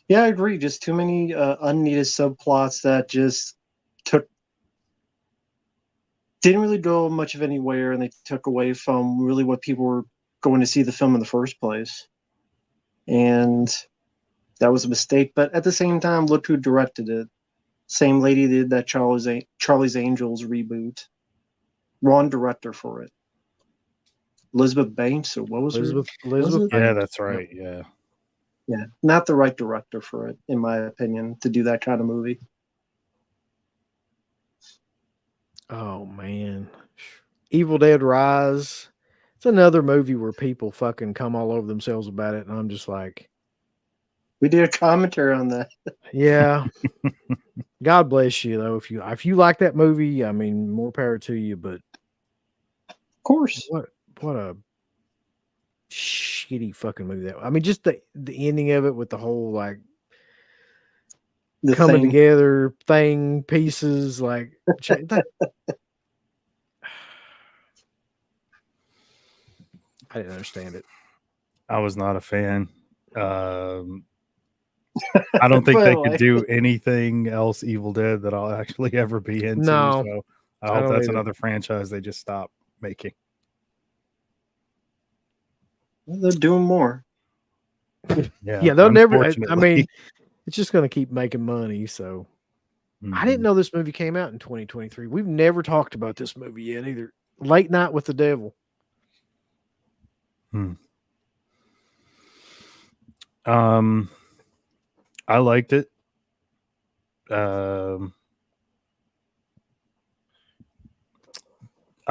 Yeah, I agree. Just too many unneeded subplots that just didn't really go much of anywhere, and they took away from really what people were going to see the film in the first place. And that was a mistake. But at the same time, look who directed it. Same lady did that Charlie's Angels reboot. Wrong director for it. Elizabeth Banks, or what was Elizabeth it? Yeah, Banks. that's right. Yeah. Yeah, not the right director for it, in my opinion, to do that kind of movie. Oh man. Evil Dead Rise. It's another movie where people fucking come all over themselves about it, and I'm just like, We did a commentary on that. yeah. God bless you though. If you like that movie, I mean, more power to you, but Of course. what a shitty fucking movie that. I mean, just the ending of it with the whole like The coming thing. together thing pieces like that, I didn't understand it. I was not a fan. I don't think they Well, could do anything else Evil Dead that I'll actually ever be into. No, So I I hope don't that's either. another franchise they just stop making. They're doing more. Yeah, they'll never. I unfortunately. mean, it's just going to keep making money. So I didn't Mhm. know this movie came out in 2023. We've never talked about this movie yet either. Late Night with the Devil. I liked it. I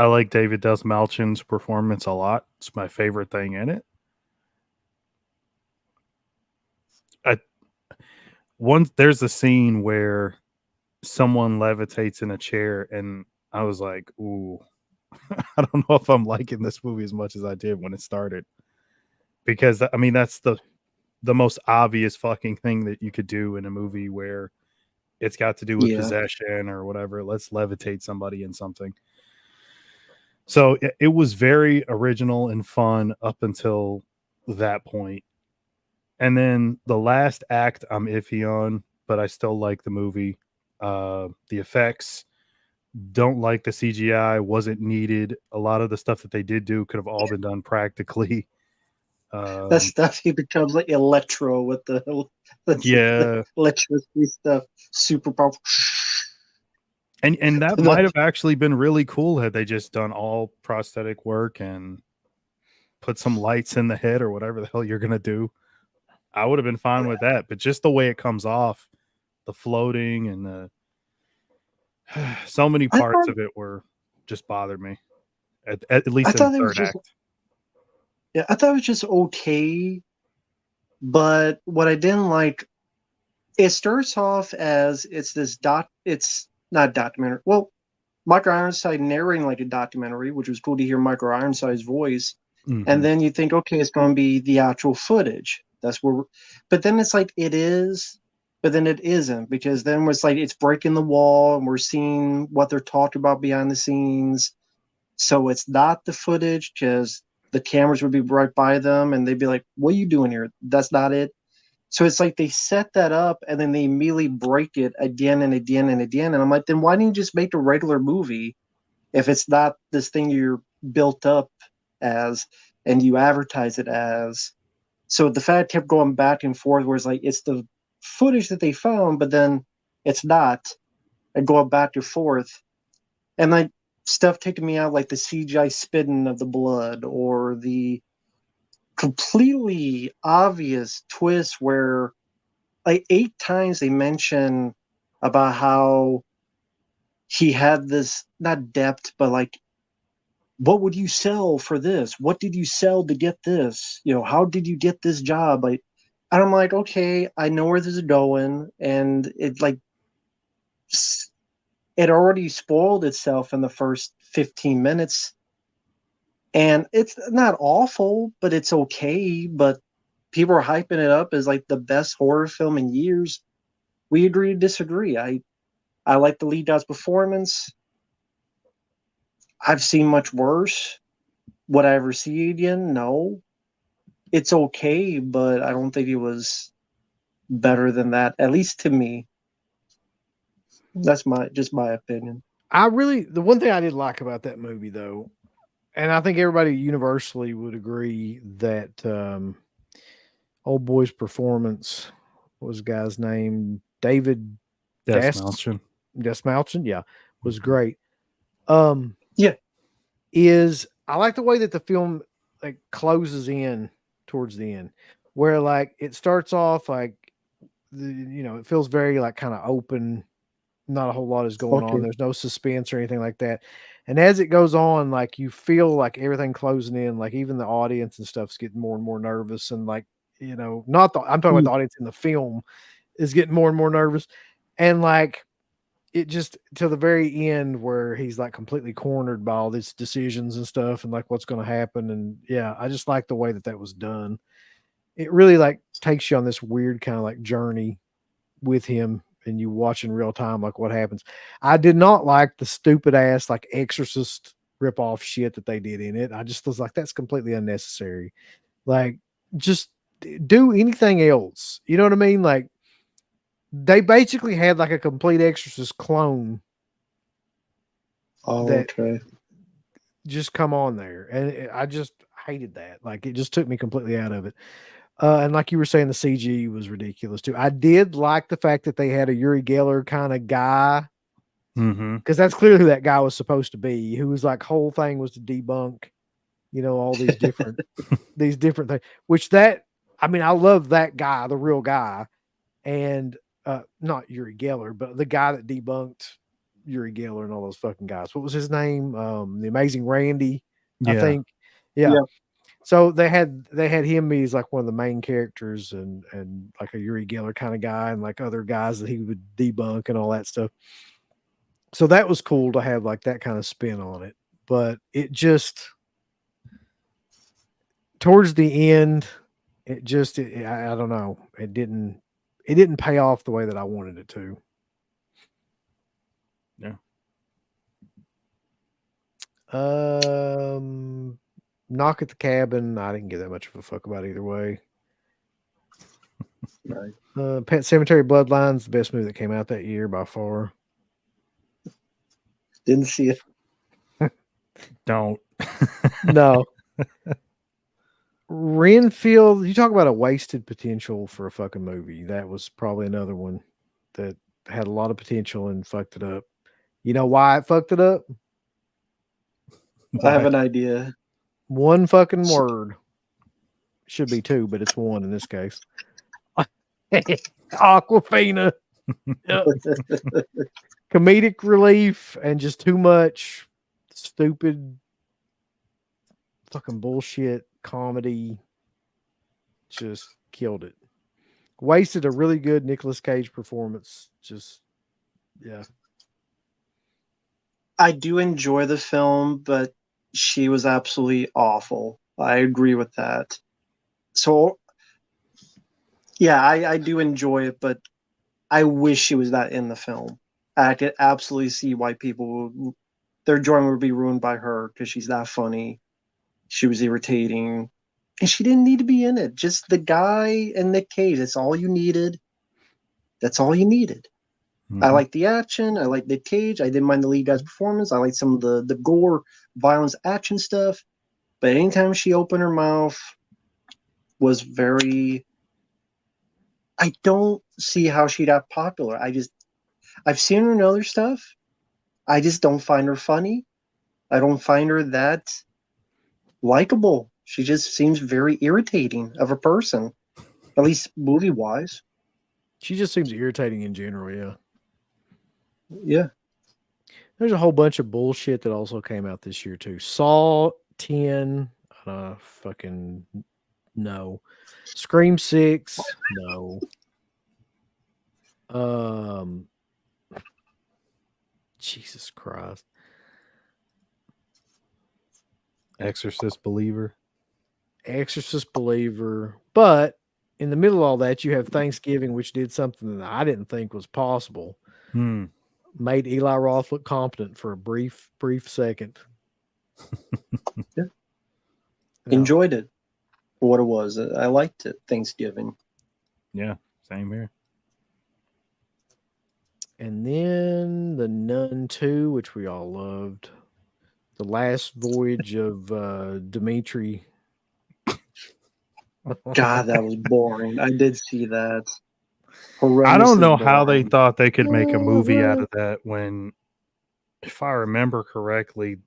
like David Dastmalchian's performance a lot. It's my favorite thing in it. There's a scene where someone levitates in a chair, and I was like, "Ooh, I don't know if I'm liking this movie as much as I did when it started." Because I mean, that's the most obvious fucking thing that you could do in a movie where it's got to do with Yeah. possession or whatever. Let's levitate somebody in something. So it was very original and fun up until that point. And then the last act I'm iffy on, but I still like the movie. The effects, don't like the CGI, wasn't needed. A lot of the stuff that they did do could have all been done practically. That stuff he becomes like Electro with the Yeah. electricity stuff, super powerful. And that might have actually been really cool had they just done all prosthetic work and put some lights in the head or whatever the hell you're gonna do. I would have been fine with that, but just the way it comes off, the floating and the so many I parts thought- of it were just bothered me. At least I in thought the it was third just- act. Yeah, I thought it was just okay. But what I didn't like, it starts off as it's not documentary. Well, Michael Ironside narrating like a documentary, which was cool to hear Michael Ironside's voice. Mhm. And then you think, okay, it's going to be the actual footage. That's where, but then it's like it is, but then it isn't, because then it's like it's breaking the wall and we're seeing what they're talking about behind the scenes. So it's not the footage, because the cameras would be right by them and they'd be like, what are you doing here? That's not it. So it's like they set that up and then they immediately break it again and again and again. And I'm like, then why didn't you just make a regular movie if it's not this thing you're built up as and you advertise it as? So the fact kept going back and forth where it's like it's the footage that they found, but then it's not, and going back and forth. And like stuff taking me out, like the CGI spitting of the blood, or the completely obvious twist where like 8 times they mention about how he had this, not depth, but like, what would you sell for this? What did you sell to get this? You know, how did you get this job? Like, and I'm like, okay, I know where this is going, and it like it already spoiled itself in the first 15 minutes, and it's not awful, but it's okay. But people are hyping it up as like the best horror film in years. We agree to disagree. I like the lead guy's performance. I've seen much worse. Would I ever see it again? No. It's okay, but I don't think it was better than that, at least to me. That's my opinion. The one thing I did like about that movie though, and I think everybody universally would agree that old boy's performance, what was the guy's name? David Desmalchian. Desmalchian, yeah, was great. Yeah. Is I like the way that the film like closes in towards the end, where like it starts off like it feels very like kind of open, not a whole lot is going on. Okay. There's no suspense or anything like that. And as it goes on, like you feel like everything closing in, like even the audience and stuff's getting more and more nervous, and like not I'm talking about the audience in the film is getting more and more nervous, and like it just to the very end where he's like completely cornered by all these decisions and stuff and like what's going to happen. And yeah, I just like the way that was done. It really like takes you on this weird kind of like journey with him, and you watch in real time like what happens. I did not like the stupid ass like Exorcist rip off shit that they did in it. I just was like, that's completely unnecessary. Like, just do anything else. You know what I mean? Like, they basically had like a complete Exorcist clone Oh, that okay. just come on there, and I just hated that. Like, it just took me completely out of it. And like you were saying, the CG was ridiculous too. I did like the fact that they had a Uri Geller kind of guy, because that's clearly who that guy was supposed to be. Who was like, whole thing was to debunk, all these different these different things. I mean, I love that guy, the real guy, and not Uri Geller, but the guy that debunked Uri Geller and all those fucking guys. What was his name? The Amazing Randy, I think. Yeah. So they had him be as like one of the main characters, and like a Uri Geller kind of guy, and like other guys that he would debunk and all that stuff. So that was cool to have like that kind of spin on it. But it just towards the end, I don't know. It didn't pay off the way that I wanted it to. Yeah. Knock at the Cabin, I didn't give that much of a fuck about either way. Right. Pet Cemetery Bloodlines, the best movie that came out that year by far. Didn't see it. Don't. No. Renfield, you talk about a wasted potential for a fucking movie. That was probably another one that had a lot of potential and fucked it up. You know why it fucked it up? I have an idea. One fucking word. Should be two, but it's one in this case. Aquafina. Comedic relief and just too much stupid fucking bullshit comedy. Just killed it. Wasted a really good Nicolas Cage performance. Just yeah. I do enjoy the film, but she was absolutely awful. I agree with that. So, yeah, I do enjoy it, but I wish she was not in the film. I could absolutely see why their enjoyment would be ruined by her because she's not funny. She was irritating, and she didn't need to be in it. Just the guy and Nick Cage. That's all you needed. That's all you needed. I Mhm. like the action. I like Nick Cage. I didn't mind the lead guy's performance. I like some of the gore, violence, action stuff. But anytime she opened her mouth, was very. I don't see how she got popular. I've seen her in other stuff. I just don't find her funny. I don't find her that likable. She just seems very irritating of a person, at least movie wise. She just seems irritating in general, yeah. Yeah. There's a whole bunch of bullshit that also came out this year too. Saw 10, fucking no. Scream 6, no. Jesus Christ. Exorcist Believer. Exorcist Believer. But in the middle of all that, you have Thanksgiving, which did something that I didn't think was possible. Hmm. Made Eli Roth look competent for a brief second. Yeah. No. Enjoyed it for what it was. I liked it. Thanksgiving. Yeah, same here. And then The Nun 2, which we all loved. The Last Voyage of Dimitri. God, that was boring. I did see that. I don't know Horrendously how they boring. thought they could make a movie out of that when, if I remember correctly,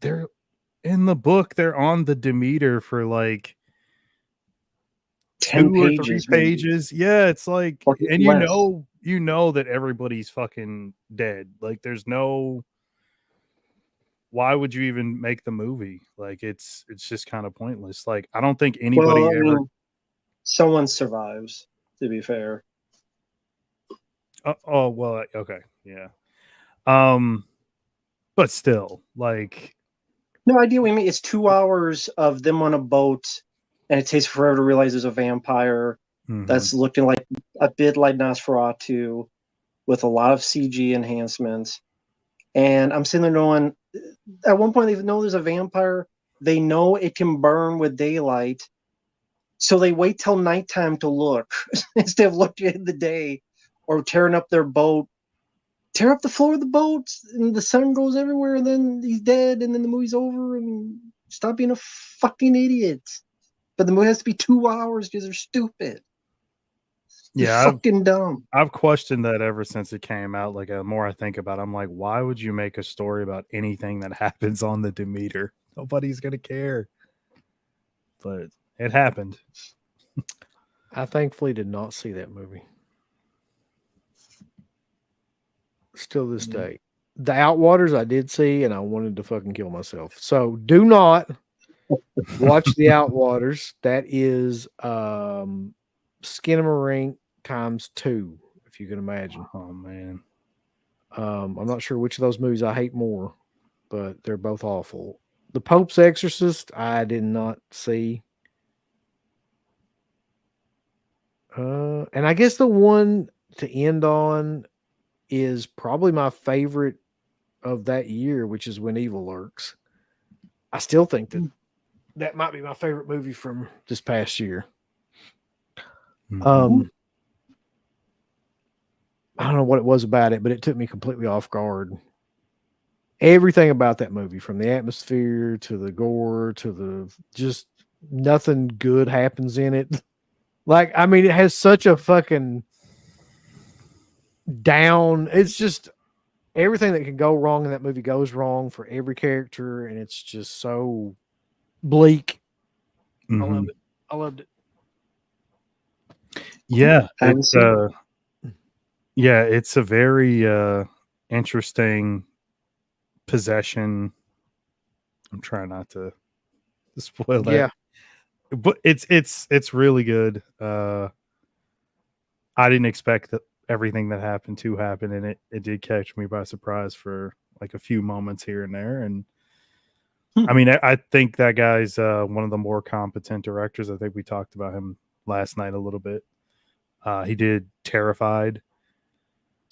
they're in the book, they're on the Demeter for like 10 2 or 3 pages, maybe. pages. Yeah, it's like, Or and less. you know that everybody's fucking dead. Like, there's no. Why would you even make the movie? Like, it's just kind of pointless. Like, I don't think anybody Well, I ever. mean, someone survives, to be fair. Oh well, okay, yeah. But still, like, No idea what you mean. It's 2 hours of them on a boat, and it takes forever to realize there's a vampire mhm. that's looking like a bit like Nosferatu with a lot of CG enhancements. And I'm sitting there going, at one point, they know there's a vampire. They know it can burn with daylight. So they wait till nighttime to look instead of looking in the day or tearing up their boat. Tear up the floor of the boat and the sun goes everywhere and then he's dead and then the movie's over and stop being a fucking idiot. But the movie has to be 2 hours because they're stupid. They're Yeah, fucking dumb. I've questioned that ever since it came out. Like, the more I think about it, I'm like, why would you make a story about anything that happens on the Demeter? Nobody's gonna care. But it happened. I thankfully did not see that movie. Still this day. The Outwaters I did see, and I wanted to fucking kill myself. So do not watch The Outwaters. That is Skinamarink times 2, if you can imagine. Oh man. I'm not sure which of those movies I hate more, but they're both awful. The Pope's Exorcist, I did not see. And I guess the one to end on is probably my favorite of that year, which is When Evil Lurks. I still think that might be my favorite movie from this past year. Mhm. I don't know what it was about it, but it took me completely off guard. Everything about that movie, from the atmosphere to the gore to the just nothing good happens in it. Like, I mean, it has such a fucking down. It's just everything that can go wrong in that movie goes wrong for every character, and it's just so bleak. I love Mhm. it. I loved it. Yeah, I haven't it's seen yeah, it's a very interesting possession. I'm trying not to spoil that. Yeah. but it's really good. I didn't expect that everything that happened to happen, and it did catch me by surprise for like a few moments here and there. And I mean, I think that guy's one of the more competent directors. I think we talked about him last night a little bit. He did Terrified.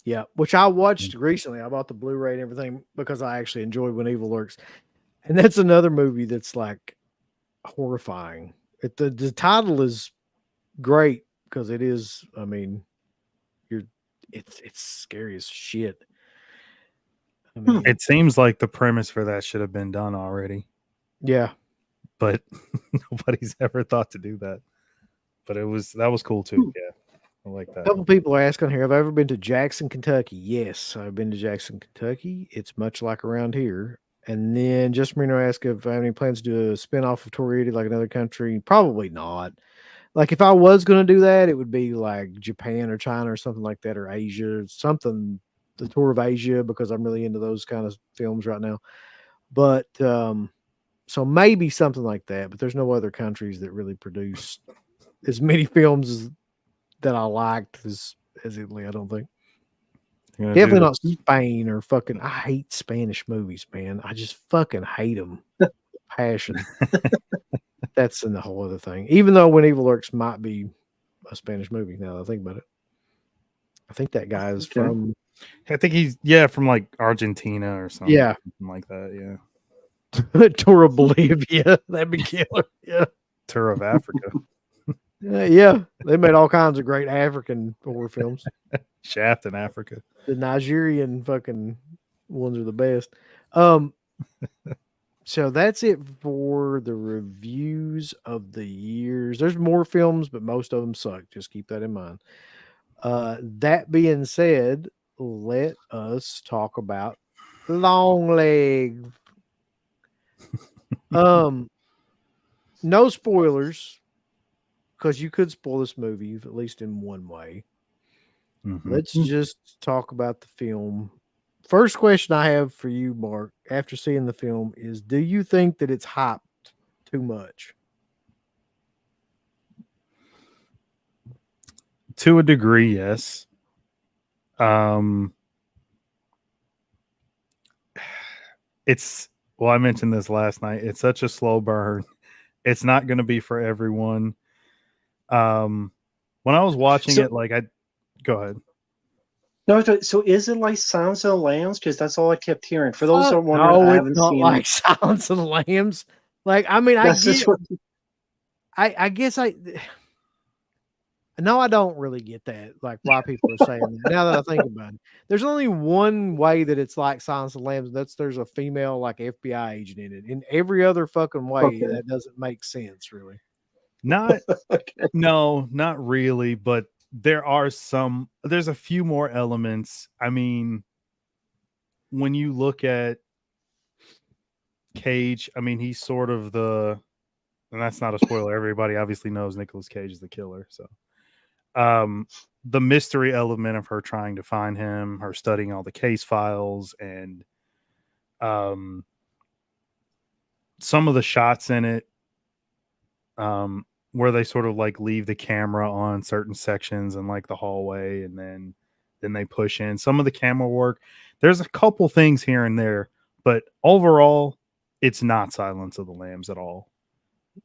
Yeah, which I watched recently. I bought the Blu-ray and everything because I actually enjoyed When Evil Lurks, and that's another movie that's like horrifying. The title is great because it is. I mean, it's scary as shit. I mean, It seems like the premise for that should have been done already, yeah. but nobody's ever thought to do that. But that was cool too. Yeah, I like A that. couple people are asking here, have I ever been to Jackson, Kentucky? Yes, I've been to Jackson, Kentucky. It's much like around here. And then Just Marino asked if I have any plans to do a spinoff of Torriedi like another country. Probably not. Like if I was going to do that, it would be like Japan or China or something like that, or Asia, something, the tour of Asia, because I'm really into those kind of films right now. But so maybe something like that. But there's no other countries that really produce as many films that I liked as Italy. I don't think. You're gonna Definitely do not Spain or fucking. I hate Spanish movies, man. I just fucking hate them. Passion. That's in the whole other thing. Even though When Evil Lurks might be a Spanish movie, now that I think about it. I think that guy is Okay. from. I think he's from like Argentina or something. Yeah. Something like that. Yeah, Tour of Bolivia. That'd be killer. Yeah. Tour of Africa, Yeah. They made all kinds of great African horror films. Shaft in Africa. The Nigerian fucking ones are the best. So that's it for the reviews of the years. There's more films, but most of them suck. Just keep that in mind. That being said, let us talk about Longlegs. No spoilers, because you could spoil this movie at least in one way. Mhm. Let's just talk about the film. First question I have for you, Mark, after seeing the film is, do you think that it's hyped too much? To a degree, yes. It's I mentioned this last night. It's such a slow burn. It's not going to be for everyone. When I was watching So- it, like go ahead. No, so is it like Silence of the Lambs? Because that's all I kept hearing. For those that are wondering, No, I it's haven't not seen like it. Silence of the Lambs. Like, I mean, That's just what. I guess no, I don't really get that. Like, why people are saying that. Now that I think about it, there's only one way that it's like Silence of the Lambs. And that's there's a female like FBI agent in it. In every other fucking way, Okay. that doesn't make sense, really. Not Okay. no, not really, but there's a few more elements. I mean, when you look at Cage, I mean, he's sort of and that's not a spoiler. Everybody obviously knows Nicolas Cage is the killer. So, the mystery element of her trying to find him, her studying all the case files, and some of the shots in it, where they sort of like leave the camera on certain sections and like the hallway, and then they push in some of the camera work. There's a couple things here and there, but overall, it's not Silence of the Lambs at all.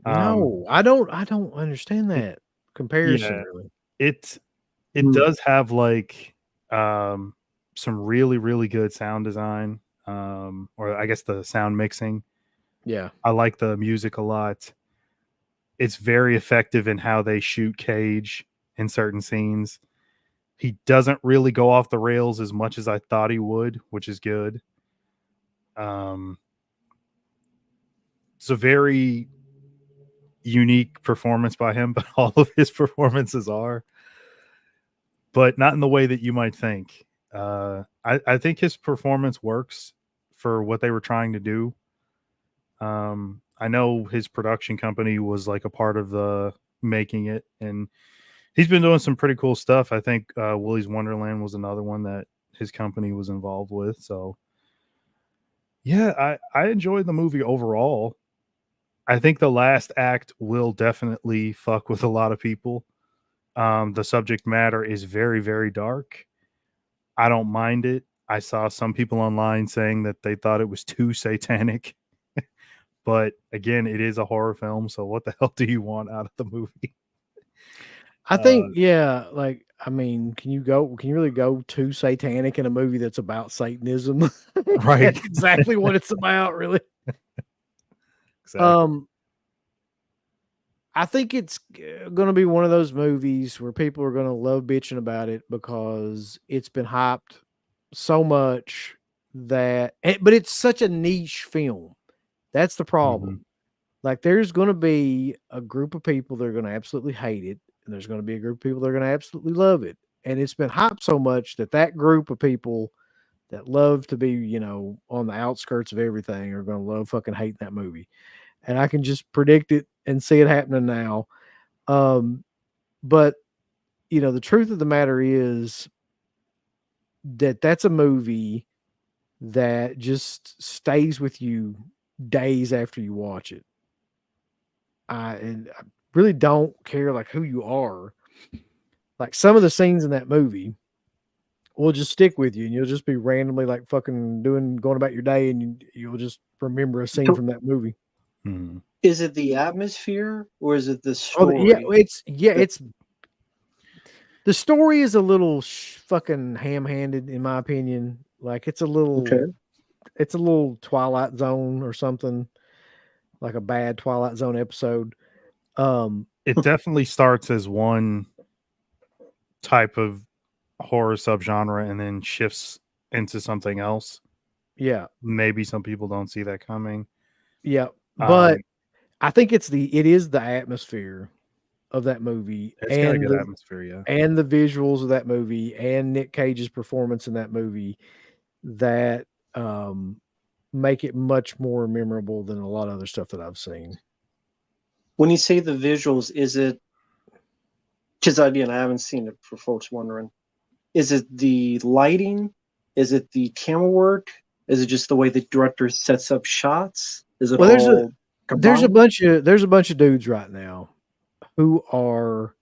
No, I don't understand that comparison. yeah. Really. It Hmm. does have like some really, really good sound design, or I guess the sound mixing. Yeah. I like the music a lot. It's very effective in how they shoot Cage in certain scenes. He doesn't really go off the rails as much as I thought he would, which is good. It's a very unique performance by him, but all of his performances are, but not in the way that you might think. I think his performance works for what they were trying to do. I know his production company was like a part of the making it, and he's been doing some pretty cool stuff. I think Willy's Wonderland was another one that his company was involved with. So yeah, I enjoyed the movie overall. I think the last act will definitely fuck with a lot of people. The subject matter is very, very dark. I don't mind it. I saw some people online saying that they thought it was too satanic. But again, it is a horror film, so what the hell do you want out of the movie? I think, yeah, like, I mean, can you really go too satanic in a movie that's about Satanism? Right. That's exactly what it's about, really. Exactly. I think it's going to be one of those movies where people are going to love bitching about it because it's been hyped so much but it's such a niche film. That's the problem. Like, there's going to be a group of people that are going to absolutely hate it, and there's going to be a group of people that are going to absolutely love it. And it's been hyped so much that group of people that love to be, on the outskirts of everything are going to love fucking hating that movie. And I can just predict it and see it happening now. But the truth of the matter is that that's a movie that just stays with you days after you watch it. And I really don't care like who you are. Like, some of the scenes in that movie will just stick with you, and you'll just be randomly like fucking going about your day, and you'll just remember a scene So- from that movie. Mhm. Is it the atmosphere or is it the Oh, story? it's the story is a little fucking ham-handed in my opinion. Like, it's a little Twilight Zone or something, like a bad Twilight Zone episode. It definitely starts as one type of horror subgenre and then shifts into something else. Yeah, Maybe some people don't see that coming. yeah, but Um, I think it is the atmosphere of that movie it's got a and good atmosphere, yeah. and the visuals of that movie and Nick Cage's performance in that movie that make it much more memorable than a lot of other stuff that I've seen. When you say the visuals, is it, because again, I haven't seen it for folks wondering, is it the lighting? Is it the camera work? Is it just the way the director sets up shots? Is it Well, all there's a combined? bunch of dudes right now who are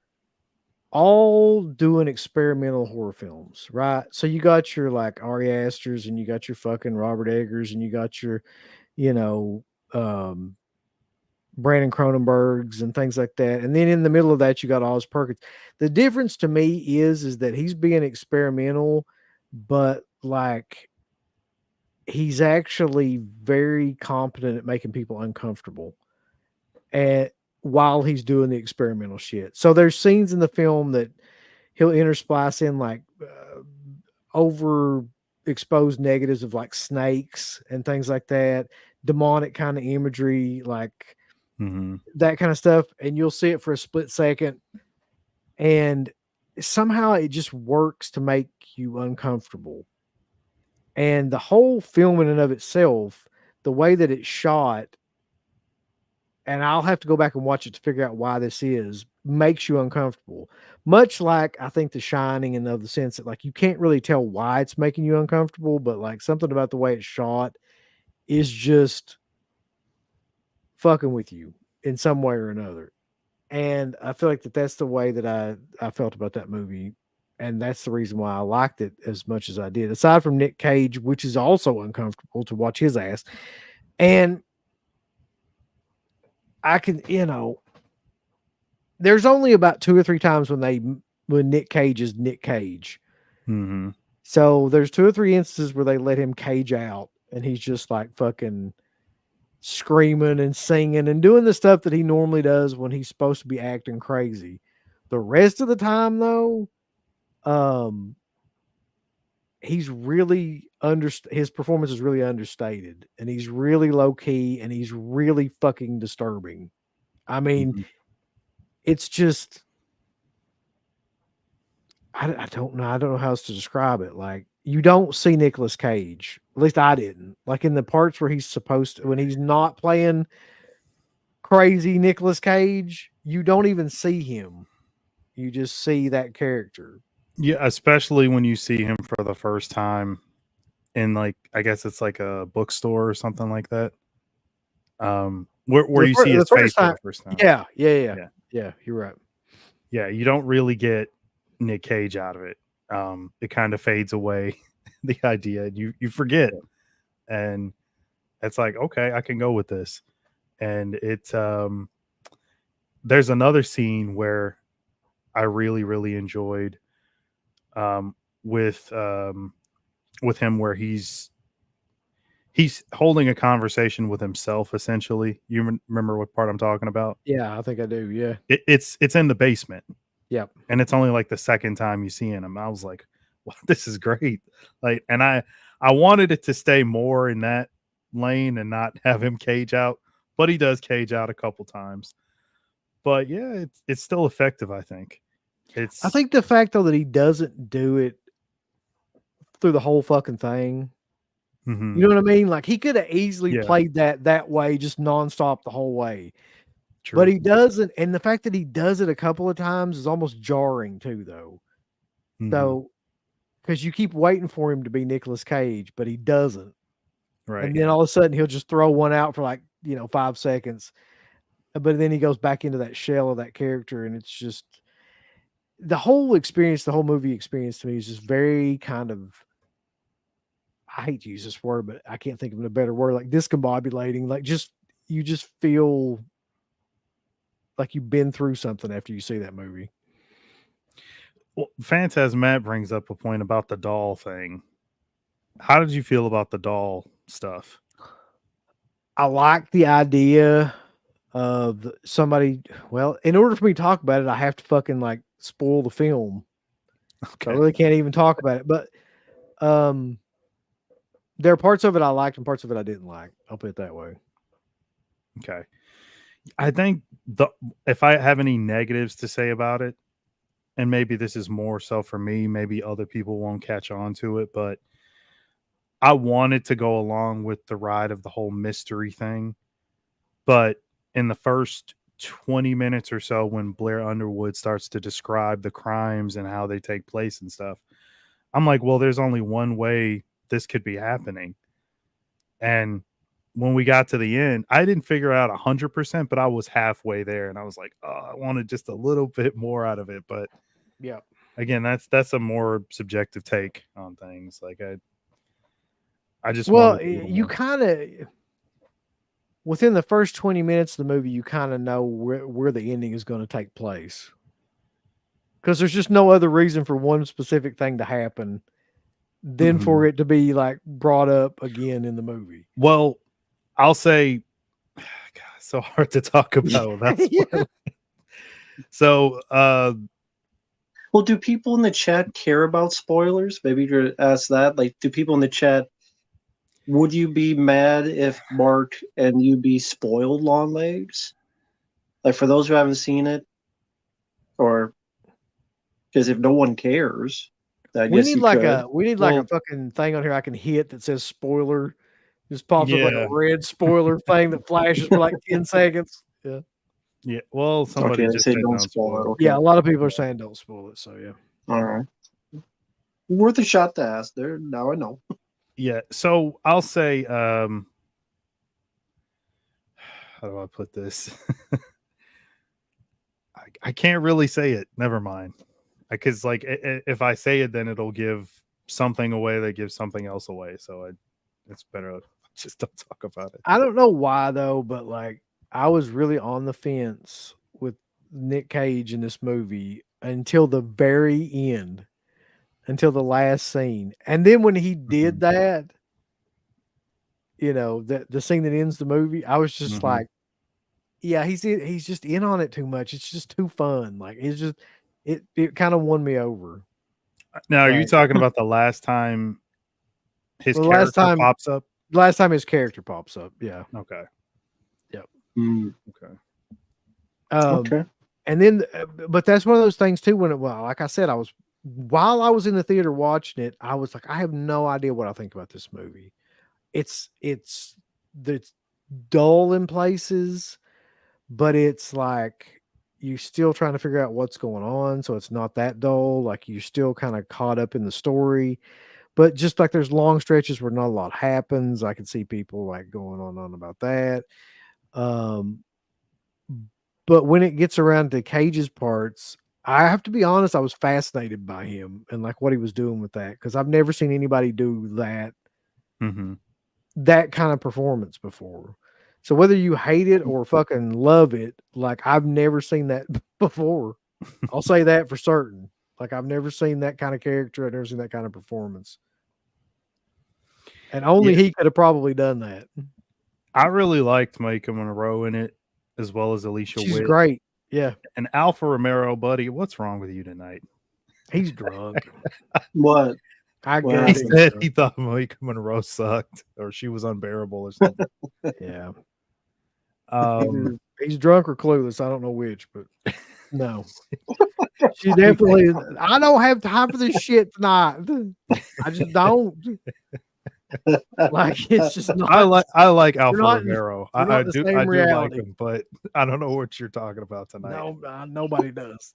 all doing experimental horror films, right? So you got your like Ari Asters, and you got your fucking Robert Eggers, and you got your, um, Brandon Cronenbergs and things like that. And then in the middle of that, you got Oz Perkins. The difference to me is that he's being experimental, but like, he's actually very competent at making people uncomfortable and while he's doing the experimental shit. So there's scenes in the film that he'll intersplice in like overexposed negatives of like snakes and things like that, demonic kind of imagery, like that kind of stuff. And you'll see it for a split second, and somehow it just works to make you uncomfortable. And the whole film in and of itself, the way that it's shot, and I'll have to go back and watch it to figure out why this is, makes you uncomfortable. Much like I think The Shining, in the sense that like you can't really tell why it's making you uncomfortable, but like something about the way it's shot is just fucking with you in some way or another. And I feel like that's the way that I felt about that movie. And that's the reason why I liked it as much as I did. Aside from Nick Cage, which is also uncomfortable to watch his ass. And I can, there's only about 2 or 3 times when Nick Cage is Nick Cage. So there's 2 or 3 instances where they let him cage out, and he's just like fucking screaming and singing and doing the stuff that he normally does when he's supposed to be acting crazy. The rest of the time, though, he's really his performance is really understated, and he's really low key, and he's really fucking disturbing. I mean, it's just, I don't know. I don't know how else to describe it. Like, you don't see Nicolas Cage. At least I didn't. Like, in the parts where he's supposed to, when he's not playing crazy Nicolas Cage, you don't even see him. You just see that character. Yeah, especially when you see him for the first time in, like, I guess it's like a bookstore or something like that. where you see his the face first for time. the first time. Yeah, yeah, yeah, Yeah. yeah. You're right. Yeah, you don't really get Nick Cage out of it. It kind of fades away. The idea you forget, and it's like, okay, I can go with this. And it's there's another scene where I really really enjoyed um, with um, with him where he's holding a conversation with himself essentially. You remember what part I'm talking about? Yeah, I think I do. Yeah. It's in the basement. Yep. And it's only like the second time you see him. I was like, wow, this is great. Like, and I wanted it to stay more in that lane and not have him cage out, but he does cage out a couple times. But yeah, it's still effective, I think. It's I think the fact though that he doesn't do it through the whole fucking thing. mhm, You know what I mean? Like he could have easily Yeah. played that way, just nonstop the whole way. true. But he doesn't, and the fact that he does it a couple of times is almost jarring too, though. Mhm, So, because you keep waiting for him to be Nicolas Cage, but he doesn't, right. and then all of a sudden he'll just throw one out for like 5 seconds, but then he goes back into that shell of that character, and it's just the whole experience, the whole movie experience to me is just very kind of. I hate to use this word, but I can't think of a better word. Like discombobulating, like you just feel like you've been through something after you see that movie. Well, Phantasmat brings up a point about the doll thing. How did you feel about the doll stuff? I like the idea of somebody. Well, in order for me to talk about it, I have to fucking like spoil the film. So I Okay. really can't even talk about it. But there are parts of it I liked and parts of it I didn't like. I'll put it that way. Okay. I think if I have any negatives to say about it, and maybe this is more so for me, maybe other people won't catch on to it, but I wanted to go along with the ride of the whole mystery thing. But in the first 20 minutes or so, when Blair Underwood starts to describe the crimes and how they take place and stuff, I'm like, well, there's only one way this could be happening. And when we got to the end, I didn't figure out 100%, but I was halfway there, and I was like, oh, I wanted just a little bit more out of it. But Yeah. again, that's a more subjective take on things. Like I just Well, wanted a little you more. kind of within the first 20 minutes of the movie, you kind of know where the ending is going to take place. Because there's just no other reason for one specific thing to happen than for it to be like brought up again in the movie. Well, I'll say, God, it's so hard to talk about without Yeah. spoiling. So, Well, do people in the chat care about spoilers? Maybe you could ask that. Like, do people in the chat, would you be mad if Mark and you be spoiled Long Legs? Like, for those who haven't seen it, or because if no one cares, I We guess need you like could. a Well- fucking thing on here I can hit that says spoiler. Just pops up like Yeah. a red spoiler thing that flashes for like 10 seconds. Yeah. yeah. Well, somebody Okay, they just say said don't don't spoil it. spoil. Okay. Yeah, a lot of people are saying don't spoil it. So yeah. All right. Worth a shot to ask. There, now I know. Yeah. So I'll say, how do I put this? I can't really say it. Never mind. Because like if I say it, then it'll give something away that gives something else away. So it's better just don't talk about it. I don't know why though, but like I was really on the fence with Nick Cage in this movie until the very end, until the last scene. And then when he did that, the scene that ends the movie, I was just Mhm. like, yeah, he's just in on it too much. It's just too fun. Like it's just it kind of won me over. Now, are you Like- talking about the last time his The last character time- pops up? Last time his character pops up, yeah. Okay. Okay. Okay. And then, but that's one of those things too. Like I said, while I was in the theater watching it, I was like, I have no idea what I think about this movie. It's dull in places, but it's like you're still trying to figure out what's going on. So it's not that dull. Like you're still kind of caught up in the story, but just like there's long stretches where not a lot happens. I can see people like going on about that. Um, but when it gets around to Cage's parts, I have to be honest, I was fascinated by him and like what he was doing with that because I've never seen anybody do Mm-hmm. that kind of performance before. So whether you hate it or fucking love it, like I've never seen that before. I'll say that for certain. Like I've never seen that kind of character. I've never seen that kind of performance. And only Yeah. he could have probably done that. I really liked Micah Monroe in it, as well as Alicia She's Witt. great. Yeah. And Alpha Romero, buddy, what's wrong with you tonight? He's drunk. What? I Well, He guarantee. think said so. he thought Micah Monroe sucked or she was unbearable or something. Yeah. Um, He's drunk or clueless. I don't know which, but no. She definitely. I don't have time for this shit tonight. I just don't. Like it's just not. I like Alpha not- Romero. we're not I the do same like reality. him, but I don't know what you're talking about tonight. No, nobody does.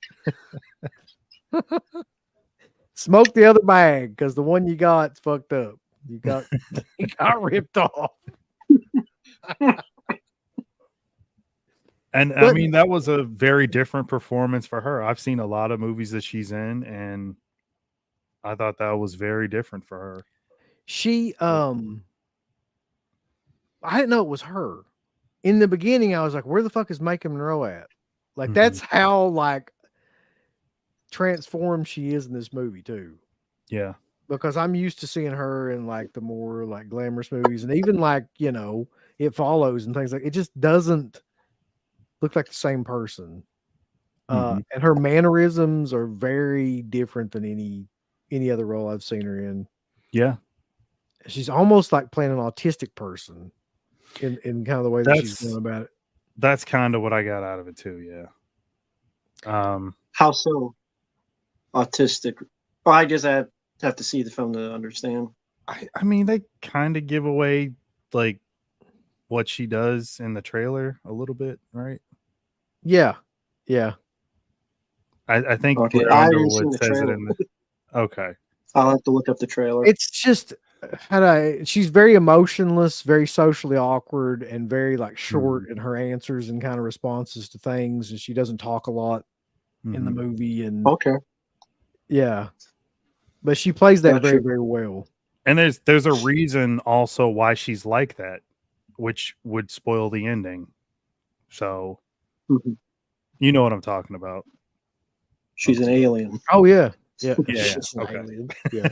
Smoke the other bag because the one you got's fucked up. You got ripped off. And I But- mean, that was a very different performance for her. I've seen a lot of movies that she's in, and I thought that was very different for her. She I didn't know it was her. In the beginning, I was like, where the fuck is Micah Monroe at? Like, Mhm. that's how like transformed she is in this movie, too. Yeah. Because I'm used to seeing her in like the more like glamorous movies and even like, you know, It Follows and things like it just doesn't look like the same person. Mhm. And her mannerisms are very different than any other role I've seen her in. Yeah. She's almost like playing an autistic person in kind of the way that she's That's- going about it. That's kind of what I got out of it too. Yeah. How so? Autistic. Well, I guess I have to see the film to understand. I mean, they kind of give away like what she does in the trailer a little bit, right? Yeah. Yeah. I think Okay, Blair I haven't seen Underwood the says it trailer. in the. Okay. I'll have to look up the trailer. It's just she's very emotionless, very socially awkward, and very like short in her answers and kind of responses to things. And she doesn't talk a lot in the Mhm. movie. And Okay. yeah, but she plays that very, Gotcha. very well. And there's a reason also why she's like that, which would spoil the ending. So Mhm. you know what I'm talking about. She's an alien. Oh yeah. Yeah. Yeah, She's an okay. alien. Yeah.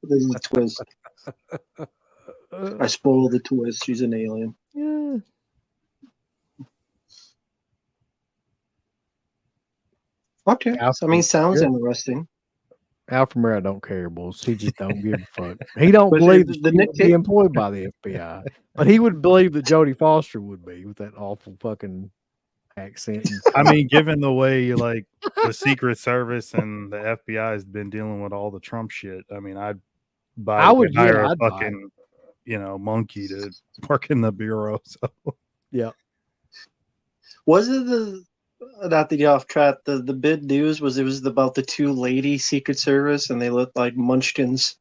There's a twist. I spoiled the twist. She's an alien. Yeah. Okay. I mean, sounds Yeah. interesting. Alfred Murray don't care, boys. He just don't give a fuck. He don't But believe the that she Nick would be Cage- employed by the FBI, but he would believe that Jodie Foster would be with that awful fucking accent. I mean, given the way like the Secret Service and the FBI has been dealing with all the Trump shit, I mean, I'd hire a I'd buy it. fucking monkey to work in the bureau. So Was it the not to get off track? The big news was it was about the two lady Secret Service and they looked like munchkins.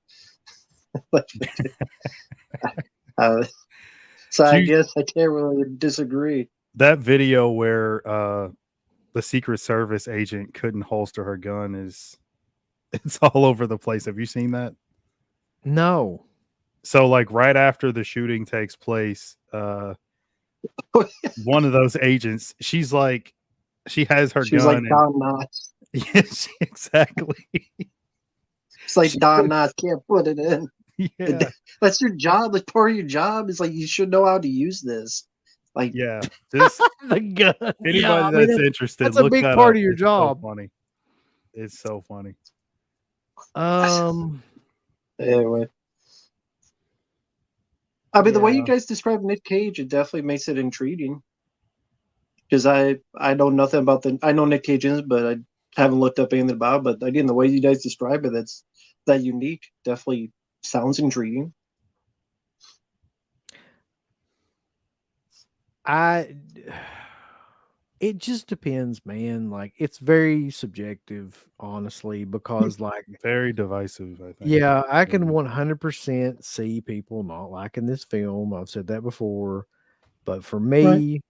So I You- guess I can't really disagree. that video where the Secret Service agent couldn't holster her gun it's all over the place. Have you seen that? No. So like right after the shooting takes place, one of those agents, she has her She's gun. like Don Knotts. Yes, exactly. It's like Don Knotts can't put it in. Yeah, That's your job. That's part of your job. It's like you should know how to use this. Like yeah. Just The gun. anybody Yeah, I mean, that's interested, that's a look big that part up. of your It's so job. funny. It's so funny. anyway. I mean, the way you Yeah. guys describe Nick Cage, it definitely makes it intriguing. Because I know nothing about I know Nick Cage is, but I haven't looked up anything about it. But again, the way you guys describe it, that's that unique. Definitely sounds intriguing. It just depends, man. Like it's very subjective, honestly, because like Very divisive, I think. yeah, I can Mhm. 100% see people not liking this film. I've said that before. But for me,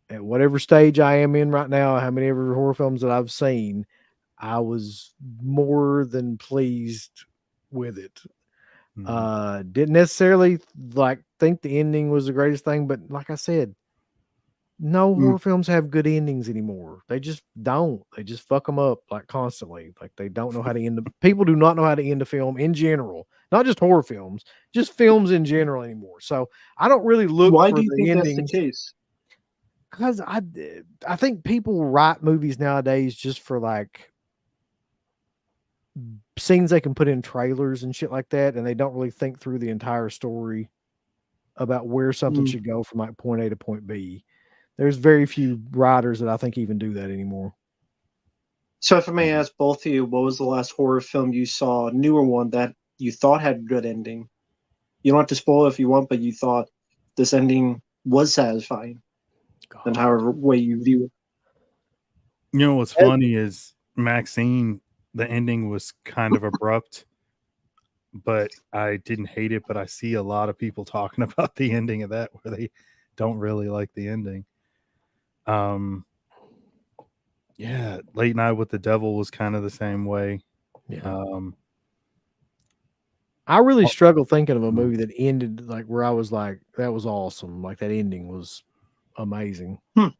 at whatever stage I am in right now, how many ever horror films that I've seen, I was more than pleased with it. Didn't necessarily like think the ending was the greatest thing, but like I said, no horror films have good endings anymore. They just don't. They just fuck them up like constantly. Like they don't know how to end. People do not know how to end a film in general, not just horror films, just films in general anymore. So I don't really look Why for do you the think endings that's the case? because I think people write movies nowadays just for like scenes they can put in trailers and shit like that, and they don't really think through the entire story about where something should go from like point A to point B. There's very few writers that I think even do that anymore. So if I may ask both of you, what was the last horror film you saw, a newer one that you thought had a good ending? You don't have to spoil it if you want, but you thought this ending was satisfying, and however way you view it. You know what's funny is Maxine, the ending was kind of abrupt, but I didn't hate it. But I see a lot of people talking about the ending of that where they don't really like the ending. Yeah, Late Night with the Devil was kind of the same way. Yeah. I really struggle thinking of a movie that ended like where I was like, that was awesome. Like that ending was amazing. Okay.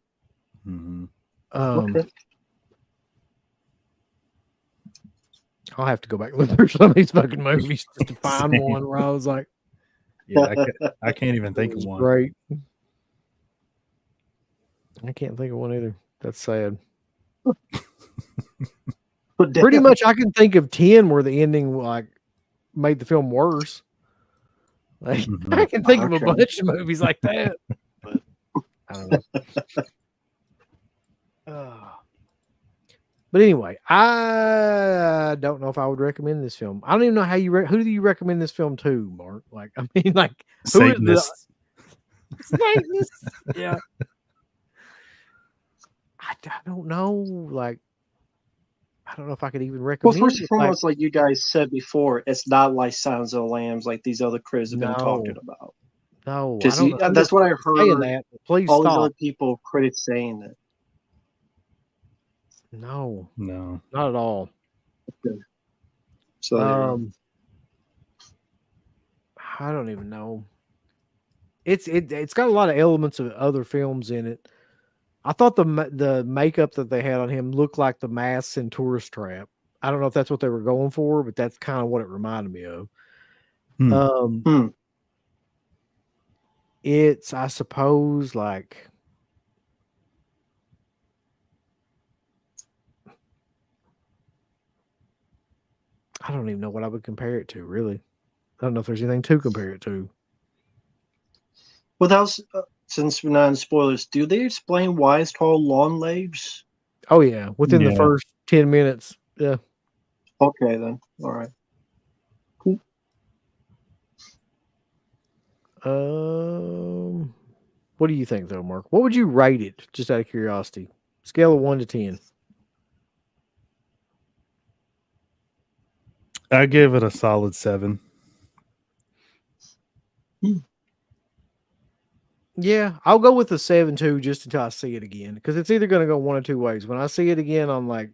I'll have to go back and look through some of these fucking movies just to find one where I was like, Yeah, I can't even think it of was one. great. I can't think of one either. That's sad. Pretty much I can think of 10 where the ending like made the film worse. Like I can think of a bunch of movies like that. But I don't know. But anyway, I don't know if I would recommend this film. I don't even know how you who do you recommend this film to, Mark? Like, I mean, like who is Satanists. Satanists? Yeah. I don't know. Like, I don't know if I could even Well, recommend. first and it. foremost, like you guys said before, it's not like Sounds of the Lambs like these other critics have been talking about. No, I Because don't know. that's what I Saying heard. that, but please All these stop. other people, critics, saying that. No, No. not at all. So I don't even know. It's got a lot of elements of other films in it. I thought the makeup that they had on him looked like the Mask in Tourist Trap. I don't know if that's what they were going for, but that's kind of what it reminded me of. It's, I suppose, like I don't even know what I would compare it to, really. I don't know if there's anything to compare it to. without since we're not in spoilers, do they explain why it's called Long Legs? Oh yeah, within the first 10 minutes. Yeah. Okay then. All right. Cool. What do you think though, Mark? What would you rate it, just out of curiosity? Scale of 1 to 10. I give it a solid 7. Yeah, I'll go with the 7 too, just until I see it again, because it's either going to go one or two ways. When I see it again, I'm like,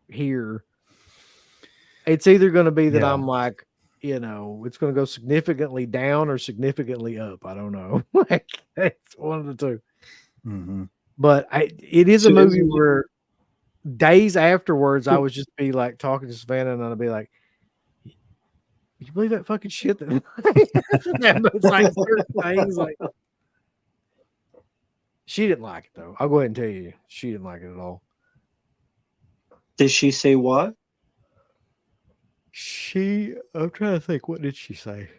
here. It's either going to be that I'm like, you know, it's going to go significantly down or significantly up. I don't know. Like it's one of the two. But it is a movie where days afterwards, I would just be like talking to Savannah, and I'd be like, "You believe that fucking shit?" That it's like certain things like. She didn't like it though. I'll go ahead and tell you, she didn't like it at all. Did she say what? I'm trying to think. What did she say?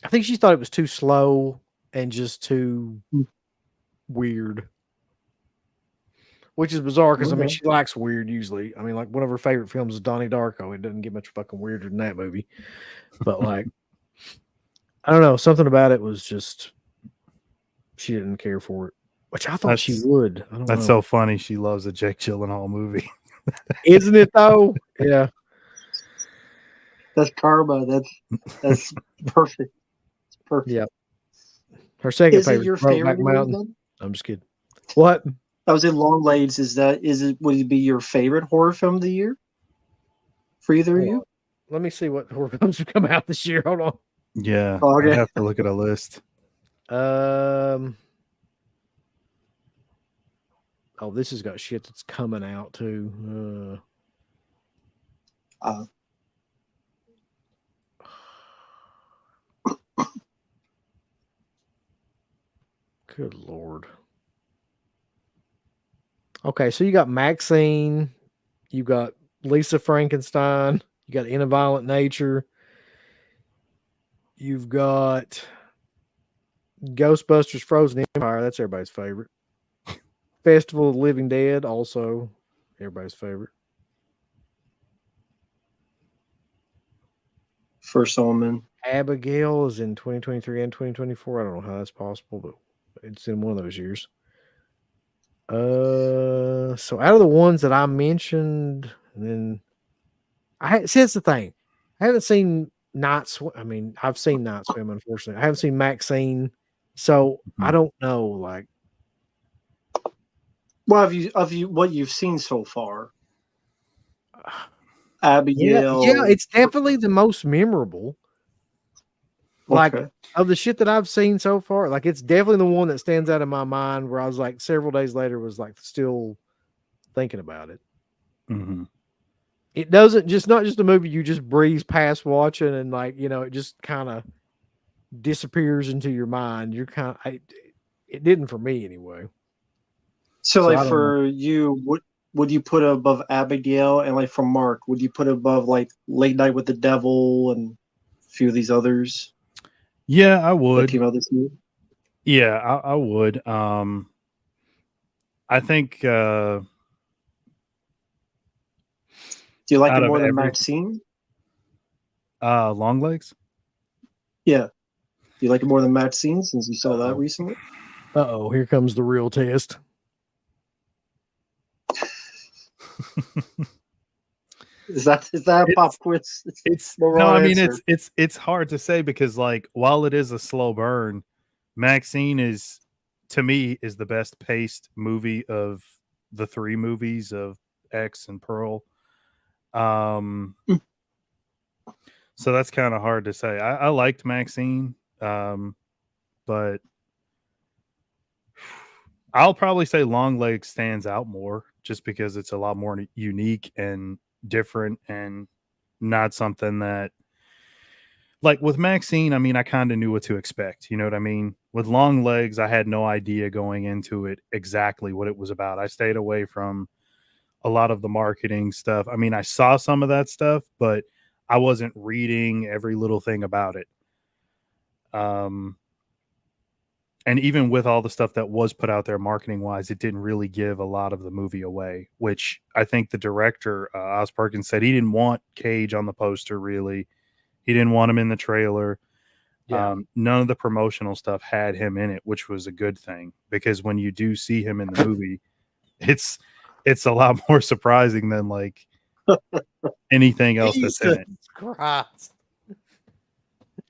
I think she thought it was too slow and just too weird. Which is bizarre because I mean she likes weird usually. I mean, like one of her favorite films is Donnie Darko. It doesn't get much fucking weirder than that movie. But like I don't know, something about it was just she didn't care for it. Which I thought she would. I don't know. So funny. She loves a Jake Gyllenhaal movie. Isn't it though? Yeah. That's karma. That's perfect. It's perfect. Yeah. Her second Is it favorite, your Brokeback favorite? Mountain. Then? I'm just kidding. What? I was in Longlegs. Would it be your favorite horror film of the year? For either of Hold you? on. Let me see what horror films have come out this year. Hold on. Yeah, Oh, okay. I have to look at a list. Oh, this has got shit that's coming out too. Uh, Good Lord. Okay, so you got Maxine, you got Lisa Frankenstein, you got In a Violent Nature, you've got Ghostbusters Frozen Empire, that's everybody's favorite. Festival of the Living Dead, also everybody's favorite. First Omen. Abigail is in 2023 and 2024. I don't know how that's possible, but it's in one of those years. So out of the ones that I mentioned, and then see, that's the thing. I haven't seen Night Swim. I mean, I've seen Night Swim, unfortunately. I haven't seen Maxine, so I don't know. Like, Well, of you what you've seen so far? yeah, Abigail. it's definitely the most memorable. Like Okay. of the shit that I've seen so far, like it's definitely the one that stands out in my mind. Where I was like, several days later, was like still thinking about it. Mm-hmm. It doesn't not just a movie you just breeze past watching and like it just kind of disappears into your mind. You're kind of it didn't for me anyway. So, So I like don't for you, would you put it above Abigail? And like for Mark, would you put it above like Late Night with the Devil and a few of these others Yeah, I that would. came out this year? Yeah, I would. I think Do you like out it of more than every Maxine? Long Legs. Yeah. Do you like it more than Maxine since you saw that Uh-oh. recently? Here comes the real test. Is that a pop quiz? It's The no, wrong I mean answer. it's hard to say because like while it is a slow burn, Maxine is to me is the best paced movie of the three movies of X and Pearl. So that's kind of hard to say. I liked Maxine, but I'll probably say Long Legs stands out more just because it's a lot more unique and different and not something that like with Maxine, I mean, I kind of knew what to expect. You know what I mean? With Long Legs, I had no idea going into it exactly what it was about. I stayed away from a lot of the marketing stuff. I mean, I saw some of that stuff, but I wasn't reading every little thing about it. And even with all the stuff that was put out there marketing wise, it didn't really give a lot of the movie away, which I think the director, Oz Perkins, said he didn't want Cage on the poster, really. He didn't want him in the trailer. Yeah. None of the promotional stuff had him in it, which was a good thing because when you do see him in the movie, it's a lot more surprising than like anything else that's in it. Christ.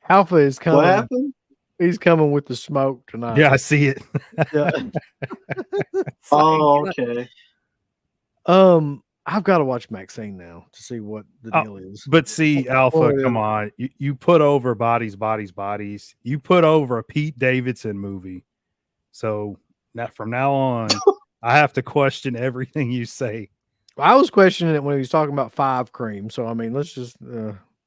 Alpha is coming. What happened? He's coming with the smoke tonight. Yeah, I see it. Yeah. Oh, okay. I've got to watch Maxine now to see what the deal is. But see, Alpha, come on. You put over Bodies. You put over a Pete Davidson movie. So now from now on, I have to question everything you say. I was questioning it when he was talking about 5 Cream. So I mean, let's just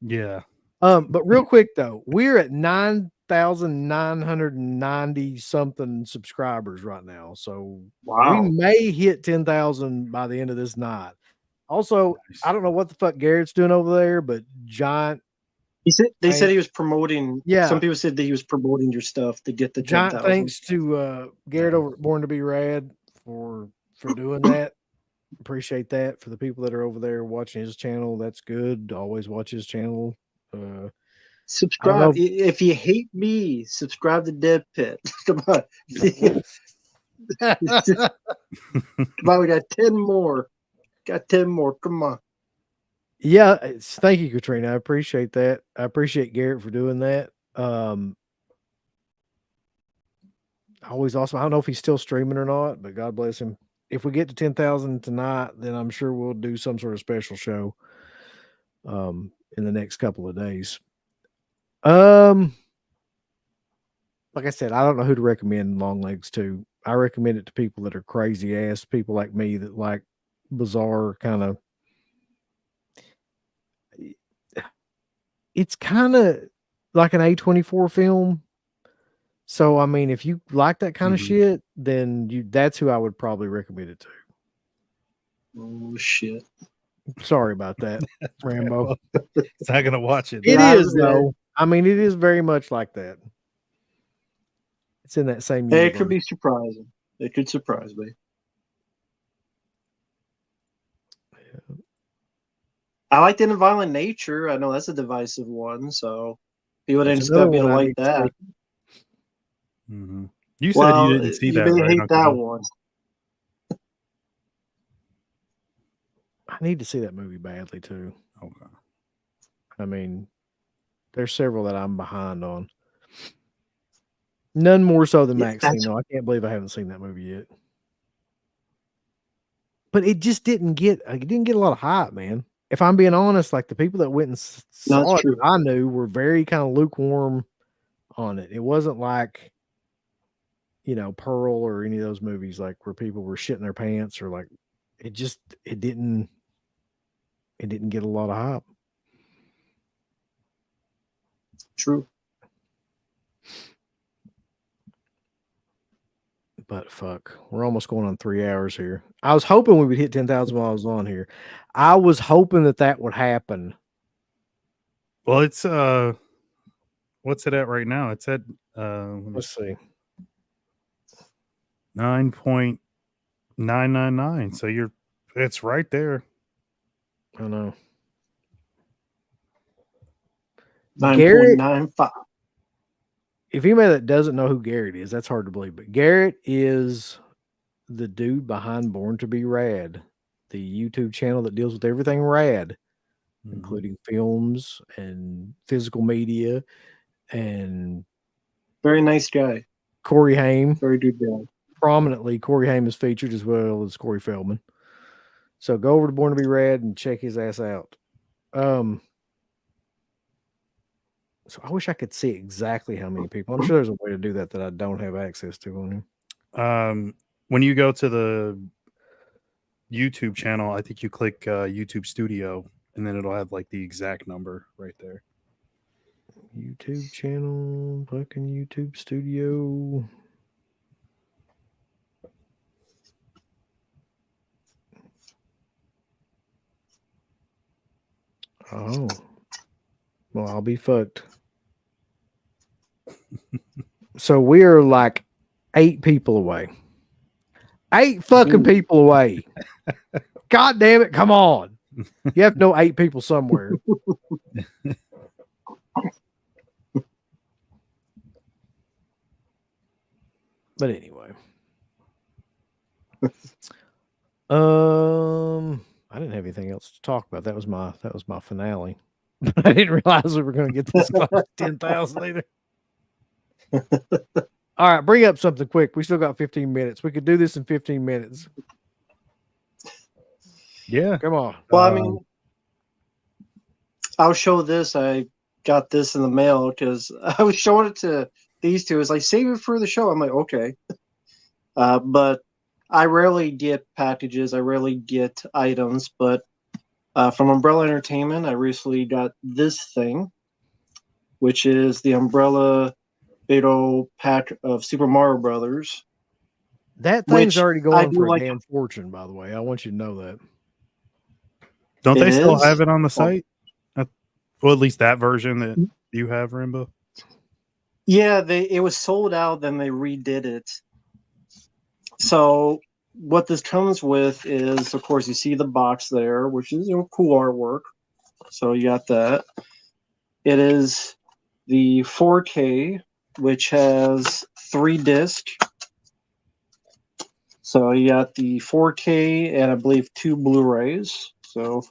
Yeah. but real quick though, we're at 9,990 something subscribers right now. So Wow. we may hit 10,000 by the end of this night. Also, Nice. I don't know what the fuck Garrett's doing over there, but Giant They said he was promoting. Yeah. Some people said that he was promoting your stuff to get the Giant 10,000. thanks to Garrett over at Born to Be Rad for doing that. Appreciate that for the people that are over there watching his channel. That's good. Always watch his channel. Subscribe. If you hate me, subscribe to Dead Pit. Come on. Come on, we got 10 more. Got 10 more. Come on. Yeah, thank you, Katrina. I appreciate that. I appreciate Garrett for doing that. Always awesome. I don't know if he's still streaming or not, but God bless him. If we get to 10,000 tonight, then I'm sure we'll do some sort of special show in the next couple of days. Like I said, I don't know who to recommend Long Legs to. I recommend it to people that are crazy ass, people like me that like bizarre kind of. It's kind of like an A24 film. So I mean, if you like that kind of Mhm. shit, then that's who I would probably recommend it to. Oh shit! Sorry about that, Rambo. It's not gonna watch it. It Yeah, is though. I mean, it is very much like that. It's in that same Hey, universe. it could be surprising. It could surprise me. I like the violent nature. I know that's a divisive one, so people didn't That's another expect me to one I like need to see. that. Mhm. You said Well, you didn't see you that, may right? hate Uncle that Bill? one. I need to see that movie badly too. Okay. I mean, there's several that I'm behind on. None more so than Yeah, Maxine. that's though. I can't believe I haven't seen that movie yet. But it just didn't get. It didn't get a lot of hype, man. If I'm being honest, like the people that went and no, saw that's it, true. that I knew were very kind of lukewarm on it. It wasn't like, Pearl or any of those movies like where people were shitting their pants or like it didn't get a lot of hype. True. But fuck, we're almost going on 3 hours here. I was hoping we would hit 10,000 while I was on here. I was hoping that would happen. Well, it's what's it at right now? It's at Let's see. 9.999. So it's right there. I know. 9.95. If anybody that doesn't know who Garrett is, that's hard to believe. But Garrett is the dude behind Born to Be Rad, the YouTube channel that deals with everything rad, Mhm. including films and physical media. And Very nice guy. Corey Haim, Very good guy. prominently, Corey Haim is featured as well as Corey Feldman. So go over to Born to Be Rad and check his ass out. So I wish I could see exactly how many people. I'm sure there's a way to do that I don't have access to on here. When you go to the YouTube channel, I think you click YouTube Studio, and then it'll have like the exact number right there. YouTube channel, fucking YouTube Studio. Oh, well, I'll be fucked. So we are like 8 people away. 8 fucking people away. God damn it. Come on. You have to know 8 people somewhere. But anyway. I didn't have anything else to talk about. That was my finale. I didn't realize we were going to get this close to 10,000 either. All right, bring up something quick. We still got 15 minutes. We could do this in 15 minutes. Yeah. Come on. Well, I mean, I'll show this. I got this in the mail because I was showing it to these two. It's like, save it for the show. I'm like, okay. But I rarely get packages. I rarely get items. But from Umbrella Entertainment, I recently got this thing, which is the Umbrella Beto pack of Super Mario Brothers. That thing's Which already I going do for a like- damn fortune, by the way. I want you to know that. Don't It they still is? have it on the site? Well, at least that version that you have, Rainbow. Yeah, it was sold out, then they redid it. So what this comes with is, of course, you see the box there, which is cool artwork. So you got that. It is the 4K, which has 3 discs. So you got the 4K and I believe 2 Blu-rays. So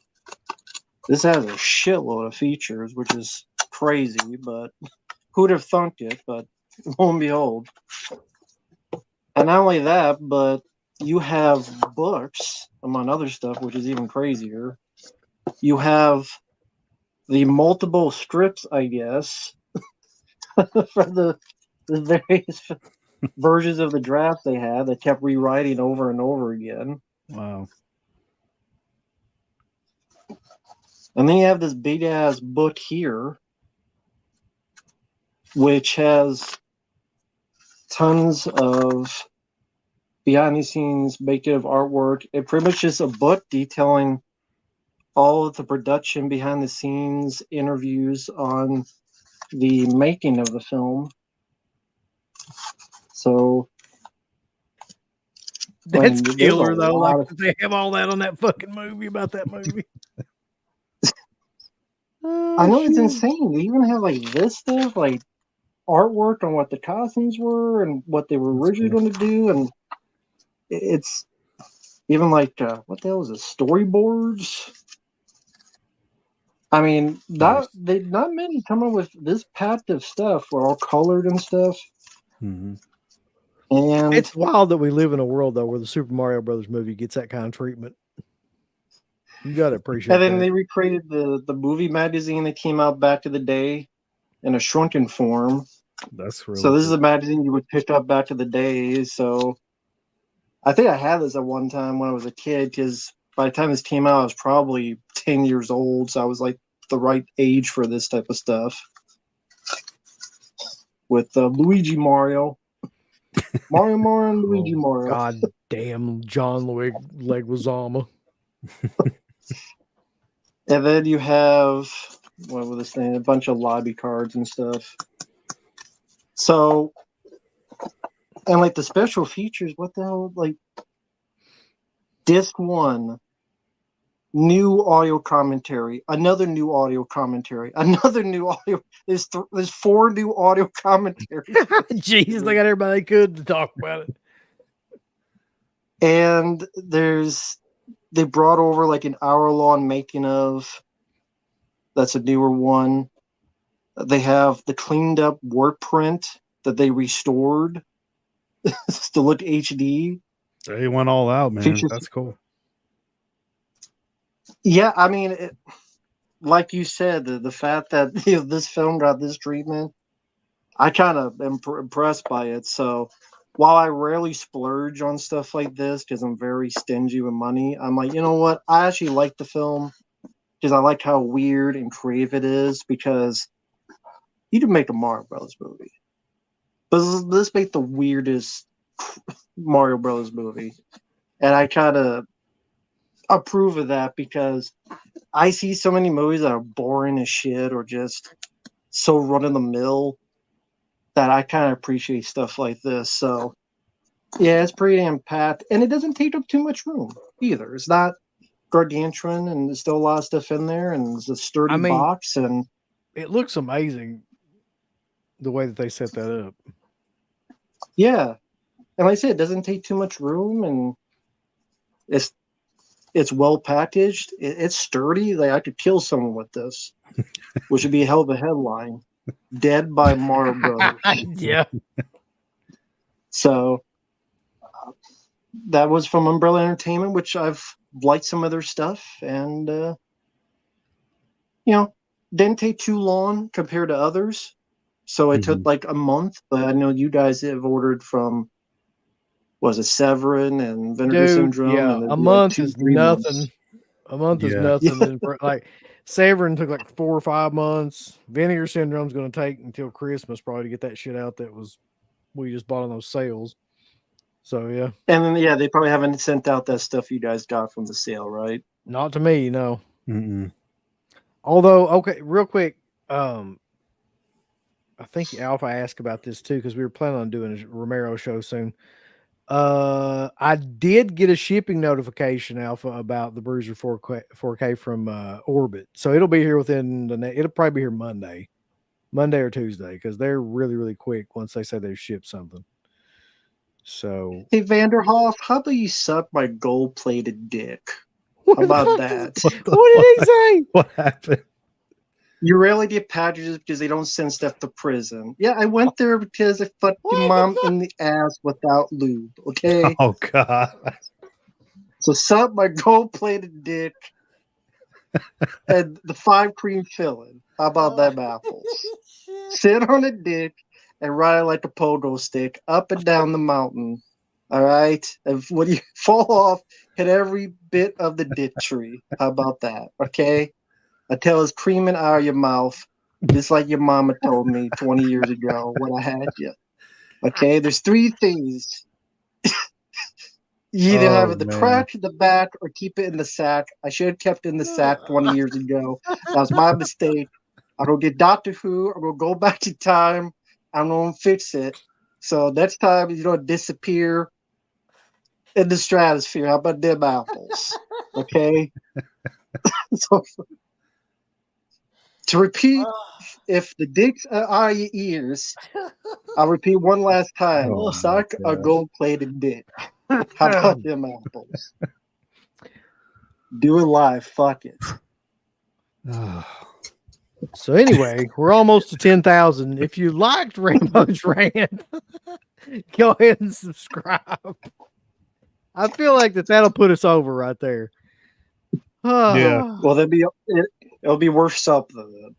this has a shitload of features, which is crazy, but who'd have thunk it? But lo and behold. And not only that, but you have books, among other stuff, which is even crazier. You have the multiple strips, I guess, for the various versions of the draft they had that kept rewriting over and over again. Wow. And then you have this big ass book here, which has tons of behind the scenes making of artwork. It pretty much is a book detailing all of the production behind the scenes interviews on the making of the film. So That's there's killer a though. lot Like of- they have all that on that fucking movie about that movie. I know it's shit. insane. They even have like this stuff, like artwork on what the costumes were and what they were That's originally cool. going to do, and it's even like what the hell is it? Storyboards. I mean, not many come up with this packed of stuff. We're all colored and stuff, Mhm. and It's wild that we live in a world though where the Super Mario Brothers movie gets that kind of treatment. You gotta appreciate and then that. they recreated the movie magazine that came out back in the day in a shrunken form. That's really So this is cool. a magazine you would pick up back in the day. So I think I had this at one time when I was a kid, because by the time this came out, I was probably 10 years old. So I was like the right age for this type of stuff. With Luigi Mario. Mario and Luigi Oh, Mario. God damn John Leguizamo. And then you have, what was this thing? A bunch of lobby cards and stuff. So, and like the special features, what the hell? Like, disc 1, new audio commentary, another new audio commentary, another new audio. There's 4 new audio commentaries. Jesus, they got everybody they could to talk about it. And they brought over like an hour-long making of. That's a newer one. They have the cleaned up word print that they restored to look HD. They went all out, man. Features- That's cool. Yeah, I mean, like you said, the fact that this film got this treatment, I kind of am impressed by it. So while I rarely splurge on stuff like this because I'm very stingy with money, I'm like, you know what? I actually like the film because I like how weird and creative it is, because you can make a Mario Brothers movie, but let's make the weirdest Mario Brothers movie. And I kind of approve of that, because I see so many movies that are boring as shit or just so run of the mill that I kind of appreciate stuff like this. So yeah, it's pretty damn packed, and it doesn't take up too much room either. It's not gargantuan, and there's still a lot of stuff in there, and it's a sturdy I mean- box, and It looks amazing the way that they set that up. yeah. And like I said, it doesn't take too much room, and it's well packaged. It's sturdy. Like I could kill someone with this, which would be a hell of a headline. Dead by Mario Brothers. Yeah. So that was from Umbrella Entertainment, which I've liked some of their stuff, and didn't take too long compared to others. So it took like a month, but I know you guys have ordered from, was it Severin and Vinegar Dude, Syndrome? yeah, and it'd a be month like is 2-3 months. nothing. A month is Yeah. nothing. And like Severin took like 4 or 5 months. Vinegar Syndrome's going to take until Christmas probably to get that shit out that was we just bought on those sales. So yeah, And then they probably haven't sent out that stuff you guys got from the sale, right? not to me, no. Mm-mm. Although, okay, real quick, I think Alpha asked about this too because we were planning on doing a Romero show soon. I did get a shipping notification, Alpha, about the Bruiser 4K from Orbit, so it'll be here within it'll probably be here Monday or Tuesday, because they're really, really quick once they say they ship something. So Hey, Vanderhoff, how about you suck my gold-plated dick? what How about the fuck that? What did he say? What happened? You rarely get patches because they don't send stuff to prison. Yeah, I went there because I fucked What your the mom fuck? in the ass without lube. Okay, Oh God. so suck my gold-plated dick and the 5 cream filling. How about them apples? Sit on a dick and ride it like a pogo stick up and down the mountain. All right, and when you fall off, hit every bit of the dick tree. How about that? Okay, until it's creaming out of your mouth, just like your mama told me 20 years ago when I had you. Okay, there's 3 things. You either have Oh it the man. crack, the back, or keep it in the sack. I should have kept it in the sack 20 years ago. That was my mistake. I'm gonna get Doctor Who. I'm gonna go back to time. I'm gonna fix it. So next time you don't disappear in the stratosphere. How about them apples? Okay. So to repeat, if the dicks are your ears, I'll repeat one last time. Oh, Suck a gosh. gold-plated dick. How about them apples? Do it live. Fuck it. So anyway, we're almost to 10,000. If you liked Rainbow's Rant, go ahead and subscribe. I feel like that'll put us over right there. Yeah. Well, it'll be worth something.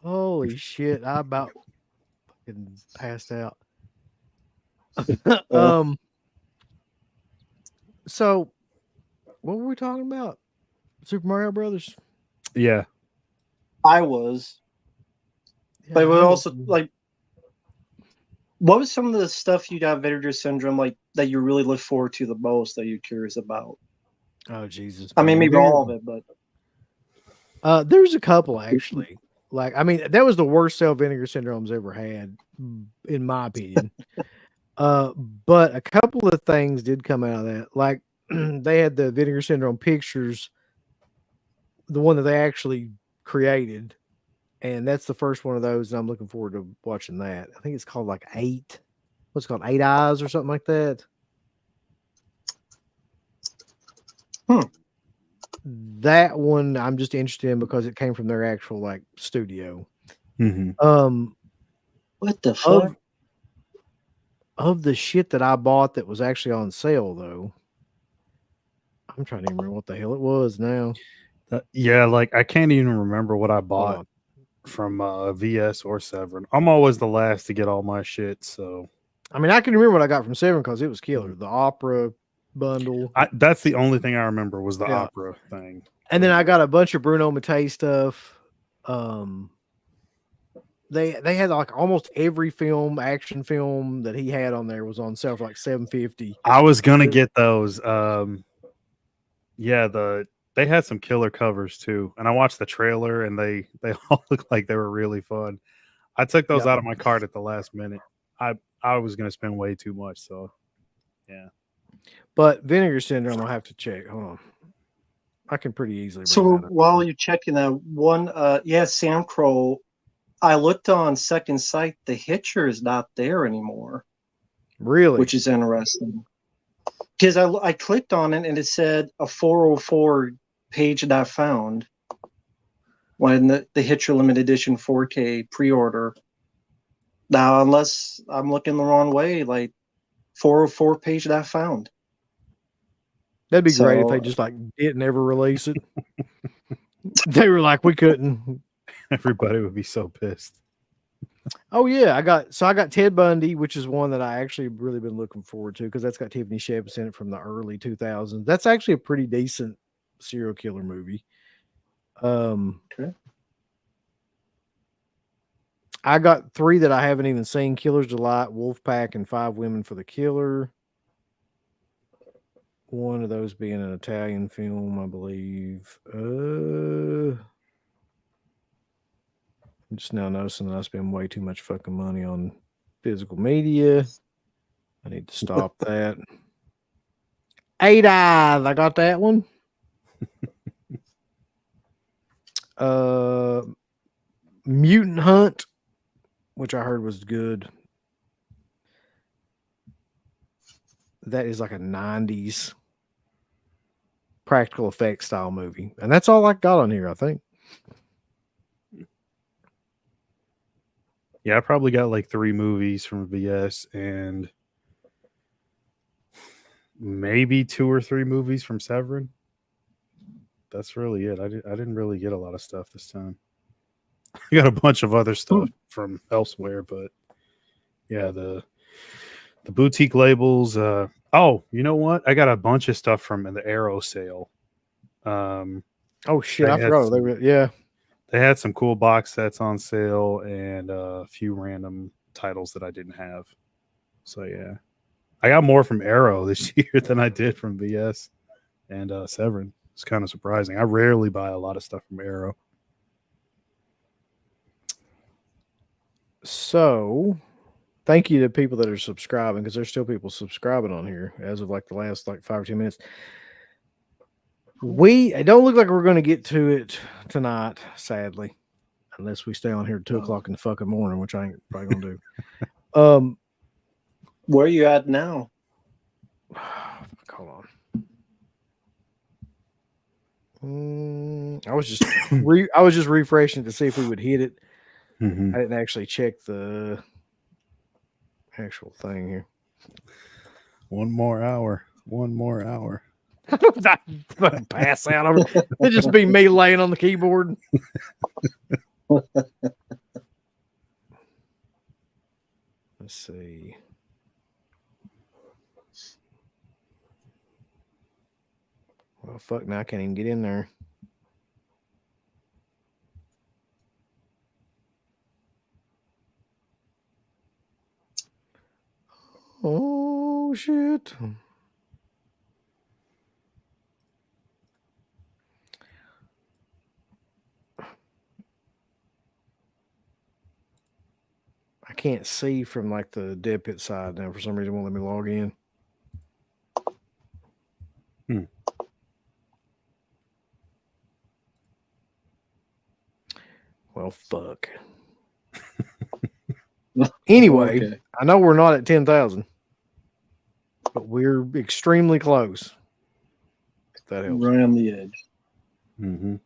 Holy shit! I about fucking passed out. So what were we talking about? Super Mario Brothers. Yeah. I was, Yeah, but we I also was- like. What was some of the stuff you got Vinegar Syndrome like that you really look forward to the most that you're curious about? Oh Jesus! I mean, man. maybe all of it, but There's a couple actually. Like, I mean, that was the worst sale Vinegar Syndrome's ever had, in my opinion. But a couple of things did come out of that. Like, they had the Vinegar Syndrome pictures, the one that they actually created, and that's the first one of those. And I'm looking forward to watching that. I think it's called like what's it called, 8 Eyes or something like that. That one I'm just interested in because it came from their actual like studio. hmm what the fuck? Of the shit that I bought that was actually on sale though, I'm trying to remember what the hell it was now. Yeah, like I can't even remember what I Hold bought on. from VS or Severn. I'm always the last to get all my shit, so I mean, I can remember what I got from Severn because it was killer. The opera bundle. that's the only thing I remember was the Yeah. opera thing. And then I got a bunch of Bruno Mattei stuff. They had like almost every action film that he had on there was on sale for like $7.50. I was gonna get those. Yeah, they had some killer covers too, and I watched the trailer, and they all looked like they were really fun. I took those Yeah. out of my cart at the last minute. I was gonna spend way too much, so yeah. But Vinegar Syndrome, I'll have to check. Hold on. I can pretty easily bring So that up. while you're checking that one, Sam Crow, I looked on Second Sight. The Hitcher is not there anymore, Really? which is interesting. Because I clicked on it and it said a 404 page not found when the Hitcher limited edition 4K pre-order. Now, unless I'm looking the wrong way, like 404 page not found. That'd be great if So- they just like didn't ever release it. They were like, we couldn't. Everybody would be so pissed. Oh yeah, I got Ted Bundy, which is one that I actually really been looking forward to because that's got Tiffany Shepis in it from the early 2000s. That's actually a pretty decent serial killer movie. Okay. I got 3 that I haven't even seen: Killer's Delight, Wolfpack, and 5 Women for the Killer. One of those being an Italian film, I believe. I'm just now noticing that I spend way too much fucking money on physical media. I need to stop that. 8 Eyes, I got that one. Mutant Hunt, which I heard was good. That is like a 90s practical effects style movie. And that's all I got on here, I think. Yeah, I probably got like 3 movies from VS and maybe 2 or 3 movies from Severin. That's really it. I didn't really get a lot of stuff this time. I got a bunch of other stuff from elsewhere, but yeah, the boutique labels. Oh, you know what? I got a bunch of stuff from the Arrow sale. Oh shit, They I had forgot. some- Yeah. They had some cool box sets on sale and a few random titles that I didn't have. So yeah, I got more from Arrow this year than I did from VS and Severin. It's kind of surprising. I rarely buy a lot of stuff from Arrow. So, thank you to people that are subscribing because there's still people subscribing on here as of like the last like 5 or 10 minutes. It don't look like we're going to get to it tonight, sadly, unless we stay on here at 2:00 in the fucking morning, which I ain't probably going to do. Where are you at now? Hold on. I was just refreshing to see if we would hit it. Mhm. I didn't actually check the actual thing here. One more hour. One more hour. I fucking pass out. It'd just be me laying on the keyboard. Let's see. Well, fuck, now I can't even get in there. Oh, shit. I can't see from like the Dead Pit side now. For some reason, it won't let me log in. Well, fuck. Anyway, Okay. I know we're not at 10,000, but we're extremely close. If that helps. Right on the edge. Mm-hmm.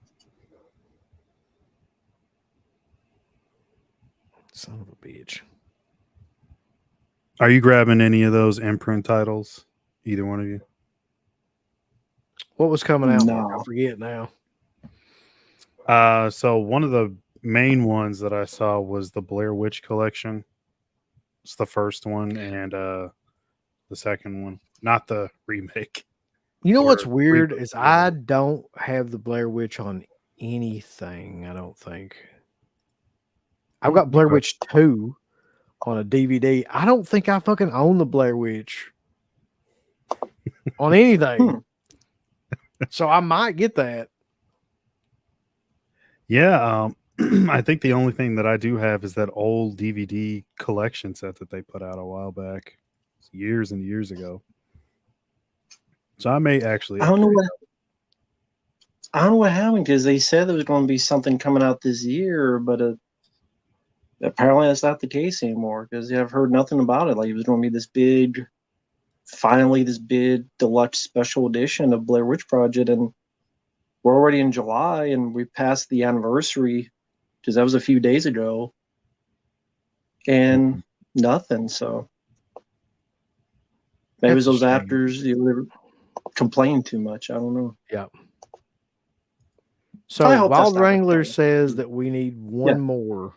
Son of a bitch. Are you grabbing any of those imprint titles? Either one of you? What was coming out? No. Mark? I forget now. So one of the main ones that I saw was the Blair Witch Collection. It's the first one, and the second one, not the remake. You know Or what's weird reboot, is whatever. I don't have the Blair Witch on anything. I don't think. I've got Blair Okay. Witch 2 on a DVD. I don't think I fucking own the Blair Witch on anything. So I might get that. Yeah, I think the only thing that I do have is that old DVD collection set that they put out a while back, years and years ago. So I may actually. I don't know what happened because they said there was going to be something coming out this year, but apparently that's not the case anymore because I've heard nothing about it. Like it was going to be this big deluxe special edition of Blair Witch Project, and we're already in July and we passed the anniversary because that was a few days ago, and nothing. So maybe That's a those shame. actors they were complaining too much. I don't know. Yeah. So I hope that's Wild not the Wrangler case. says that we need one Yeah. more.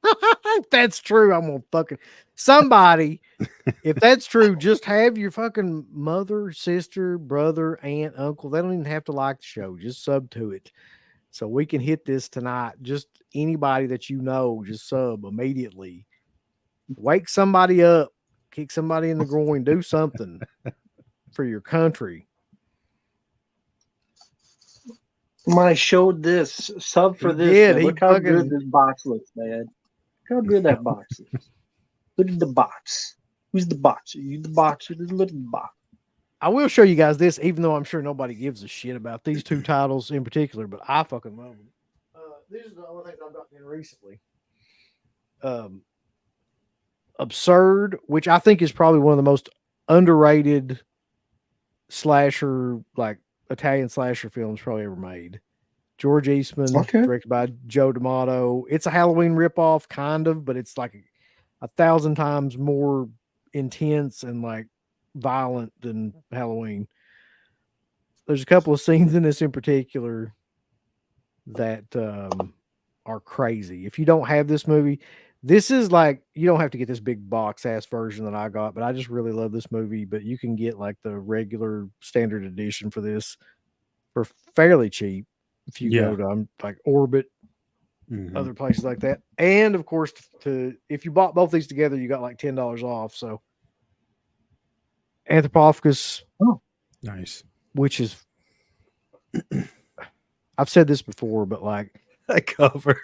If that's true, I'm gonna fucking somebody. If that's true, just have your fucking mother, sister, brother, aunt, uncle. They don't even have to like the show. Just sub to it, so we can hit this tonight. Just anybody that you know, just sub immediately. Wake somebody up, kick somebody in the groin, do something for your country. When I showed this sub for He this, did. man, He look how good fucking- this box looks, man. Look how good that box is. Look at the box. Who's the boxer? You the boxer? Look at the box. I will show you guys this, even though I'm sure nobody gives a shit about these two titles in particular, but I fucking love them. These are the only things I've gotten in recently. Absurd, which I think is probably one of the most underrated slasher, like Italian slasher films probably ever made. George Eastman, Okay. directed by Joe D'Amato. It's a Halloween ripoff, kind of, but it's like 1,000 times more intense and like violent than Halloween. There's a couple of scenes in this in particular that are crazy. If you don't have this movie, this is like, you don't have to get this big box ass version that I got, but I just really love this movie. But you can get like the regular standard edition for this for fairly cheap if you Yeah. go to like Orbit, Mhm. other places like that. And of course, if you bought both these together, you got like $10 off. So Anthropophagus, Nice. which is, I've said this before, but like, That cover.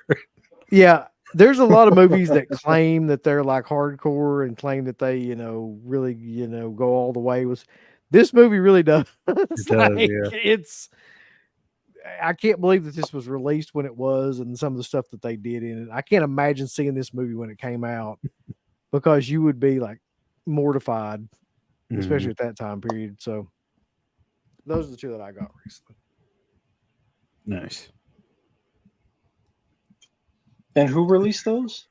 yeah, there's a lot of movies that claim that they're like hardcore and claim that they, really, go all the way with this movie. Really does. does, Like, yeah. I can't believe that this was released when it was, and some of the stuff that they did in it. I can't imagine seeing this movie when it came out, because you would be like mortified, especially at that time period. So those are the two that I got recently. Nice. And who released those?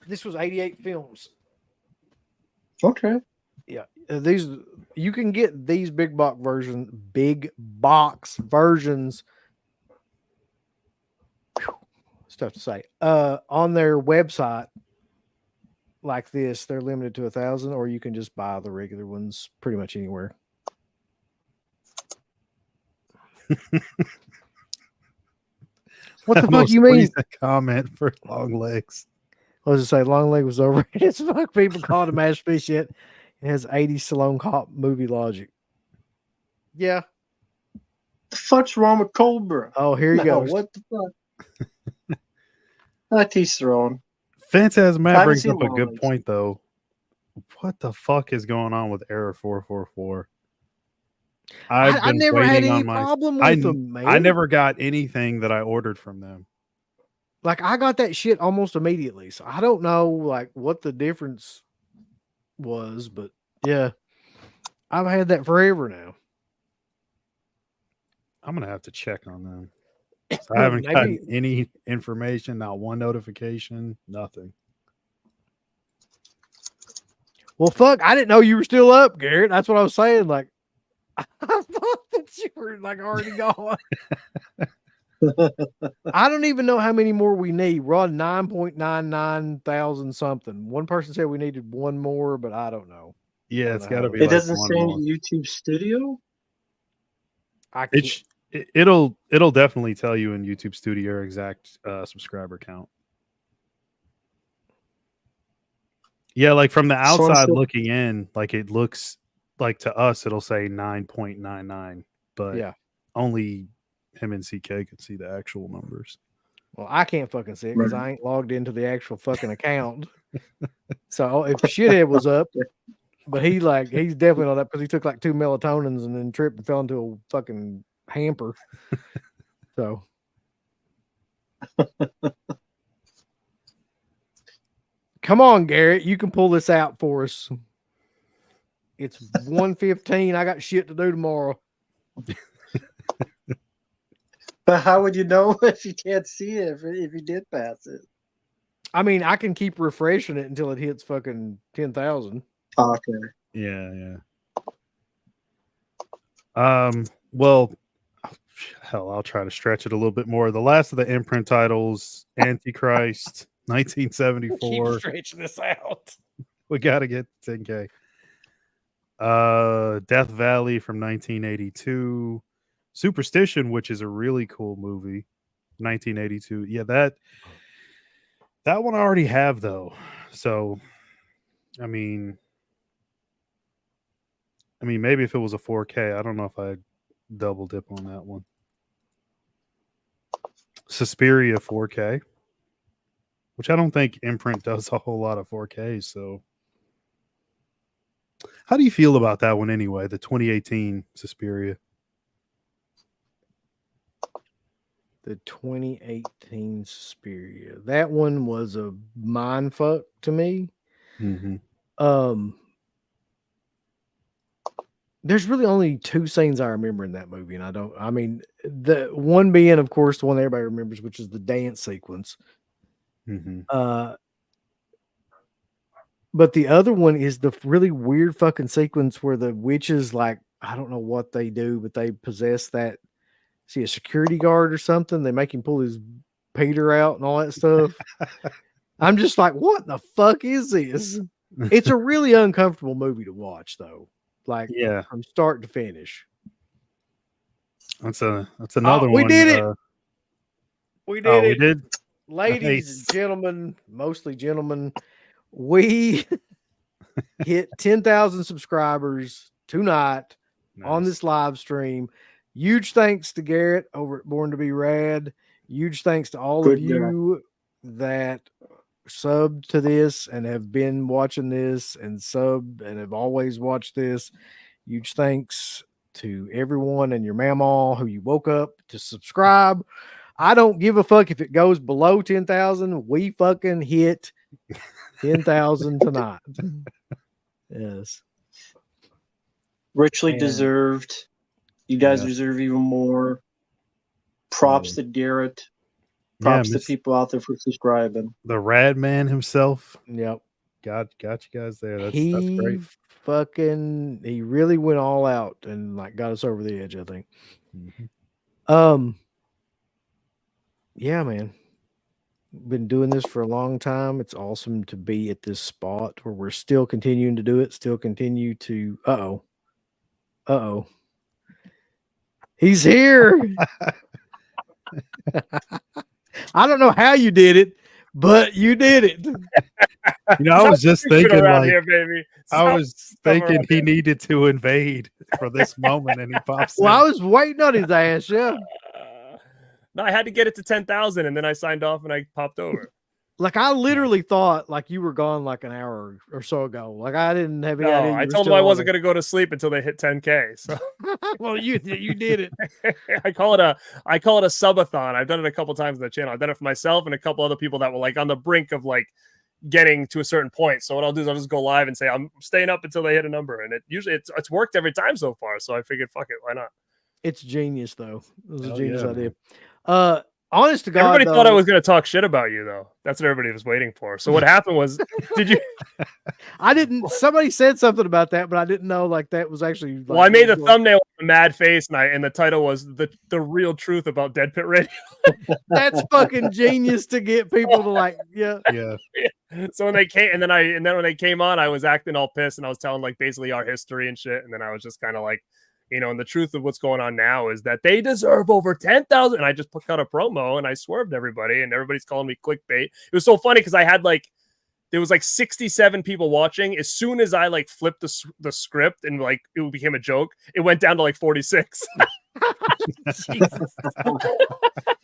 This was 88 Films. Okay. Yeah, these, you can get these big box versions. It's tough to say. On their website, like this, they're limited to 1,000, or you can just buy the regular ones pretty much anywhere. What the fuck Most you mean? recent comment for Long Legs. I was just say Long Leg was overrated as fuck. People called it a masterpiece yet. It has 80 Stallone cop movie logic. Yeah. The fuck's wrong with Cobra? Oh, here you No, go. what the fuck? Not teach their own. Phantasm I Matt haven't brings seen up a Long good Legs. point, though. What the fuck is going on with Error 444? I never had any problem with I, them, man. I never got anything that I ordered from them. Like, I got that shit almost immediately. So I don't know like what the difference was, but yeah, I've had that forever now. I'm gonna have to check on them. So I haven't Maybe- gotten any information, not one notification, nothing. Well, fuck, I didn't know you were still up, Garrett. That's what I was saying. Like, I thought that you were like already gone. I don't even know how many more we need. We're on 9.99 thousand something. One person said we needed one more, but I don't know. Yeah, it's got to be. It like doesn't one say more. YouTube Studio. I can't. It'll definitely tell you in YouTube Studio your exact subscriber count. Yeah, like from the So I'm outside still- looking in, like it looks like to us it'll say 9.99, but Yeah. only him and CK could see the actual numbers. Well, I can't fucking see it because Right. I ain't logged into the actual fucking account. So if shithead was up, but he's definitely not up because he took like 2 melatonins and then tripped and fell into a fucking hamper. So come on, Garrett, you can pull this out for us. It's 1:15. I got shit to do tomorrow. But how would you know if you can't see it if you did pass it? I mean, I can keep refreshing it until it hits fucking 10,000. Okay. Yeah. Well, hell, I'll try to stretch it a little bit more. The last of the imprint titles, Antichrist, Keep 1974. stretching this out. We got to get 10K. Death Valley from 1982. Superstition, which is a really cool movie, 1982. Yeah, that one I already have though. So, I mean, maybe if it was a 4K, I don't know if I'd double dip on that one. Suspiria 4K, which I don't think Imprint does a whole lot of 4K. So, how do you feel about that one anyway? The 2018 Suspiria. The 2018 Suspiria. That one was a mind fuck to me. Mm-hmm. there's really only two scenes I remember in that movie, and I mean, the one being, of course, the one that everybody remembers, which is the dance sequence. Mhm. But the other one is the really weird fucking sequence where the witches, like, I don't know what they do, but they possess that. See, a security guard or something. They make him pull his Peter out and all that stuff. I'm just like, what the fuck is this? It's a really uncomfortable movie to watch, though. Like, Yeah, from start to finish. that's another we one. did it. We did Oh, it. we did. Ladies Nice. and gentlemen, mostly gentlemen, we hit 10,000 subscribers tonight on Nice. this live stream. Huge thanks to Garrett over at Born to Be Rad. Huge thanks to all Good of you that subbed to this and have been watching this and subbed and have always watched this. Huge thanks to everyone and your mamaw who you woke up to subscribe. I don't give a fuck if it goes below 10,000. We fucking hit 10,000 tonight. Yes. Richly And- deserved. You guys Yeah. deserve even more. Props to Garrett. Yeah, Props to Miss- people out there for subscribing. the Rad Man himself. Yep. Got you guys there. That's he great. he really went all out and like got us over the edge, I think. Mhm. Yeah, man. Been doing this for a long time. It's awesome to be at this spot where we're still continuing to do it, still continue to uh-oh. He's here. I don't know how you did it, but you did it. You know, I was just thinking, around like, here, baby. I was somewhere thinking around he here. needed to invade for this moment, and he pops Well, I in. was waiting on his ass, yeah. No, I had to get it to 10,000, and then I signed off and I popped over. Like I literally thought like you were gone like an hour or so ago. Like I didn't have any No, idea. I told them I wasn't going to go to sleep until they hit 10K. So Well, you did it. I call it a subathon. I've done it a couple times on the channel. I've done it for myself and a couple other people that were like on the brink of like getting to a certain point. So what I'll do is I'll just go live and say I'm staying up until they hit a number, and it's worked every time so far. So I figured, fuck it, why not? It's genius though. It was a Hell genius yeah, idea. Honest to God, Everybody thought I though, was going to talk shit about you, though. That's what everybody was waiting for. So what happened was, did you? I didn't. Somebody said something about that, but I didn't know like that was actually. Like, Well, I made the going- thumbnail with a mad face, and the title was the real truth about Dead Pit Radio. That's fucking genius to get people to like, yeah. Yeah. So when they came, and then when they came on, I was acting all pissed, and I was telling like basically our history and shit, and then I was just kind of like, you know, and the truth of what's going on now is that they deserve over 10,000. And I just put out a promo and I swerved everybody, and everybody's calling me clickbait. It was so funny because I had like, there was like 67 people watching. As soon as I like flipped the script and like it became a joke, it went down to like 46.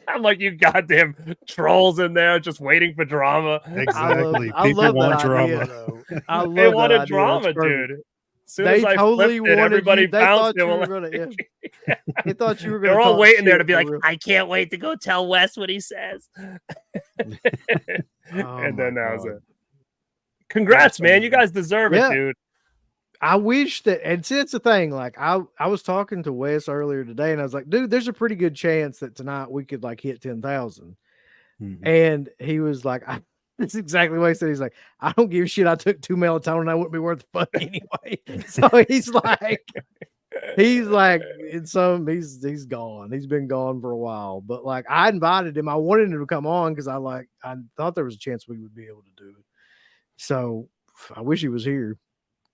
I'm like, you goddamn trolls in there just waiting for drama. Exactly. I People love want that idea, drama. though. I love They that wanted idea. drama, That's perfect. dude. As soon They as I totally flipped it, wanted everybody you. They thought bounced. They you were were like, gonna. Yeah. They thought you were gonna. they're all talk waiting there shit to be for like, real. I can't wait to go tell Wes what he says. Oh And then my that was God. it. Congrats, That's man. You amazing. guys deserve Yeah. it, dude. I wish that, and see, it's the thing. Like I was talking to Wes earlier today, and I was like, dude, there's a pretty good chance that tonight we could like hit 10,000. Mhm. And he was like, that's exactly what he said. He's like, I don't give a shit. I took 2 melatonin. I wouldn't be worth the fuck anyway. So he's like, he's gone. He's been gone for a while. But like, I invited him. I wanted him to come on because I thought there was a chance we would be able to do it. So I wish he was here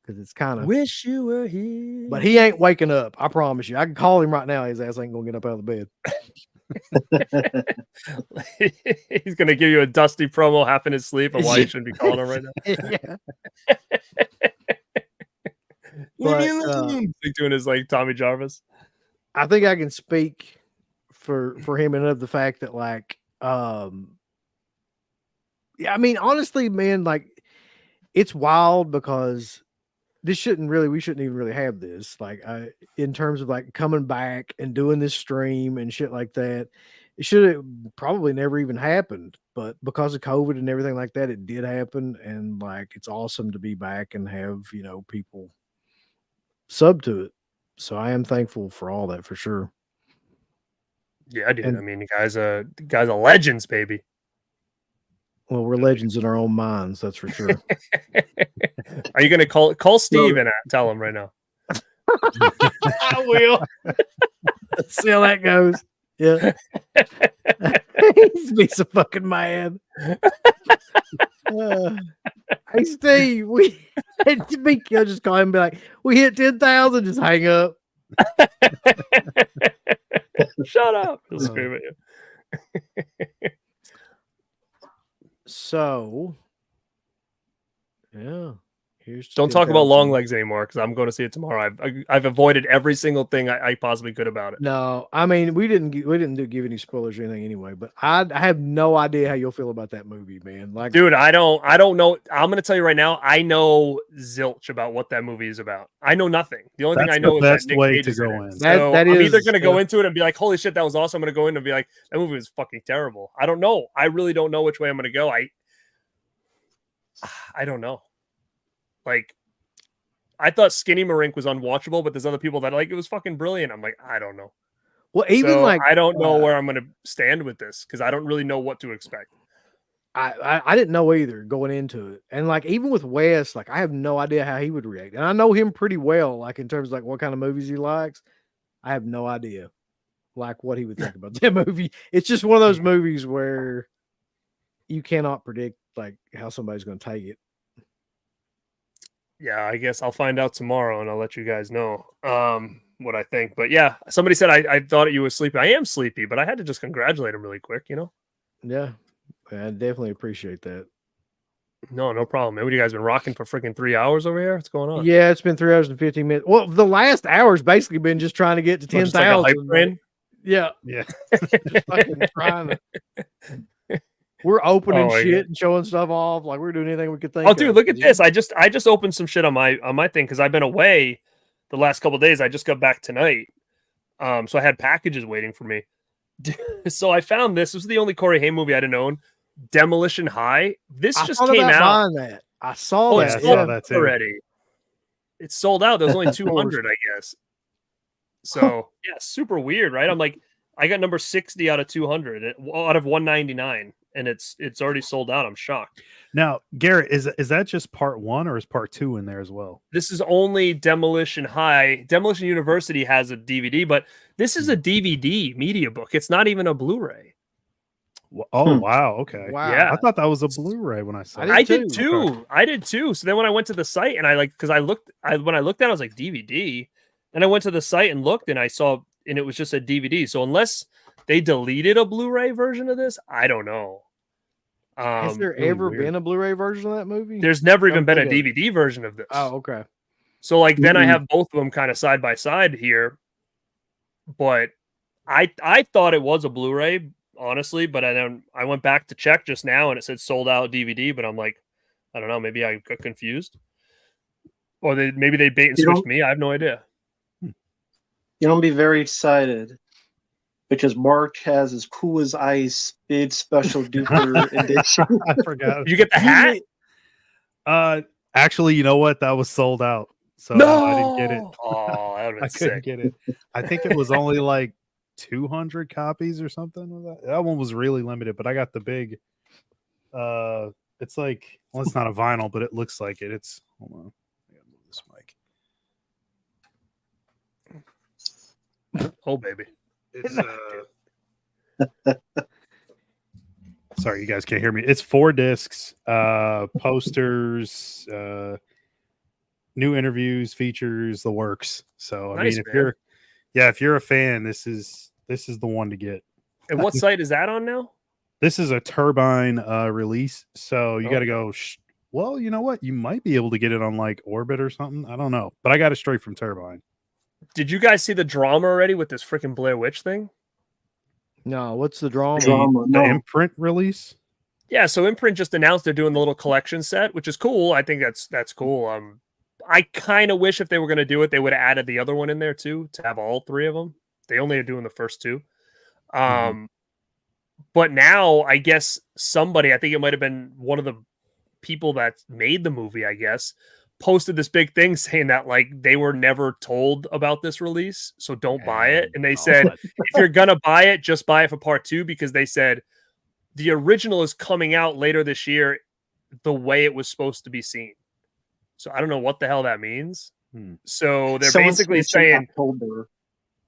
because it's kind of. Wish you were here. But he ain't waking up. I promise you. I can call him right now. His ass ain't gonna get up out of the bed. He's gonna give you a dusty promo half in his sleep on why you shouldn't be calling him right now. Yeah. Leave me But, alone. Like doing his like Tommy Jarvis. I think I can speak for him and of the fact that like yeah, I mean honestly, man, like it's wild because we shouldn't even really have this. Like in terms of like coming back and doing this stream and shit like that. It should have probably never even happened, but because of COVID and everything like that, it did happen. And like it's awesome to be back and have, you know, people sub to it. So I am thankful for all that for sure. Yeah, dude. And- I mean, the guy's a legends, baby. Well, we're legends in our own minds, that's for sure. Are you gonna call Steve and tell him right now? I will. See how that goes. Yeah. He's be so fucking mad. Hey Steve, we I'll just call him and be like, we hit 10,000, just hang up. Shut up! He'll scream at you. So yeah. Here's Don't talk about long 10,000. legs anymore because I'm going to see it tomorrow. I've avoided every single thing I possibly could about it. No, I mean we didn't give any spoilers or anything anyway, but I have no idea how you'll feel about that movie, man. Like, Dude, I don't know. I'm going to tell you right now. I know zilch about what that movie is about. I know nothing. The only thing That's I know the is best that Nick way Cage to is in go it. in. So That I'm either is, going to go into it and be like, "Holy shit, that was awesome." I'm going to go in and be like, "That movie was fucking terrible." I don't know. I really don't know which way I'm going to go. I don't know. Like, I thought Skinny Marink was unwatchable, but there's other people that like it was fucking brilliant. I'm like, I don't know. well, even So like I don't know where I'm going to stand with this because I don't really know what to expect. I didn't know either going into it. And like even with Wes, like I have no idea how he would react. And I know him pretty well, like in terms of like what kind of movies he likes. I have no idea like what he would think about that movie. It's just one of those movies where you cannot predict like how somebody's gonna take it. Yeah, I guess I'll find out tomorrow and I'll let you guys know what I think. But yeah, somebody said I thought you were sleepy. I am sleepy, but I had to just congratulate him really quick, you know? Yeah. I definitely appreciate that. No problem. Man, what you guys been rocking for freaking 3 hours over here? What's going on? Yeah, it's been 3 hours and 15 minutes. Well, the last hour's basically been just trying to get to Oh, just like a hype 10,000. train? Yeah. Yeah. Just fucking trying to. We're opening Oh, my shit and showing stuff off. Like we're doing anything we could think. Oh, dude, of. look at this. I just opened some shit on my thing because I've been away the last couple of days. I just got back tonight. So I had packages waiting for me. So I found this. This was the only Corey Haim movie I didn't own. Demolition High. This I just thought came about out. buying that. I saw Oh, that. it's I saw sold that out too. already. It's sold out. There was only 200, I guess. So yeah, super weird, right? I'm like, I got number 60 out of 200, out of 199, and it's already sold out. I'm shocked. Now, Garrett, is that just part one or is part two in there as well? This is only Demolition High. Demolition University has a DVD, but this is a DVD media book. It's not even a Blu-ray. Oh, wow. Okay. Wow. Yeah. I thought that was a Blu-ray when I saw I it. did I did too. too. Okay. I did too. So then when I went to the site and I like, because when I looked at it, I was like DVD. And I went to the site and looked and I saw, and it was just a DVD. So unless they deleted a Blu-ray version of this, I don't know. Has there really ever weird. been a Blu-ray version of that movie? There's never even Don't been a think of DVD version of this. Oh, okay. So like then I Mhm. have both of them kind of side by side here. But I thought it was a Blu-ray, honestly, but then I went back to check just now and it said sold out DVD, but I'm like, I don't know, maybe I got confused. Or maybe they bait and You switched don't- me. I have no idea. You don't be very excited because Mark has his cool as ice big special duper edition. I forgot. Did you get the hat? Actually, you know what? That was sold out. So I didn't get it. Oh, that would have I been couldn't sick. get it. I think it was only like 200 copies or something of that. That one was really limited, but I got the big it's like, well, it's not a vinyl, but it looks like it. It's, hold on. I gotta move this mic. Oh, baby. It's sorry, you guys can't hear me. It's 4 discs, posters, new interviews, features, the works. So I Nice, mean, man. if you're a fan, this is the one to get. And what site is that on now? This is a Turbine release, so you Oh. got to go. Well, you know what? You might be able to get it on like Orbit or something. I don't know, but I got it straight from Turbine. Did you guys see the drama already with this freaking Blair Witch thing? No, what's the drama? Drama. The No. imprint release. Yeah, so Imprint just announced they're doing the little collection set, which is cool. I think that's cool. I kind of wish if they were going to do it, they would have added the other one in there too to have all 3 of them. They only are doing the first 2. But now I guess somebody, I think it might have been one of the people that made the movie, I guess, posted this big thing saying that like they were never told about this release, so don't buy it. And they said if you're gonna buy it, just buy it for part 2, because they said the original is coming out later this year the way it was supposed to be seen. So I don't know what the hell that means. So they're Someone basically mentioned saying October.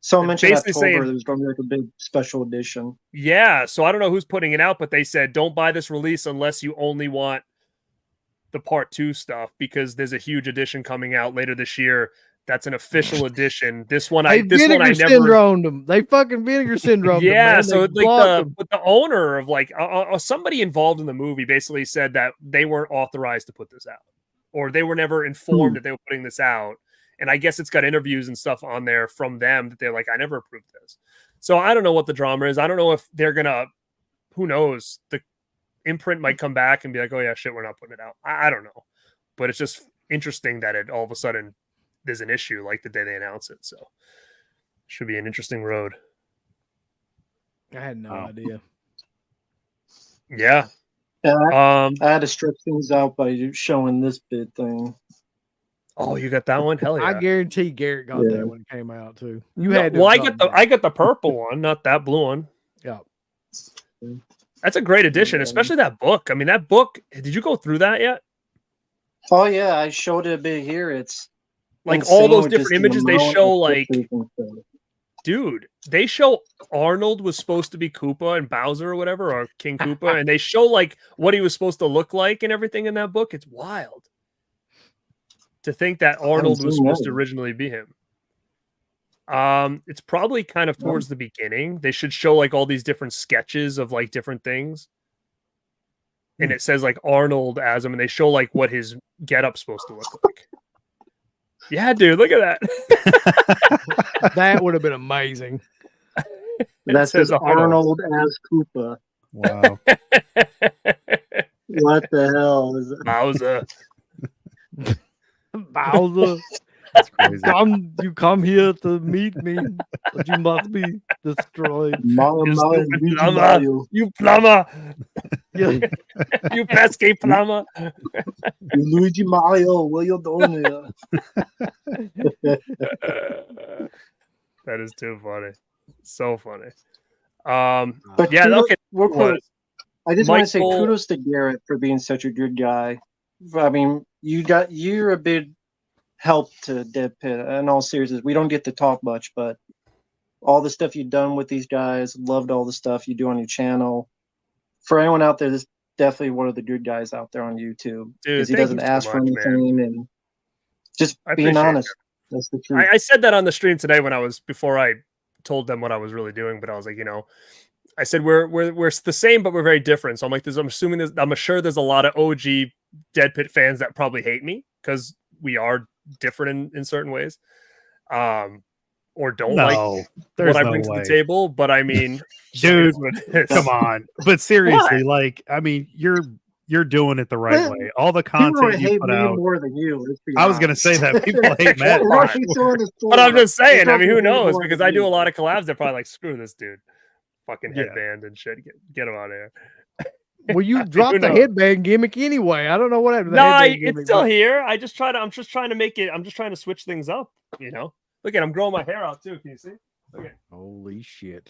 Someone mentioned basically October. saying- There was going to be like a big special edition. yeah, so I don't know who's putting it out, but they said don't buy this release unless you only want the part 2 stuff, because there's a huge edition coming out later this year. That's an official edition. This one I They vinegar never syndrome them. They fucking vinegar syndrome them. yeah, man. so They like blocked them. but the owner of like somebody involved in the movie basically said that they weren't authorized to put this out, or they were never informed that they were putting this out. And I guess it's got interviews and stuff on there from them that they're like, I never approved this. So I don't know what the drama is. I don't know if they're gonna, who knows, the imprint might come back and be like, oh yeah, shit, we're not putting it out. I don't know, but it's just interesting that it all of a sudden there's an issue like the day they announce it. So should be an interesting road. I had no Oh. idea. Yeah. I had to stretch things out by showing this bid thing. Oh, you got that one? Hell yeah. I guarantee Garrett got Yeah. that when it came out too. You No, had to well, have I got gotten that. I got the purple one, not that blue one. Yeah. That's a great addition, especially that book. I mean, that book. Did you go through that yet? Oh yeah, I showed it a bit here. It's Like all insane those with different just the images, they amount show of like, pictures and stuff. dude, they show Arnold was supposed to be Koopa and Bowser or whatever, or King Koopa, and they show like what he was supposed to look like and everything in that book. It's wild to think that Arnold was seen supposed to that. originally be him. It's probably kind of towards the beginning. They should show like all these different sketches of like different things. And it says like Arnold as him, and they show like what his getup's supposed to look like. Yeah, dude, look at that. That would have been amazing. That says says Arnold. Arnold as Koopa. Wow. What the hell is it? Bowser. Bowser, That's crazy. you come here to meet me, but you must be destroyed. Mario, You Mario, stupid Luigi plumber. Mario. You plumber. Yeah. You pesky plumber. Luigi Mario, what you doing here? That is too funny. So funny. But Yeah, kudos- okay. real quick, I just want to say Michael- kudos to Garrett for being such a good guy. I mean, you're a big help to Dead Pit. In all seriousness, we don't get to talk much, but all the stuff you've done with these guys, loved all the stuff you do on your channel. For anyone out there, this is definitely one of the good guys out there on YouTube. Dude, Because he thank doesn't you so ask for much, anything and just I being appreciate honest. That's the truth. I said that on the stream today before I told them what I was really doing, but I was like, I said we're the same, but we're very different. So I'm like, I'm sure there's a lot of OG Dead Pit fans that probably hate me because we are different in certain ways, or don't like No, there's what I no bring to way. the table. But I mean, Dude, it is what it is. Come on. But seriously, like, I mean, you're doing it the right Man, way. All the People would content you hate put me out. more than you. Let's be I was gonna honest. say that people hate Matt. Well, Right, right. he's on his But I'm floor. just saying. I People mean, who hate me knows? more Because than I do you. a lot of collabs. They're probably like, screw this dude, fucking Yeah. headband and shit. Get him out of here. Well, you dropped the knows? headband gimmick anyway. I don't know what happened. To the No, headband it's gimmick, still but- here. I'm just trying to make it. I'm just trying to switch things up. Look at, I'm growing my hair out too. Can you see? Look at. Holy shit!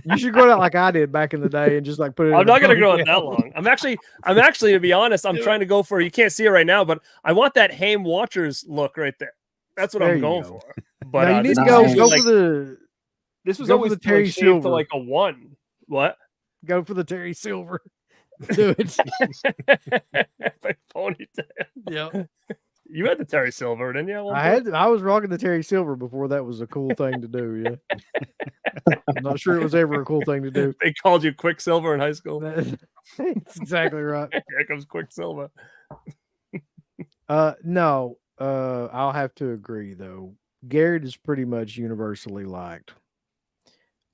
You should grow that like I did back in the day and just like put it. I'm in a not gonna grow it ponytail. that long. I'm actually, to be honest, I'm trying to go for. You can't see it right now, but I want that Haim Watchers look right there. That's what There I'm you going go. for. But Now you need this to was go nice. go like- for the this was go for always the Terry like, shaved to Silver. like a 1. What? go for the Terry Silver. Do it. My ponytail. Yeah, You had the Terry Silver, didn't you? at one I point? had. I was rocking the Terry Silver before that was a cool thing to do. Yeah, I'm not sure it was ever a cool thing to do. They called you Quicksilver in high school. That's exactly right. Here comes Quicksilver. No, I'll have to agree though. Garrett is pretty much universally liked.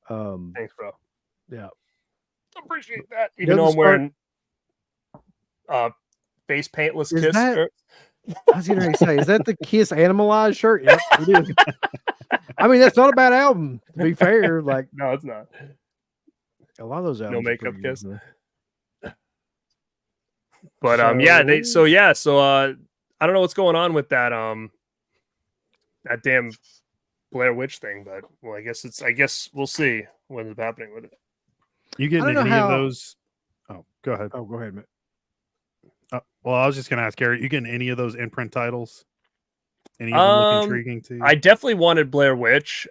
Thanks, bro. Yeah. Appreciate that. Even Doesn't though I'm start- wearing face paintless Is kiss that- shirt. I was going to say, is that the Kiss Animalized shirt? Yep, it is. I mean, that's not a bad album. To be fair, like No, it's not. a lot of those albums. are Makeup pretty good, Kiss? though. But so I don't know what's going on with that that damn Blair Witch thing, but well, I guess we'll see what's happening with it. You I getting don't know any how- of those? Oh, go ahead. Oh, go ahead, man. Well, I was just gonna ask Gary, you getting any of those imprint titles? Any of them look intriguing to you? I definitely wanted Blair Witch.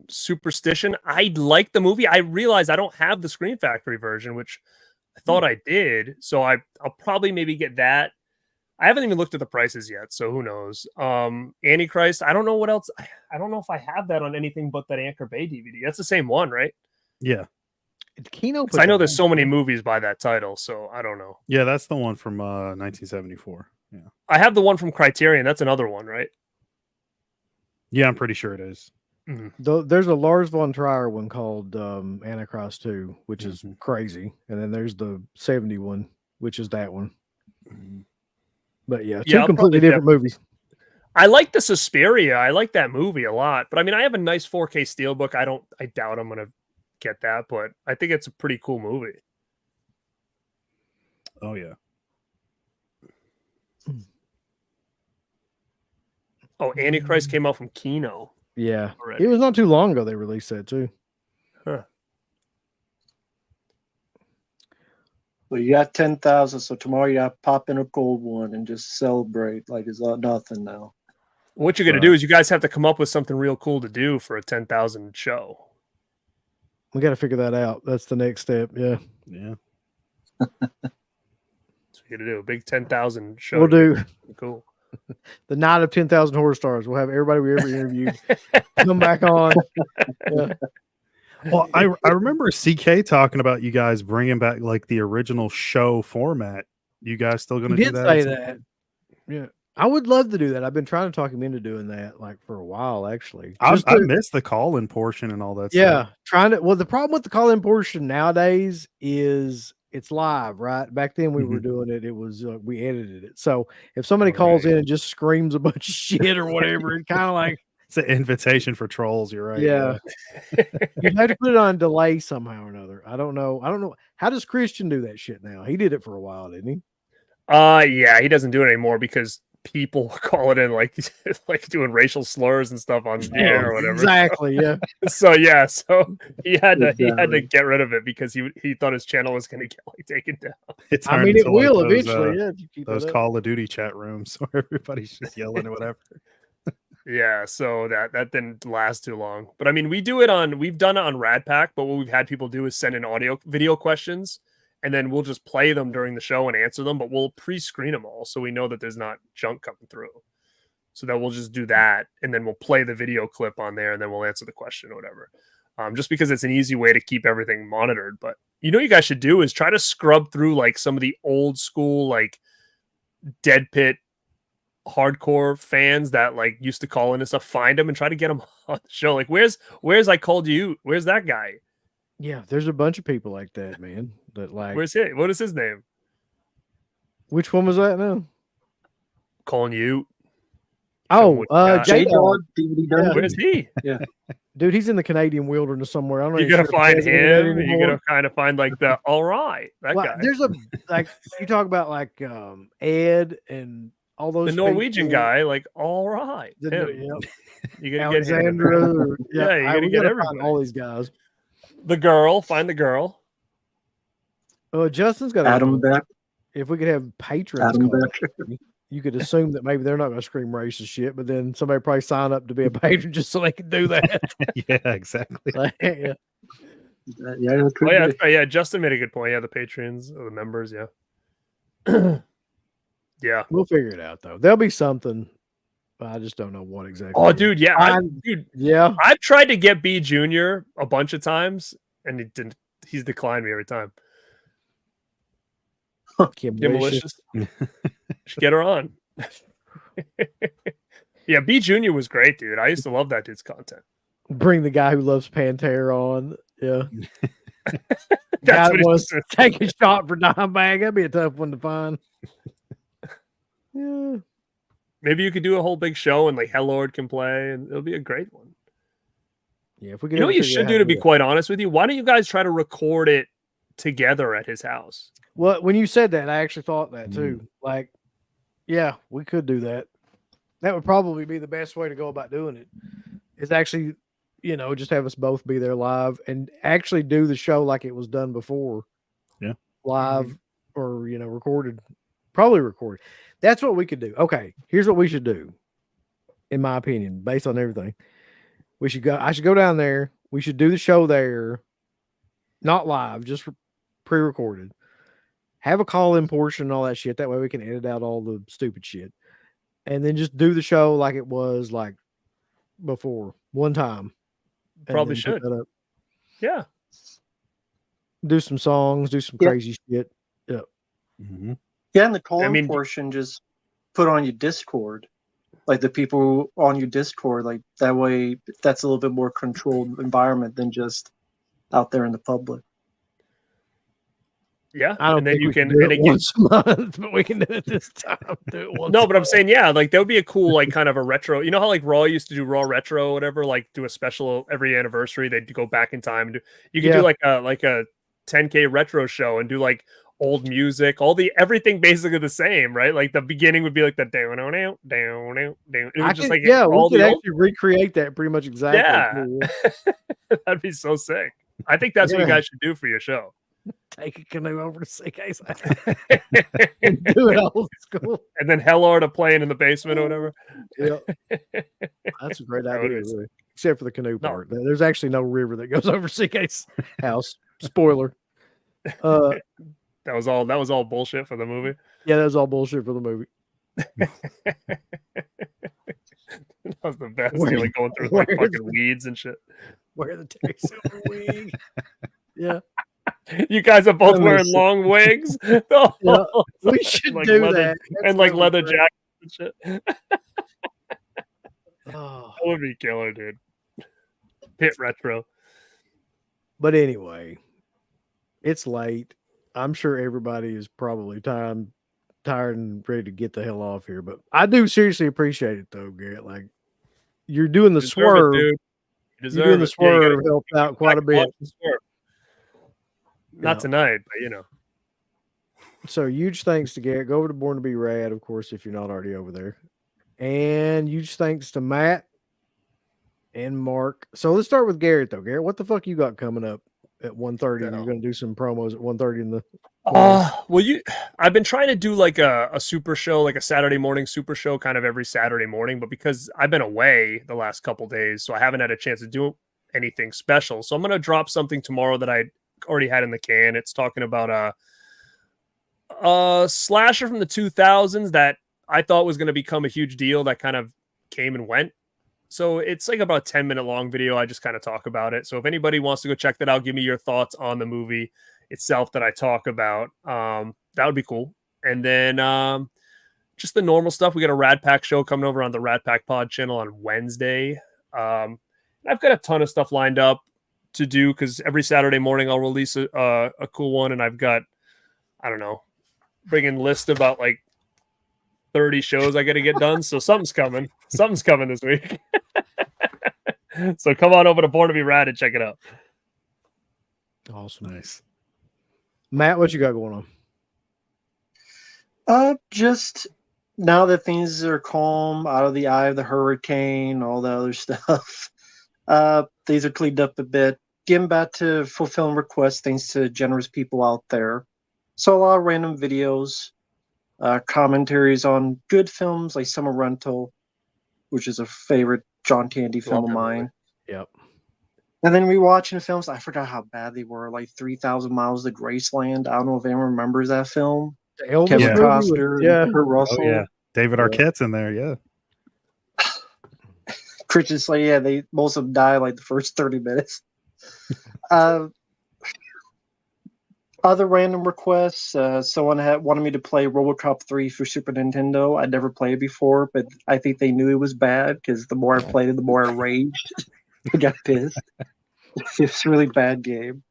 Superstition. I like the movie. I realized I don't have the Screen Factory version, which I thought I did. So I'll probably maybe get that. I haven't even looked at the prices yet, so who knows? Antichrist. I don't know what else. I don't know if I have that on anything but that Anchor Bay DVD. That's the same one, right? Yeah, Kino. 'Cause I know there's so many movies by that title, so I don't know. yeah, that's the one from 1974. Yeah, I have the one from Criterion. That's another one, right? yeah, I'm pretty sure it is. There's a Lars von Trier one called Antichrist 2, which is Mhm. crazy, and then there's the 70 one, which is that one. But yeah, Yeah, two I'll completely probably different movies. I like the Suspiria. I like that movie a lot. But I mean, I have a nice 4K Steelbook. I doubt I'm gonna get that, but I think it's a pretty cool movie. Oh yeah, Oh, Antichrist came out from Kino. Yeah, Already. it was not too long ago they released that too. Well, you got 10,000, so tomorrow you got to pop in a gold one and just celebrate like it's nothing now. What you're gonna do is you guys have to come up with something real cool to do for a 10,000 show. We got to figure that out. That's the next step. Yeah, yeah. So you're gonna do a big 10,000 show. we'll do Cool. the night of 10,000 horror stars. We'll have everybody we ever interviewed come back on. Yeah. Well, I remember CK talking about you guys bringing back like the original show format. You guys still He going to do did that? say at some that. point? Yeah, I would love to do that. I've been trying to talk him into doing that like for a while, actually. I Just to- miss the call-in portion and all that. yeah, stuff. trying to. Well, the problem with the call-in portion nowadays is it's live, right? Back then we were Mhm. doing it. It was we edited it. So if somebody calls in and just screams a bunch of shit or whatever, it kind of like It's an invitation for trolls. You're right. yeah. You'd have to put it on delay somehow or another. I don't know. How does Christian do that shit now? He did it for a while, didn't he? Yeah, he doesn't do it anymore because people call it in like like doing racial slurs and stuff on the air or whatever. Exactly. Yeah. So yeah, so he had to Exactly. get rid of it because he thought his channel was gonna get like taken down. It's I mean, it will eventually. Yeah. If you keep Those it up. Call of Duty chat rooms where everybody's just yelling or whatever. Yeah, so that didn't last too long. But I mean, we've done it on Rad Pack, but what we've had people do is send in video questions, and then we'll just play them during the show and answer them, but we'll pre-screen them all so we know that there's not junk coming through. So that we'll just do that, and then we'll play the video clip on there, and then we'll answer the question or whatever. Just because it's an easy way to keep everything monitored. But you know what you guys should do is try to scrub through like some of the old school like Dead Pit hardcore fans that like used to call in and stuff, find them and try to get them on the show. Like, where's I called you? Where's that guy? Yeah. There's a bunch of people like that, man. That like. Where's he? What is his name? Which one was that now? Calling you. Oh, What guy? J J-Dog, Dog. DVD Yeah. Dungeon. Where's he? Dude, he's in the Canadian wilderness somewhere. I don't know. You're gonna find him. You're gonna kind of find like the all right, that Well, guy. there's a like you talk about like Ed and all those The Norwegian people, guy, like all right. the- Him. yep, You're gonna get him. in there. Alexandra. Or, Yeah, you're gonna we get gotta find everybody. all these guys. The girl, find the girl. Justin's got Adam Beck. If we could have patrons, Adam call Beck. in, you could assume that maybe they're not going to scream racist shit, but then somebody probably sign up to be a patron just so they can do that. Yeah, exactly. Like, yeah. Yeah, it could Oh yeah, be. that's right. Yeah. Justin made a good point. Yeah, the patrons or the members. Yeah. Yeah. We'll figure it out though. There'll be something. But I just don't know what exactly. Oh, dude. Yeah. I'm- Dude, Yeah. I've tried to get B Junior a bunch of times, and he didn't. He's declined me every time. Kim Kim Malicious. Malicious. Should get her on. Yeah, B Junior was great, dude. I used to love that dude's content. Bring the guy who loves Pantera on. Yeah. That's Guy what that wants he's to take a shot for Dimebag. That'd be a tough one to find. Yeah. Maybe you could do a whole big show and like Hell Lord can play, and it'll be a great one. Yeah. If we could You know ever what you figure should out do, how to be it. quite honest with you? Why don't you guys try to record it together at his house? Well, when you said that, I actually thought that too. Like, Yeah, we could do that. That would probably be the best way to go about doing it. Is actually, just have us both be there live and actually do the show like it was done before. Yeah. Live or recorded. Probably recorded. That's what we could do. Okay, here's what we should do. In my opinion, based on everything. I should go down there. We should do the show there. Not live, just pre-recorded. Have a call-in portion and all that shit. That way we can edit out all the stupid shit. And then just do the show like it was like before, one time. And Probably then should. put that up. Yeah. Do some songs, do some Yeah. crazy shit. Mm-hmm. Yeah, and the call-in mean- portion just put on your Discord, like the people on your Discord, like that way. That's a little bit more controlled environment than just out there in the public. Yeah. I don't and then think you we can, do and it it once a month, but we can do it this time. Do it once. No, but a I'm saying, yeah, like that would be a cool, like kind of a retro. You know how like Raw used to do Raw retro or whatever, like do a special every anniversary. They'd go back in time. And you could Yeah. do like a 10K retro show and do like old music, everything basically the same, right? Like the beginning would be like the down, down, down, down, down. It I would just could- like yeah, all we could the old. actually recreate that pretty much exactly. Yeah. That'd be so sick. I think that's what you Yeah. guys should do for your show. Take a canoe over to CK's and do it old school. And then Hellard playing in the basement or whatever. Yeah, that's a great That would idea, be- really. Except for the canoe No. part. There's actually no river that goes over CK's house. Spoiler. Uh, That was all bullshit for the movie. yeah, that was all bullshit for the movie. That was the best. Where- You're like going through like where's fucking weeds and shit. Wear the Terry Silver wig. Yeah, You guys are both That wearing makes sense. long wigs. Yeah. we should Like do leather- that. and like That's leather great. jackets and shit. Oh. That would be killer, dude. Pit retro. But anyway, it's late. I'm sure everybody is probably tired and ready to get the hell off here. But I do seriously appreciate it, though, Garrett. Like you're doing the You deserve it, swerve. dude. You You're deserve doing the it. Yeah, you gotta swerve helped out quite a back and watch bit. the Swerve. Not Yeah. tonight, but you know. So huge thanks to Garrett. Go over to Born to Be Rad, of course, if you're not already over there. And huge thanks to Matt and Mark. So let's start with Garrett, though. Garrett, what the fuck you got coming up at 1:30? No. You're going to do some promos at 1:30 in the. I've been trying to do like a super show, like a Saturday morning super show kind of every Saturday morning, but because I've been away the last couple days, so I haven't had a chance to do anything special. So I'm going to drop something tomorrow that I already had in the can. It's talking about a slasher from the 2000s that I thought was going to become a huge deal that kind of came and went. So it's like about a 10-minute long video. I just kind of talk about it. So if anybody wants to go check that out, give me your thoughts on the movie itself that I talk about. That would be cool. And then just the normal stuff. We got a Rad Pack show coming over on the Rad Pack Pod channel on Wednesday. I've got a ton of stuff lined up to do because every Saturday morning I'll release a cool one. And I've got, I don't know, bringing list about like 30 shows I got to get done. So something's coming. Something's coming this week. So come on over to Born to Be Rad and check it out. Awesome. Nice. Matt, what you got going on? Just now that things are calm, out of the eye of the hurricane, all the other stuff, things are cleaned up a bit. Getting back to fulfilling requests, thanks to generous people out there. So a lot of random videos, commentaries on good films like Summer Rental, which is a favorite John Candy film Love of that movie. mine. Yep. And then rewatching films, I forgot how bad they were, like 3,000 Miles to Graceland. I don't know if anyone remembers that film. The Elvis Kevin movie with- Costner, yeah. and Kurt Russell. Oh yeah, David Yeah. Arquette's in there. Yeah. Christian Slater, yeah, they most of them die like the first 30 minutes. Other random requests. Someone wanted me to play RoboCop 3 for Super Nintendo. I'd never played it before, but I think they knew it was bad because the more I played it, the more I raged. I got pissed. It's a really bad game.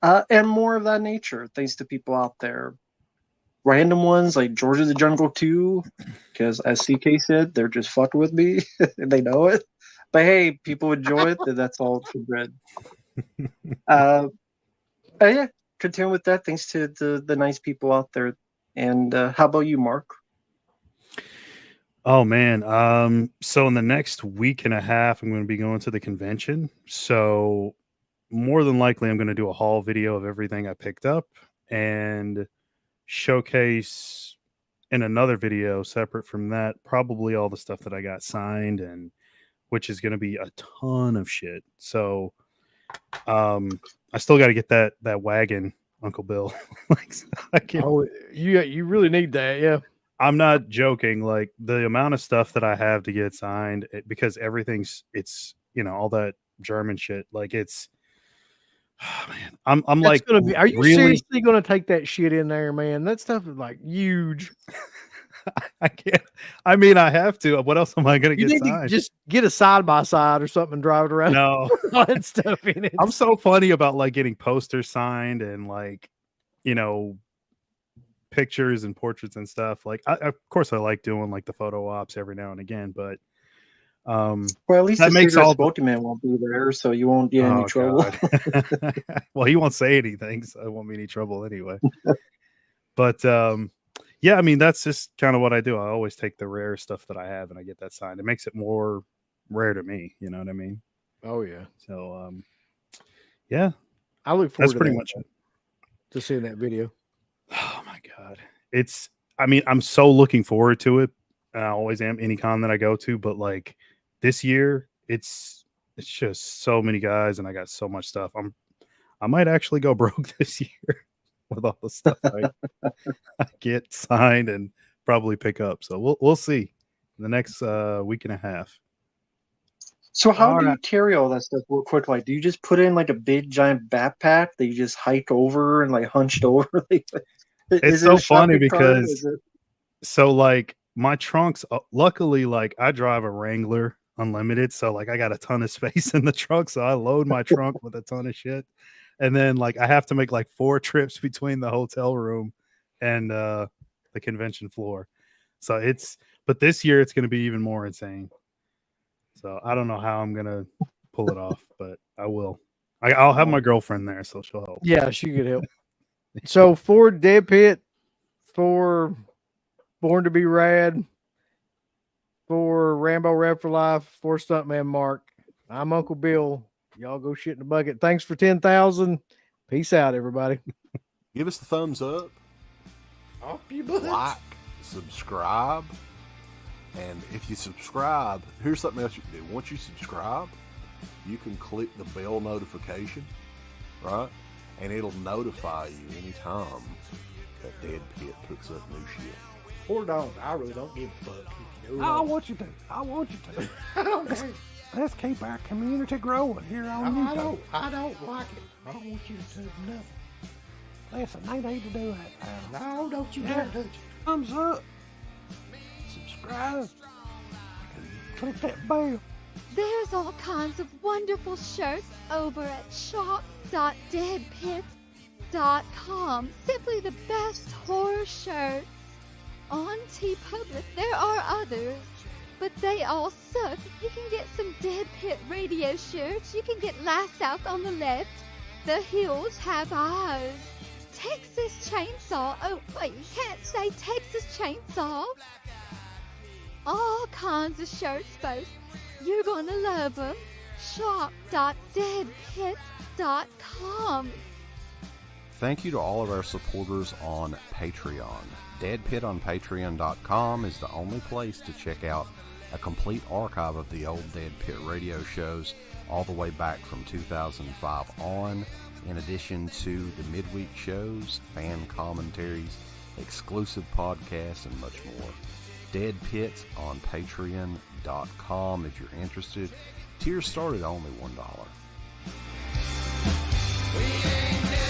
And more of that nature, thanks to people out there. Random ones like George of the Jungle 2, because as CK said, they're just fucking with me and they know it. But hey, people enjoy it, then that's all for good. Yeah, continue with that. Thanks to the nice people out there. And how about you, Mark? Oh man. So in the next week and a half, I'm going to be going to the convention. So more than likely, I'm going to do a haul video of everything I picked up and showcase in another video separate from that, probably all the stuff that I got signed, and which is going to be a ton of shit. So, I still got to get that wagon, Uncle Bill. Like, I can't. Oh, you really need that, yeah. I'm not joking. Like the amount of stuff that I have to get signed, because everything's it's all that German shit. Like it's, oh, man, I'm That's like, gonna be. Are you really? seriously gonna take that shit in there, man? That stuff is like huge. I can't. I mean, I have to. What else am I gonna You get need to signed? just get a side by side or something and drive it around. No, All that stuff in it. I'm so funny about like getting posters signed and like, pictures and portraits and stuff. Like, of course, I like doing like the photo ops every now and again, but Well, at least that the makes Secret all the- Spokesman won't be there, so you won't get any Oh, trouble. God. Well, he won't say anything, so it won't be any trouble anyway. But yeah, I mean, that's just kind of what I do. I always take the rare stuff that I have and I get that signed. It makes it more rare to me. You know what I mean? Oh yeah, So yeah, I look forward that's to pretty that, much it. to seeing that video. Oh my God. I mean, I'm so looking forward to it. I always am, any con that I go to, but like this year, it's just so many guys and I got so much stuff. I might actually go broke this year with all the stuff I get signed and probably pick up. So we'll see in the next week and a half. So how All do you right. carry all that stuff real quick? Like, do you just put in like a big giant backpack that you just hike over and like hunched over? Like, It's is it so a shopping funny cart? because Is it- so like my trunks, luckily, like I drive a Wrangler Unlimited, so like I got a ton of space in the trunk, so I load my trunk with a ton of shit, and then like I have to make like 4 trips between the hotel room and the convention floor. So but this year it's going to be even more insane. So I don't know how I'm gonna pull it off, but I will. I'll have my girlfriend there, so she'll help. Yeah, she could help. So for Dead Pit, for Born to Be Rad, for Rambo Rap for Life, for Stuntman Mark, I'm Uncle Bill. Y'all go shit in the bucket. Thanks for 10,000. Peace out, everybody. Give us the thumbs up, Off you butt. like, subscribe, and if you subscribe, here's something else you can do. Once you subscribe, you can click the bell notification, right? And it'll notify you anytime that Dead Pit puts up new shit. Or don't. I really don't give a fuck. I want you to. I want you to. I don't care. Let's keep our community growing here on YouTube. I don't like it. I don't want you to do nothing. Listen, they need to do that. No, don't you dare touch it. Thumbs up. Subscribe. And click that bell. There's all kinds of wonderful shirts over at shop.deadpit.com. Simply the best horror shirts. On TeePublic, there are others, but they all suck. You can get some Dead Pit radio shirts. You can get Last South on the left. The Hills Have Eyes. Texas Chainsaw. Oh, wait, you can't say Texas Chainsaw. All kinds of shirts, folks. You're gonna love them. Shop.deadpit.com. Thank you to all of our supporters on Patreon. Dead Pit on Patreon.com is the only place to check out a complete archive of the old Dead Pit radio shows all the way back from 2005 on, in addition to the midweek shows, fan commentaries, exclusive podcasts, and much more. Dead Pit on Patreon.com if you're interested. Tiers start at only $1. We ain't dead.